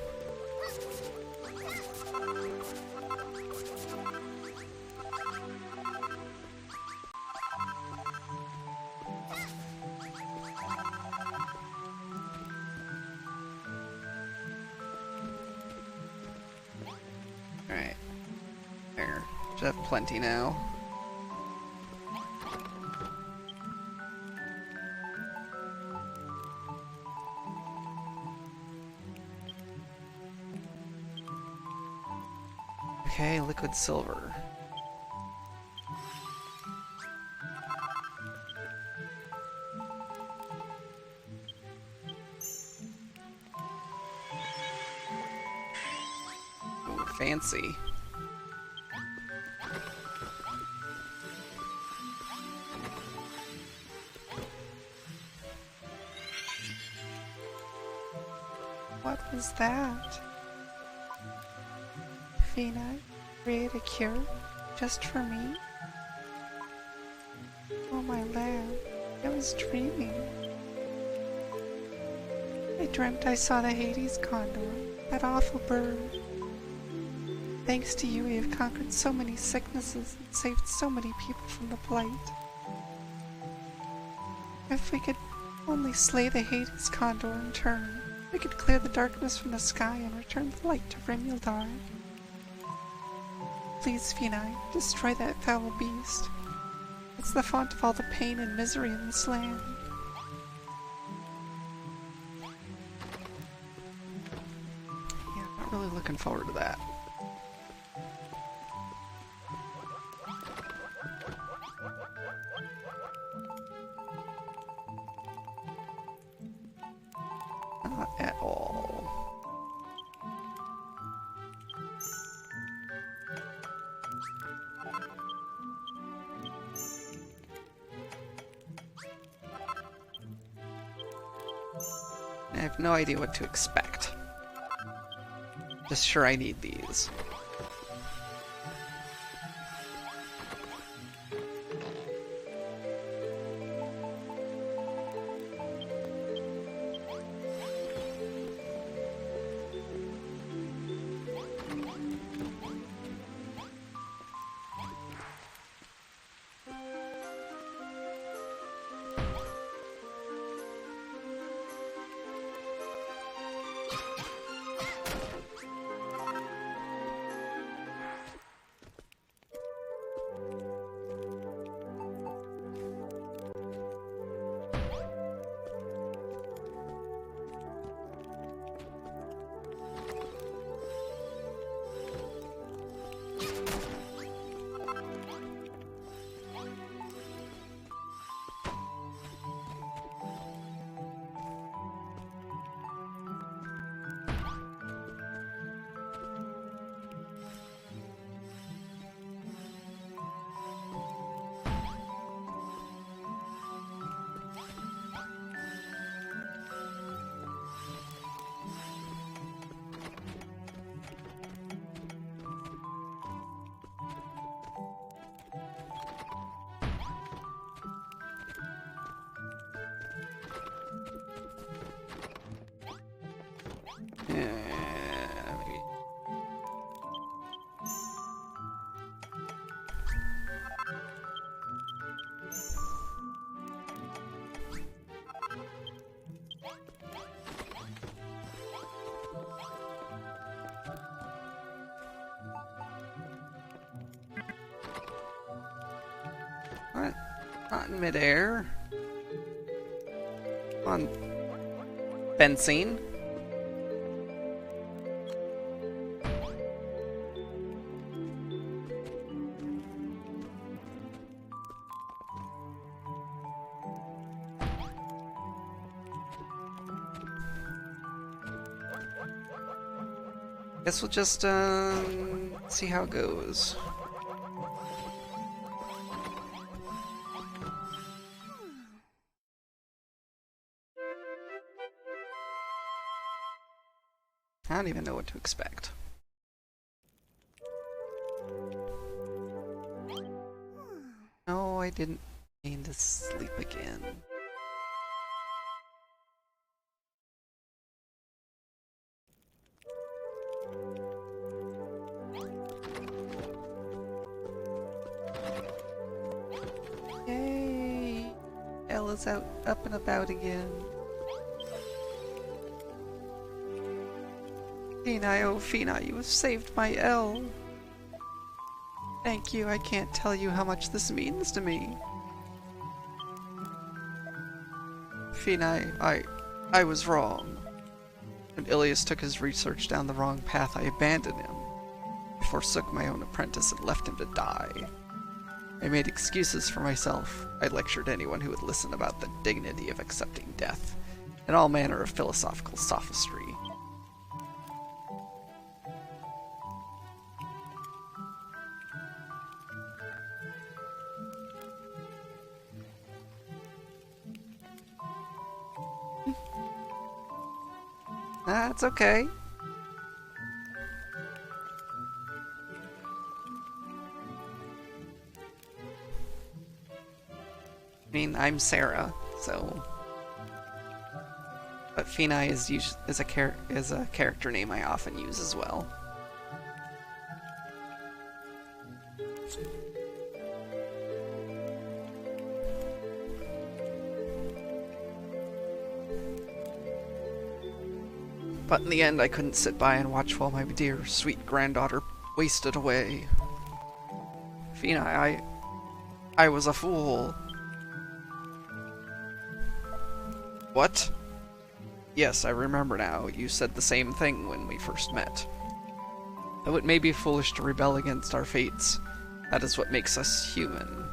Alright. There. Should have plenty now. Okay, liquid silver. Ooh, fancy. What was that? Fina, create a cure just for me? Oh my lad, I was dreaming. I dreamt I saw the Hades condor, that awful bird. Thanks to you, we have conquered so many sicknesses and saved so many people from the blight. If we could only slay the Hades condor in turn, we could clear the darkness from the sky and return the light to Rimuldar. Please, Finai, destroy that foul beast. It's the font of all the pain and misery in this land. Yeah, I'm not really looking forward to that. Not at all. I have no idea what to expect. Just sure I need these. Not in midair. On fencing. Guess we'll just see how it goes. I don't even know what to expect. No, I didn't mean to sleep again. Yay! Ella's out, up and about again. Fina, oh Fina, you have saved my Elle. Thank you, I can't tell you how much this means to me. Fina, I was wrong. When Ilias took his research down the wrong path, I abandoned him. I forsook my own apprentice and left him to die. I made excuses for myself. I lectured anyone who would listen about the dignity of accepting death, and all manner of philosophical sophistry. That's okay. I mean, I'm Sarah, so. But Fina is a character name I often use as well. But in the end, I couldn't sit by and watch while my dear, sweet granddaughter wasted away. Fina, I was a fool. What? Yes, I remember now. You said the same thing when we first met. Though it may be foolish to rebel against our fates, that is what makes us human.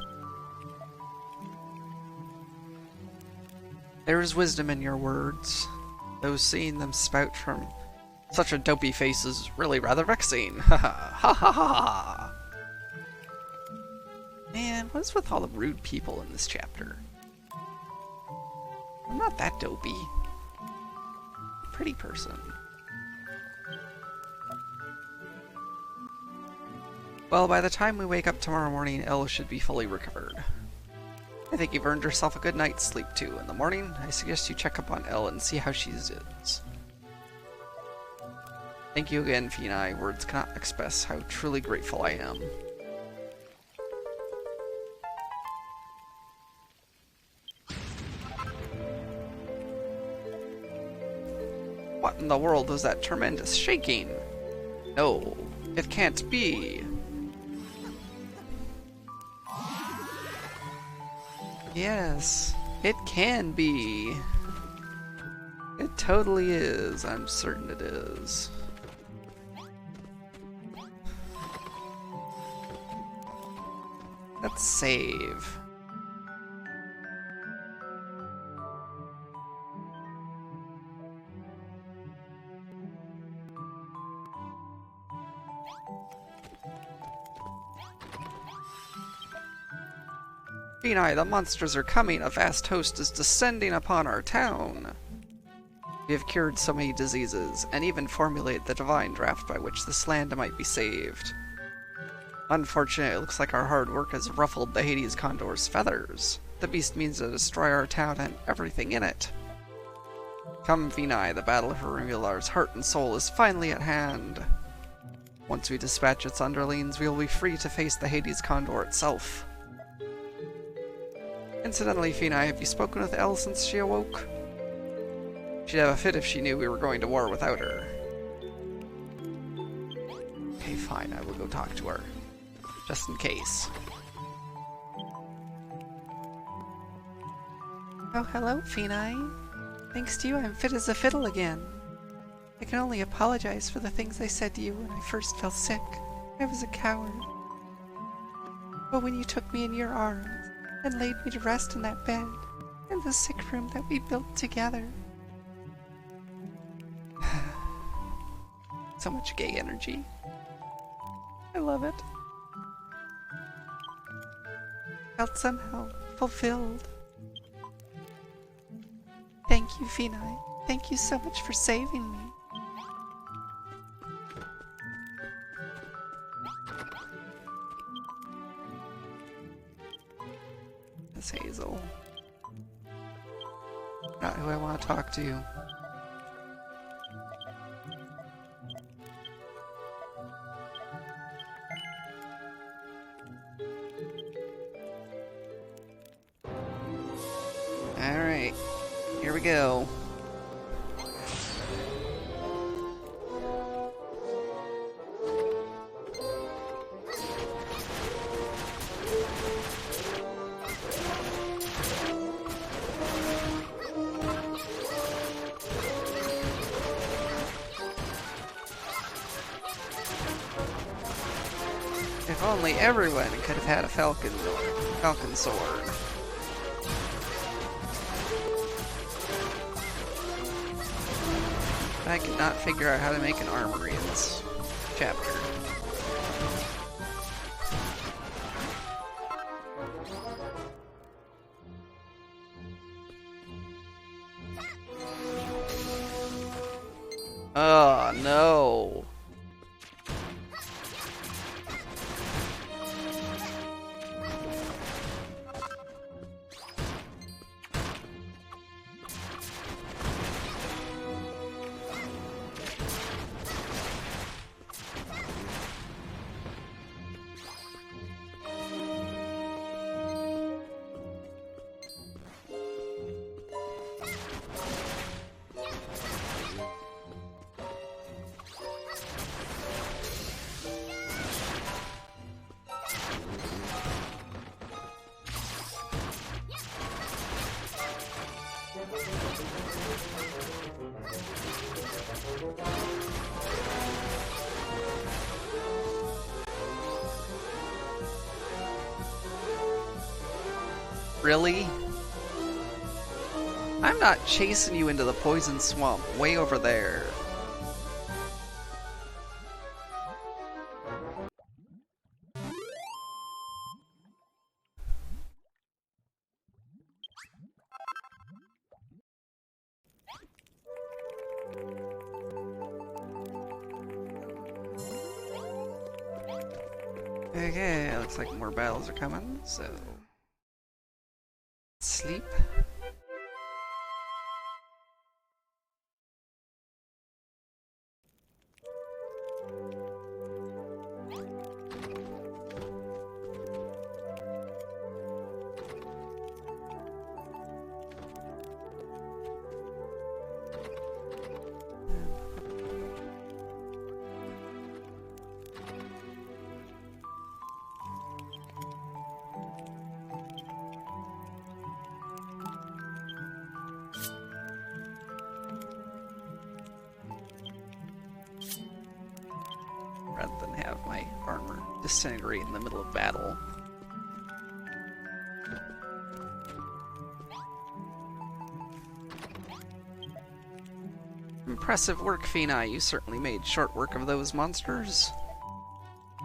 There is wisdom in your words, though seeing them spout from such a dopey face is really rather vexing. Ha ha ha ha ha! Man, what is with all the rude people in this chapter? I'm not that dopey. Pretty person. Well, by the time we wake up tomorrow morning, Elle should be fully recovered. I think you've earned yourself a good night's sleep too. In the morning, I suggest you check up on Elle and see how she is. Thank you again, Fina. Words cannot express how truly grateful I am. What in the world was that tremendous shaking? No, it can't be. Yes, it can be. It totally is. I'm certain it is. Let's save. Fina, the monsters are coming. A vast host is descending upon our town. We have cured so many diseases, and even formulated the divine draft by which this land might be saved. Unfortunately, it looks like our hard work has ruffled the Hades Condor's feathers. The beast means to destroy our town and everything in it. Come, Fina, the battle for Rimuldar's heart and soul is finally at hand. Once we dispatch its underlings, we will be free to face the Hades Condor itself. Incidentally, Fina, have you spoken with Elle since she awoke? She'd have a fit if she knew we were going to war without her. Okay, fine, I will go talk to her. Just in case. Oh, hello, Phenai. Thanks to you, I'm fit as a fiddle again. I can only apologize for the things I said to you when I first fell sick. I was a coward. But when you took me in your arms and laid me to rest in that bed, in the sick room that we built together. So much gay energy. I love it. Felt somehow fulfilled. Thank you, Phenai. Thank you so much for saving me. Miss Hazel. Not who I want to talk to. Alright, here we go. If only everyone could have had a falcon sword. I could not figure out how to make an armory in this chapter. Oh no. Really? I'm not chasing you into the poison swamp way over there. Okay, looks like more battles are coming, so... sleep. Rather than have my armor disintegrate in the middle of battle. Impressive work, Phenai. You certainly made short work of those monsters.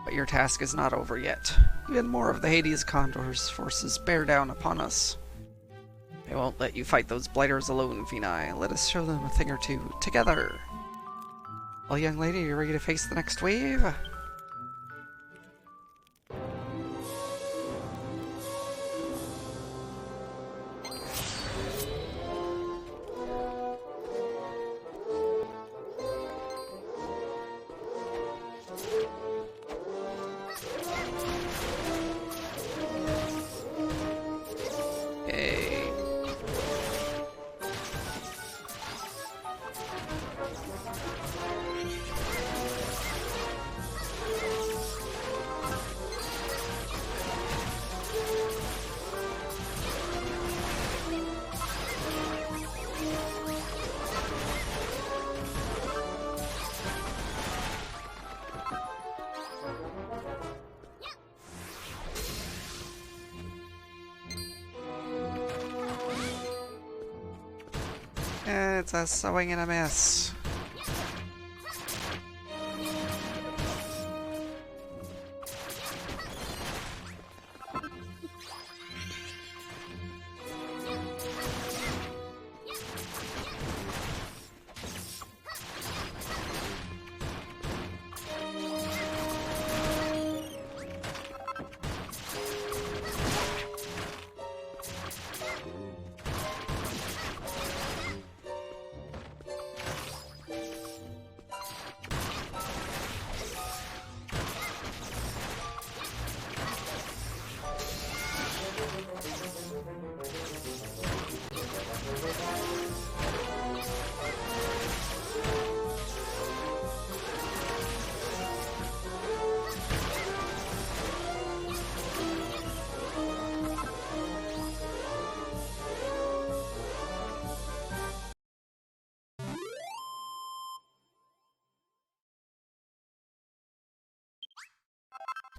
But your task is not over yet. Even more of the Hades Condor's forces bear down upon us. They won't let you fight those blighters alone, Phenai. Let us show them a thing or two together. Well, young lady, are you ready to face the next wave? Okay. It's a swing and a miss.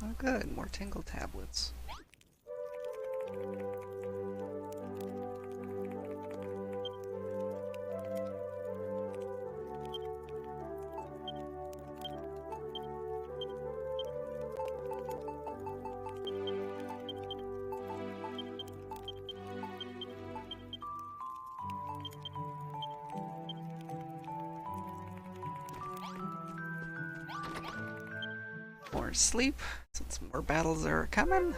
Oh good, more tingle tablets. More sleep, since more battles are coming.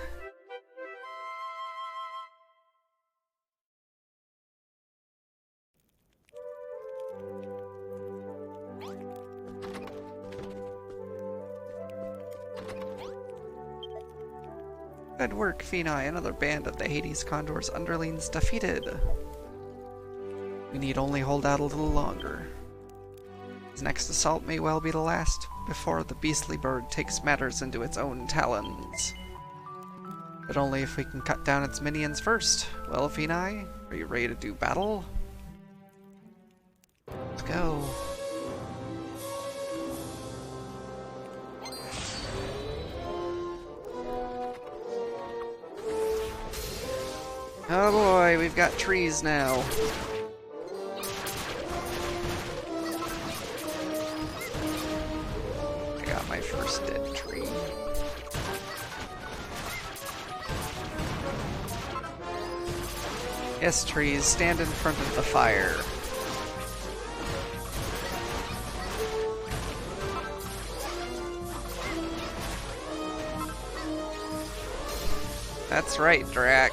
Good work, Phenai. Another band of the Hades Condor's underlings defeated. We need only hold out a little longer. His next assault may well be the last, before the beastly bird takes matters into its own talons. But only if we can cut down its minions first. Well, Phenai, are you ready to do battle? Let's go. Oh boy, we've got trees now. I got my first dead tree. Yes, trees, stand in front of the fire. That's right, Drac.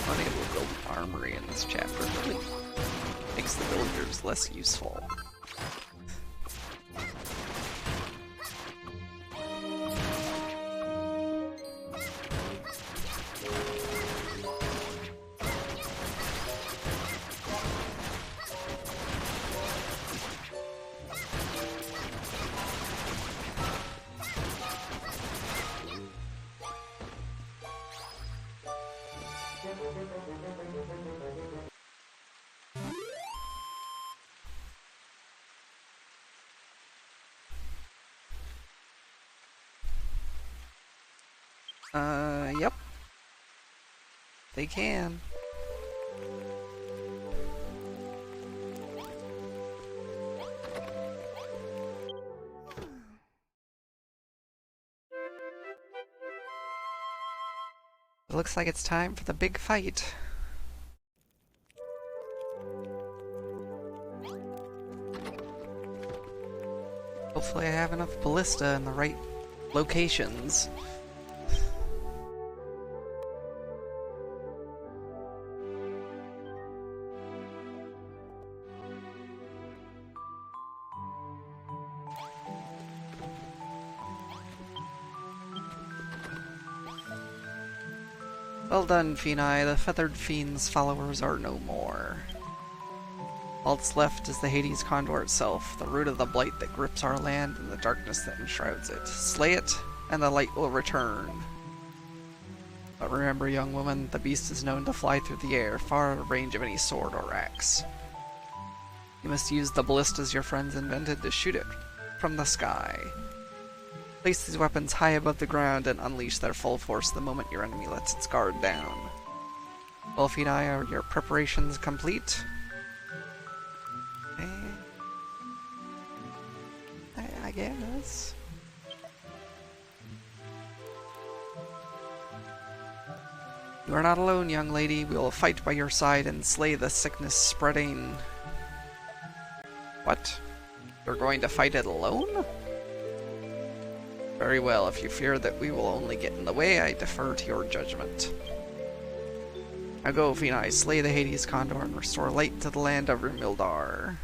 Unable to build an armory in this chapter really makes the villagers less useful. Yep. They can. It looks like it's time for the big fight. Hopefully I have enough ballista in the right locations. Well done, Phenai. The Feathered Fiend's followers are no more. All that's left is the Hades Condor itself, the root of the blight that grips our land and the darkness that enshrouds it. Slay it, and the light will return. But remember, young woman, the beast is known to fly through the air, far out of range of any sword or axe. You must use the ballistas your friends invented to shoot it from the sky. Place these weapons high above the ground and unleash their full force the moment your enemy lets its guard down. Well, Finai, are your preparations complete? Okay. I guess. You are not alone, young lady. We will fight by your side and slay the sickness spreading. What? You're going to fight it alone? Very well. If you fear that we will only get in the way, I defer to your judgment. Now go, Finai, slay the Hades Condor and restore light to the land of Rimuldar.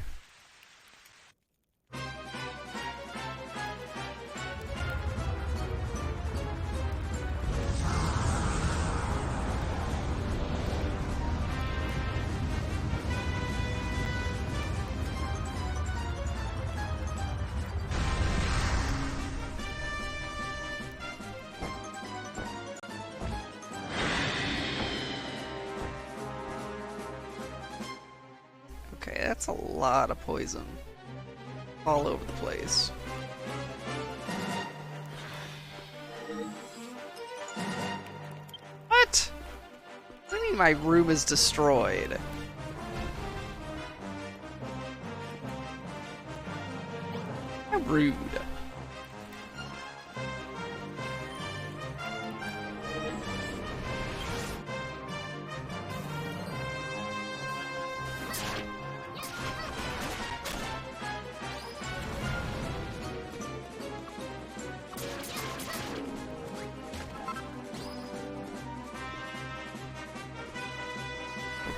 Okay, that's a lot of poison. All over the place. What? What do you mean my room is destroyed? How rude.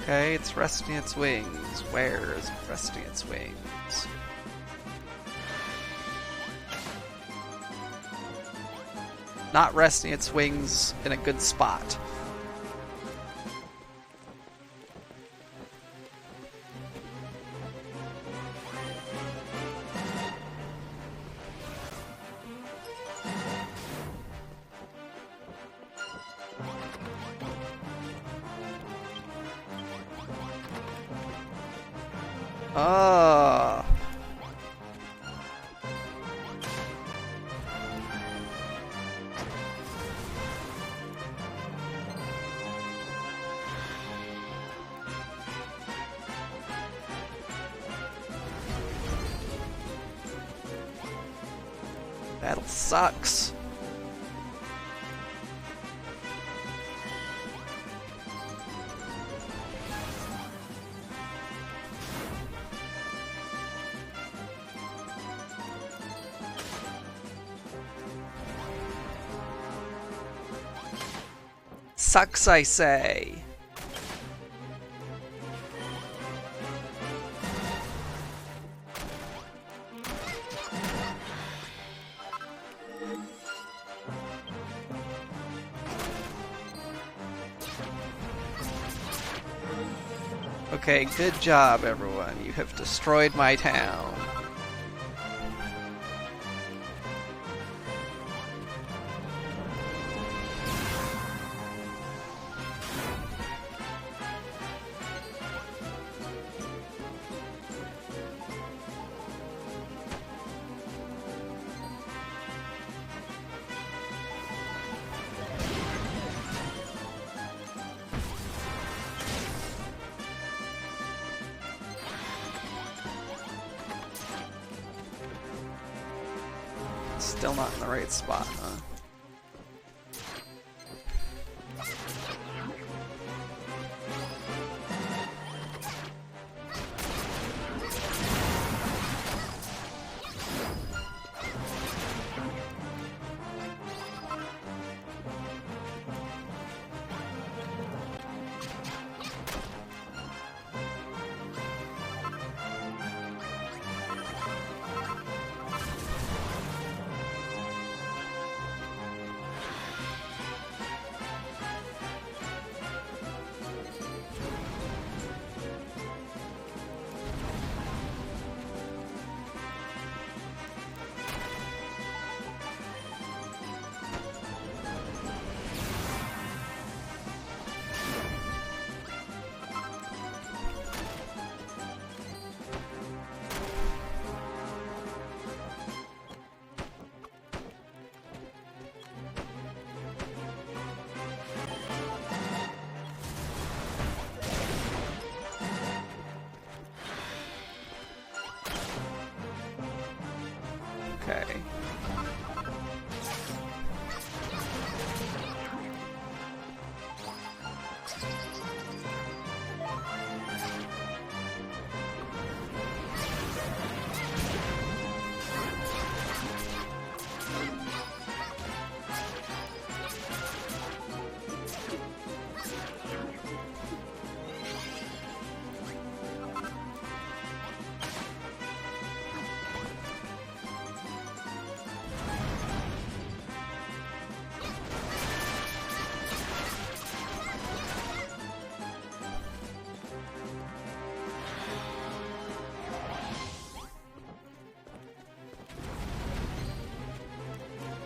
Okay, it's resting its wings. Where is it resting its wings? Not resting its wings in a good spot. Ah. Battle sucks. Sucks, I say. Okay, good job, everyone. You have destroyed my town. Still not in the right spot, huh?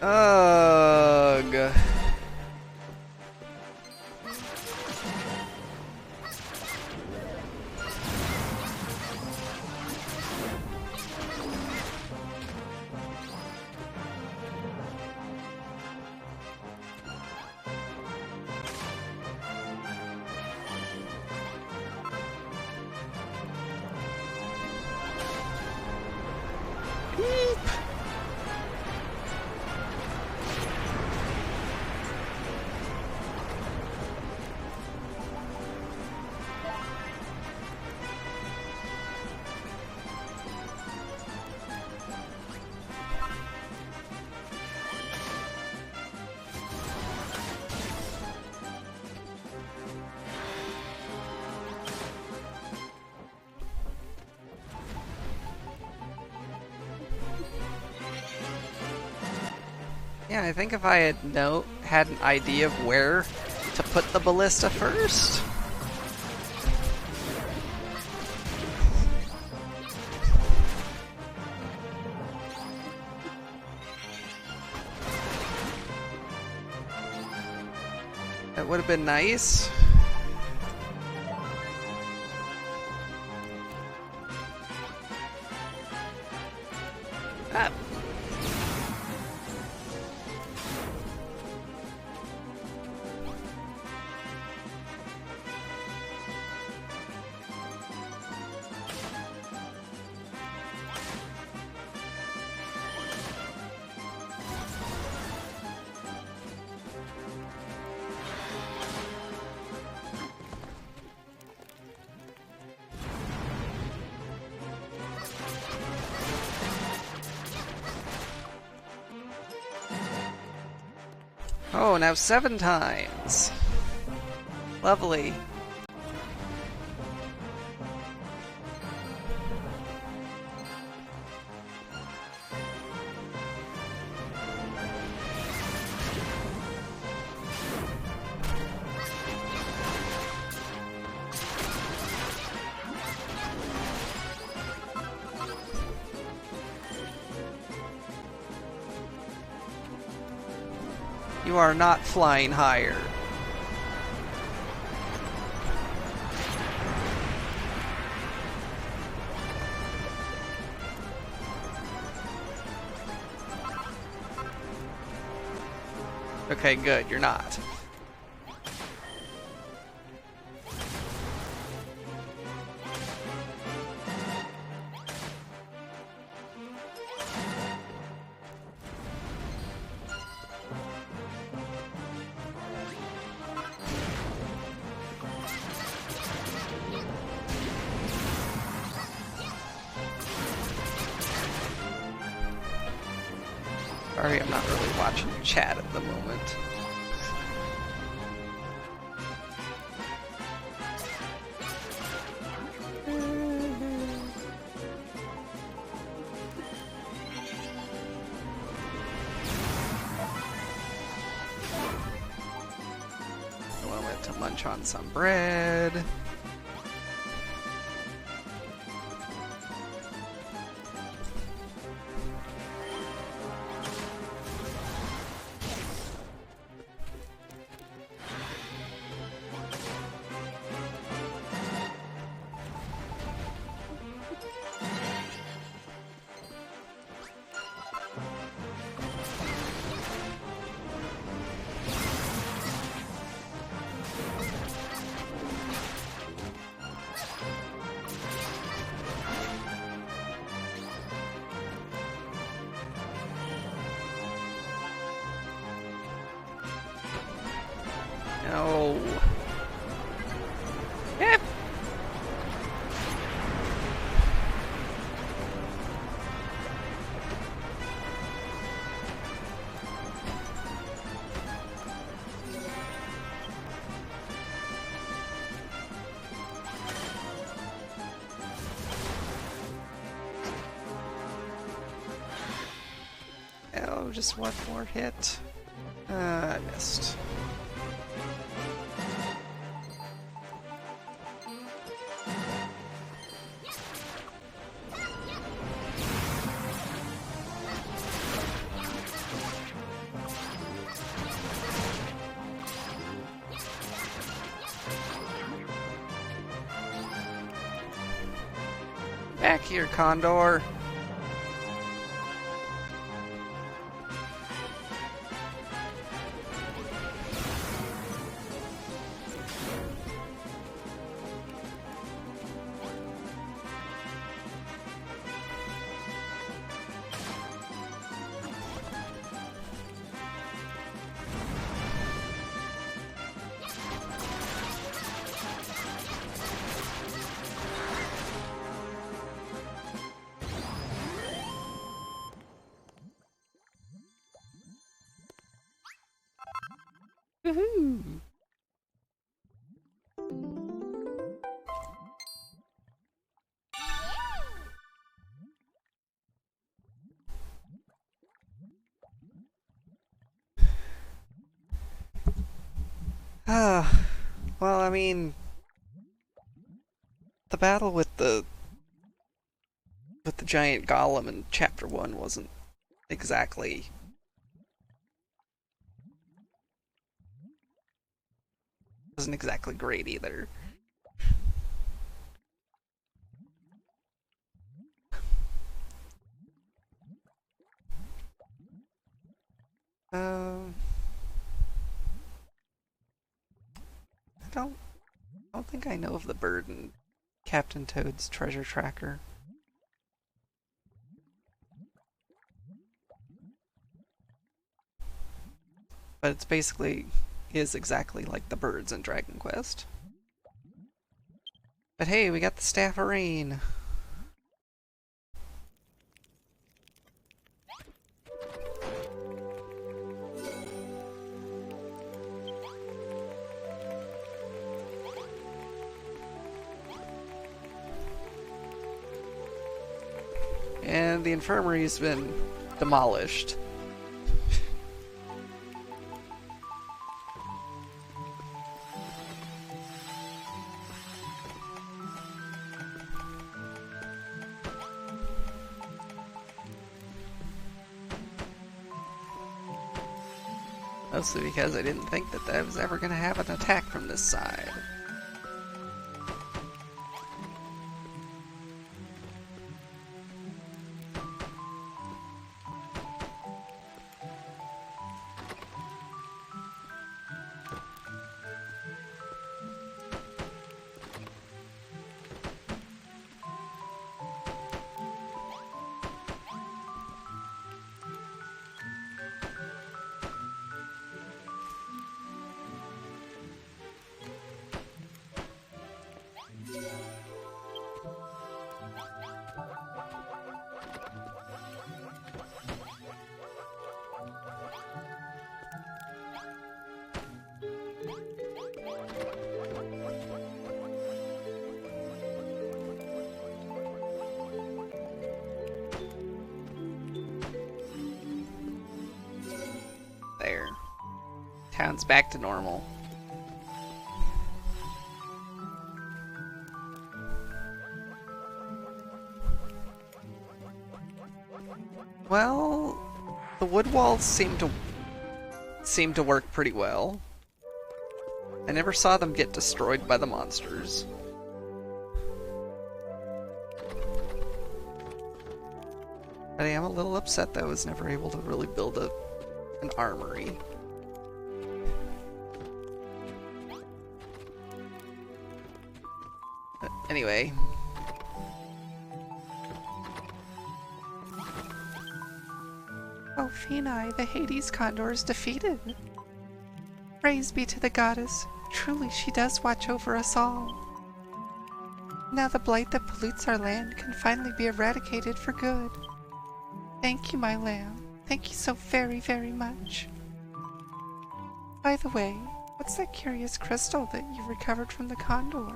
Ugh. Yeah, I think if I had an idea of where to put the ballista first. That would have been nice. Ah. Oh, now 7 times. Lovely. You are not flying higher. Okay, good, you're not. Sorry, I'm not really watching chat at the moment. A moment to munch on some bread. No. Yep. Oh, just one more hit. I missed. Back here, Condor. Woohoo! Well, I mean, the battle with the giant golem in chapter 1 exactly wasn't exactly great either. I don't think I know of the bird in Captain Toad's treasure tracker. But it's basically is exactly like the birds in Dragon Quest. But hey, we got the Staff of Rain. And the infirmary's been demolished. Mostly because I didn't think that I was ever going to have an attack from this side. There. Town's back to normal. Well, the wood walls seem to work pretty well. I never saw them get destroyed by the monsters. But I am a little upset that I was never able to really build an armory. But anyway. Oh, Phenai, the Hades Condor is defeated. Praise be to the goddess. Truly, she does watch over us all. Now the blight that pollutes our land can finally be eradicated for good. Thank you, my lamb. Thank you so very, very much. By the way, what's that curious crystal that you recovered from the condor?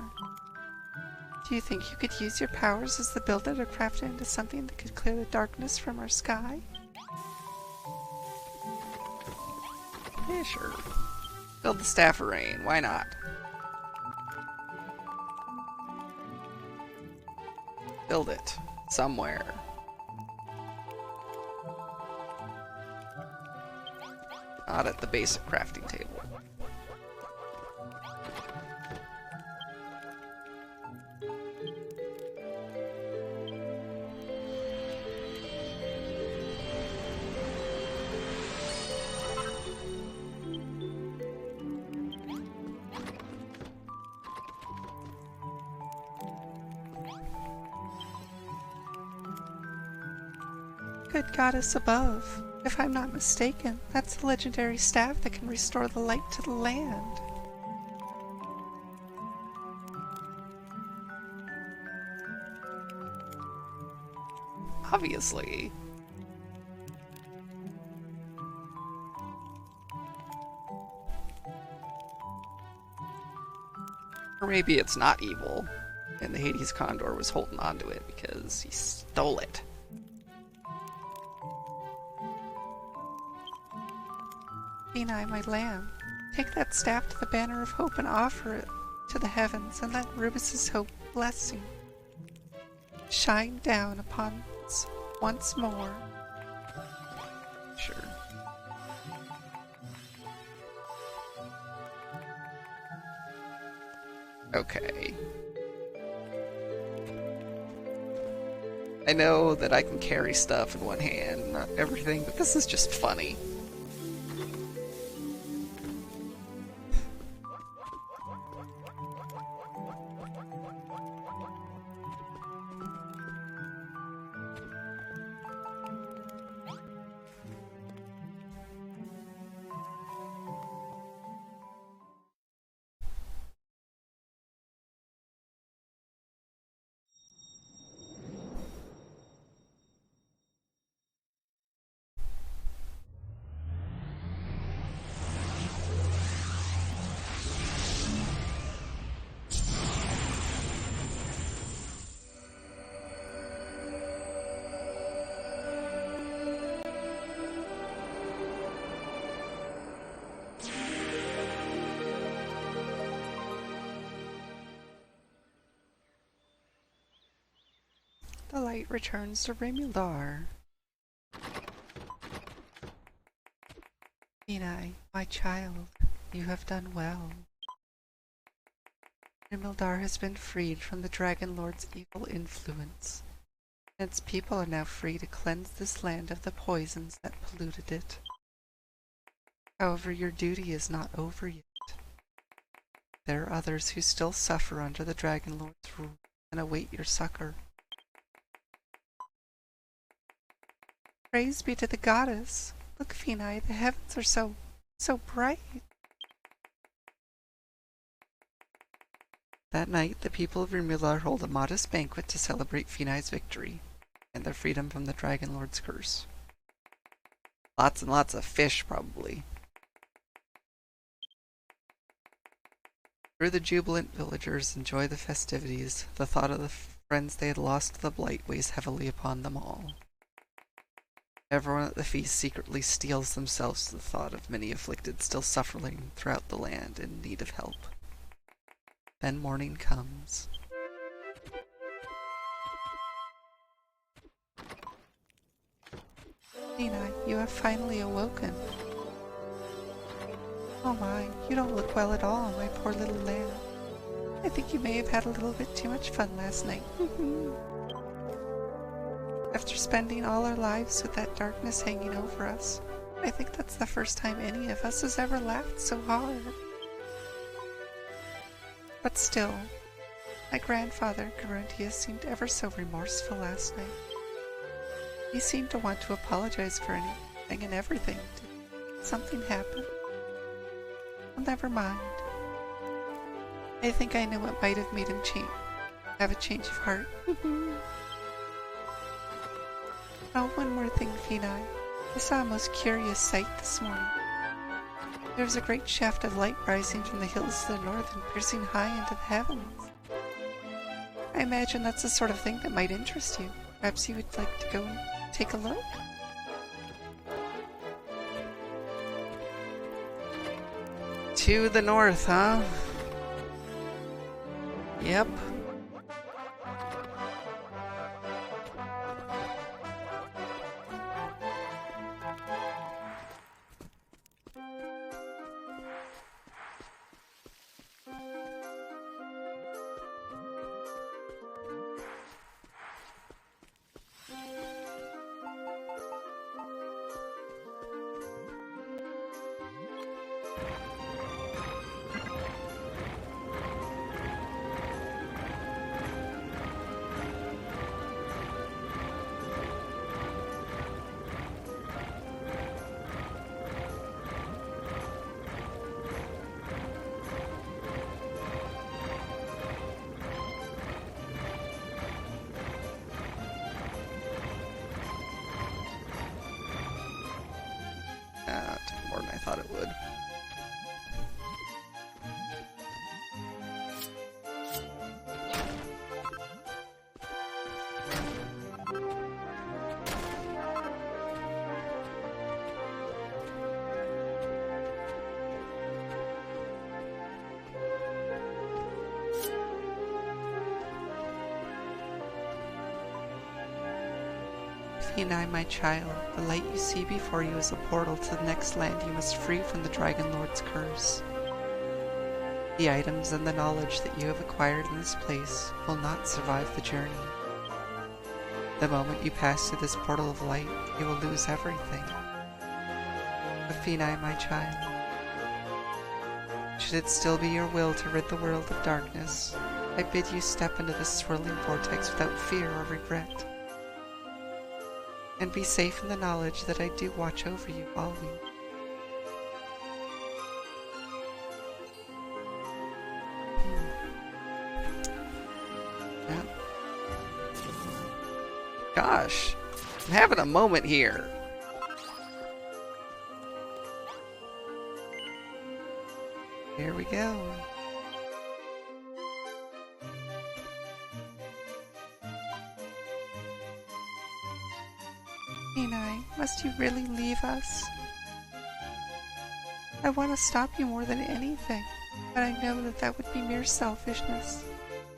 Do you think you could use your powers as the builder to craft it into something that could clear the darkness from our sky? Yeah, sure. Build the Staff of Rain, why not? Build it. Somewhere. Not at the basic crafting table. Good goddess above. If I'm not mistaken, that's the legendary staff that can restore the light to the land. Obviously. Or maybe it's not evil, and the Hades Condor was holding on to it because he stole it. Kenai, my lamb, take that staff to the banner of hope and offer it to the heavens, and let Rubus's hope blessing shine down upon us once more. Sure. Okay. I know that I can carry stuff in one hand, not everything, but this is just funny. The light returns to Rimuldar. Kenai, my child, you have done well. Rimuldar has been freed from the Dragon Lord's evil influence, and its people are now free to cleanse this land of the poisons that polluted it. However, your duty is not over yet. There are others who still suffer under the Dragon Lord's rule and await your succor. Praise be to the goddess. Look, Kenai, the heavens are so bright. That night, the people of Rimuldar hold a modest banquet to celebrate Kenai's victory and their freedom from the Dragon Lord's curse. Lots and lots of fish, probably. Through the jubilant villagers enjoy the festivities, the thought of the friends they had lost to the blight weighs heavily upon them all. Everyone at the feast secretly steels themselves to the thought of many afflicted still suffering throughout the land in need of help. Then morning comes. Kenai, you have finally awoken. Oh my, you don't look well at all, my poor little lamb. I think you may have had a little bit too much fun last night. After spending all our lives with that darkness hanging over us, I think that's the first time any of us has ever laughed so hard. But still, my grandfather, Garuntius, seemed ever so remorseful last night. He seemed to want to apologize for anything and everything. Did something happen? Well, never mind. I think I know what might have made him have a change of heart. Oh, one more thing, Kenai. I saw a most curious sight this morning. There was a great shaft of light rising from the hills to the north and piercing high into the heavens. I imagine that's the sort of thing that might interest you. Perhaps you would like to go and take a look? To the north, huh? Yep. Kenai, my child, the light you see before you is a portal to the next land you must free from the Dragon Lord's curse. The items and the knowledge that you have acquired in this place will not survive the journey. The moment you pass through this portal of light, you will lose everything. But Kenai, my child, should it still be your will to rid the world of darkness, I bid you step into this swirling vortex without fear or regret. And be safe in the knowledge that I do watch over you always. Yeah. Gosh, I'm having a moment here. Here we go. Kenai, must you really leave us? I want to stop you more than anything, but I know that that would be mere selfishness.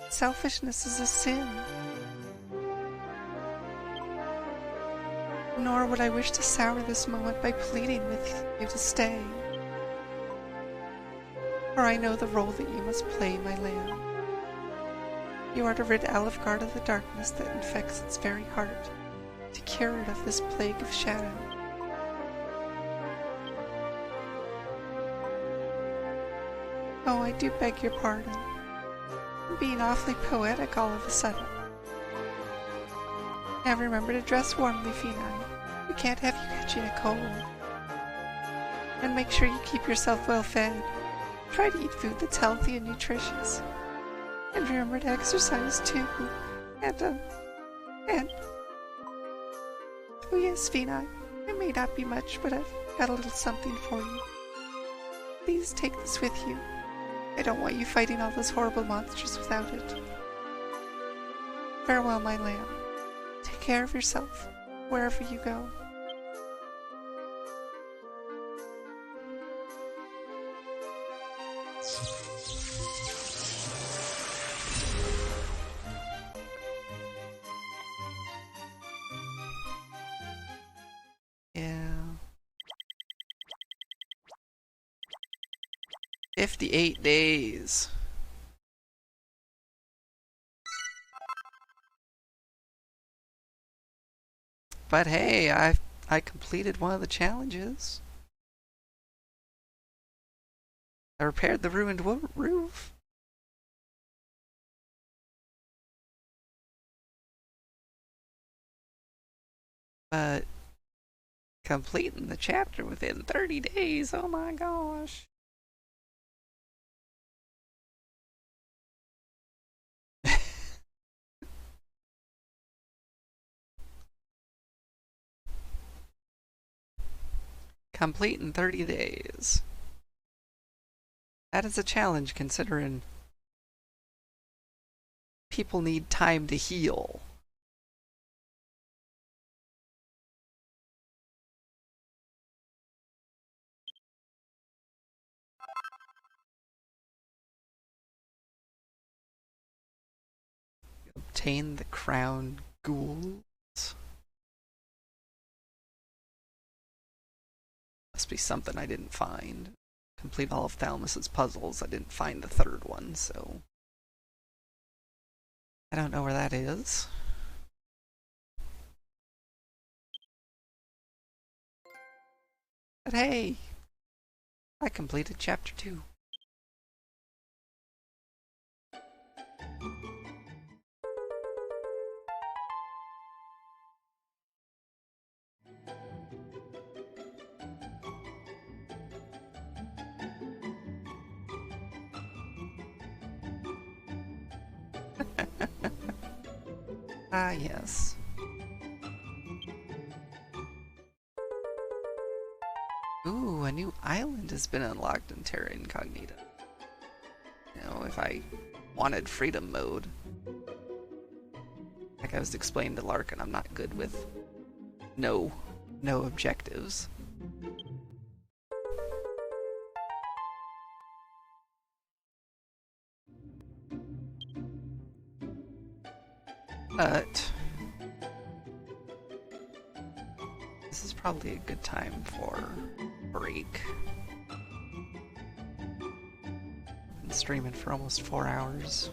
Selfishness is a sin. Nor would I wish to sour this moment by pleading with you to stay. For I know the role that you must play, my lamb. You are to rid Alefgard of the darkness that infects its very heart, to cure it of this plague of shadow. Oh, I do beg your pardon. I'm being awfully poetic all of a sudden. Now remember to dress warmly, Kenai. We can't have you catching a cold. And make sure you keep yourself well fed. Try to eat food that's healthy and nutritious. And remember to exercise too. And oh yes, Kenai. It may not be much, but I've got a little something for you. Please take this with you. I don't want you fighting all those horrible monsters without it. Farewell, my lamb. Take care of yourself, wherever you go. Yeah. 58 days. But hey, I completed one of the challenges. I repaired the ruined roof. But completing the chapter within 30 days, oh my gosh. Complete in 30 days. That is a challenge considering people need time to heal. Obtain the crown ghouls. Must be something I didn't find. Complete all of Thalamus's puzzles. I didn't find the third one, so I don't know where that is. But hey, I completed chapter 2. Ah, yes. Ooh, a new island has been unlocked in Terra Incognita. You know, if I wanted freedom mode. Like I was explaining to Larkin, I'm not good with no objectives. But probably a good time for a break. Been streaming for almost 4 hours.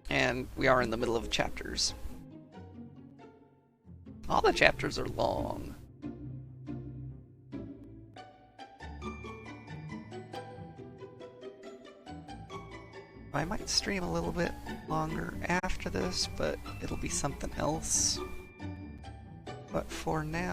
And we are in the middle of chapters. All the chapters are long. I might stream a little bit longer after this, but it'll be something else. But for now,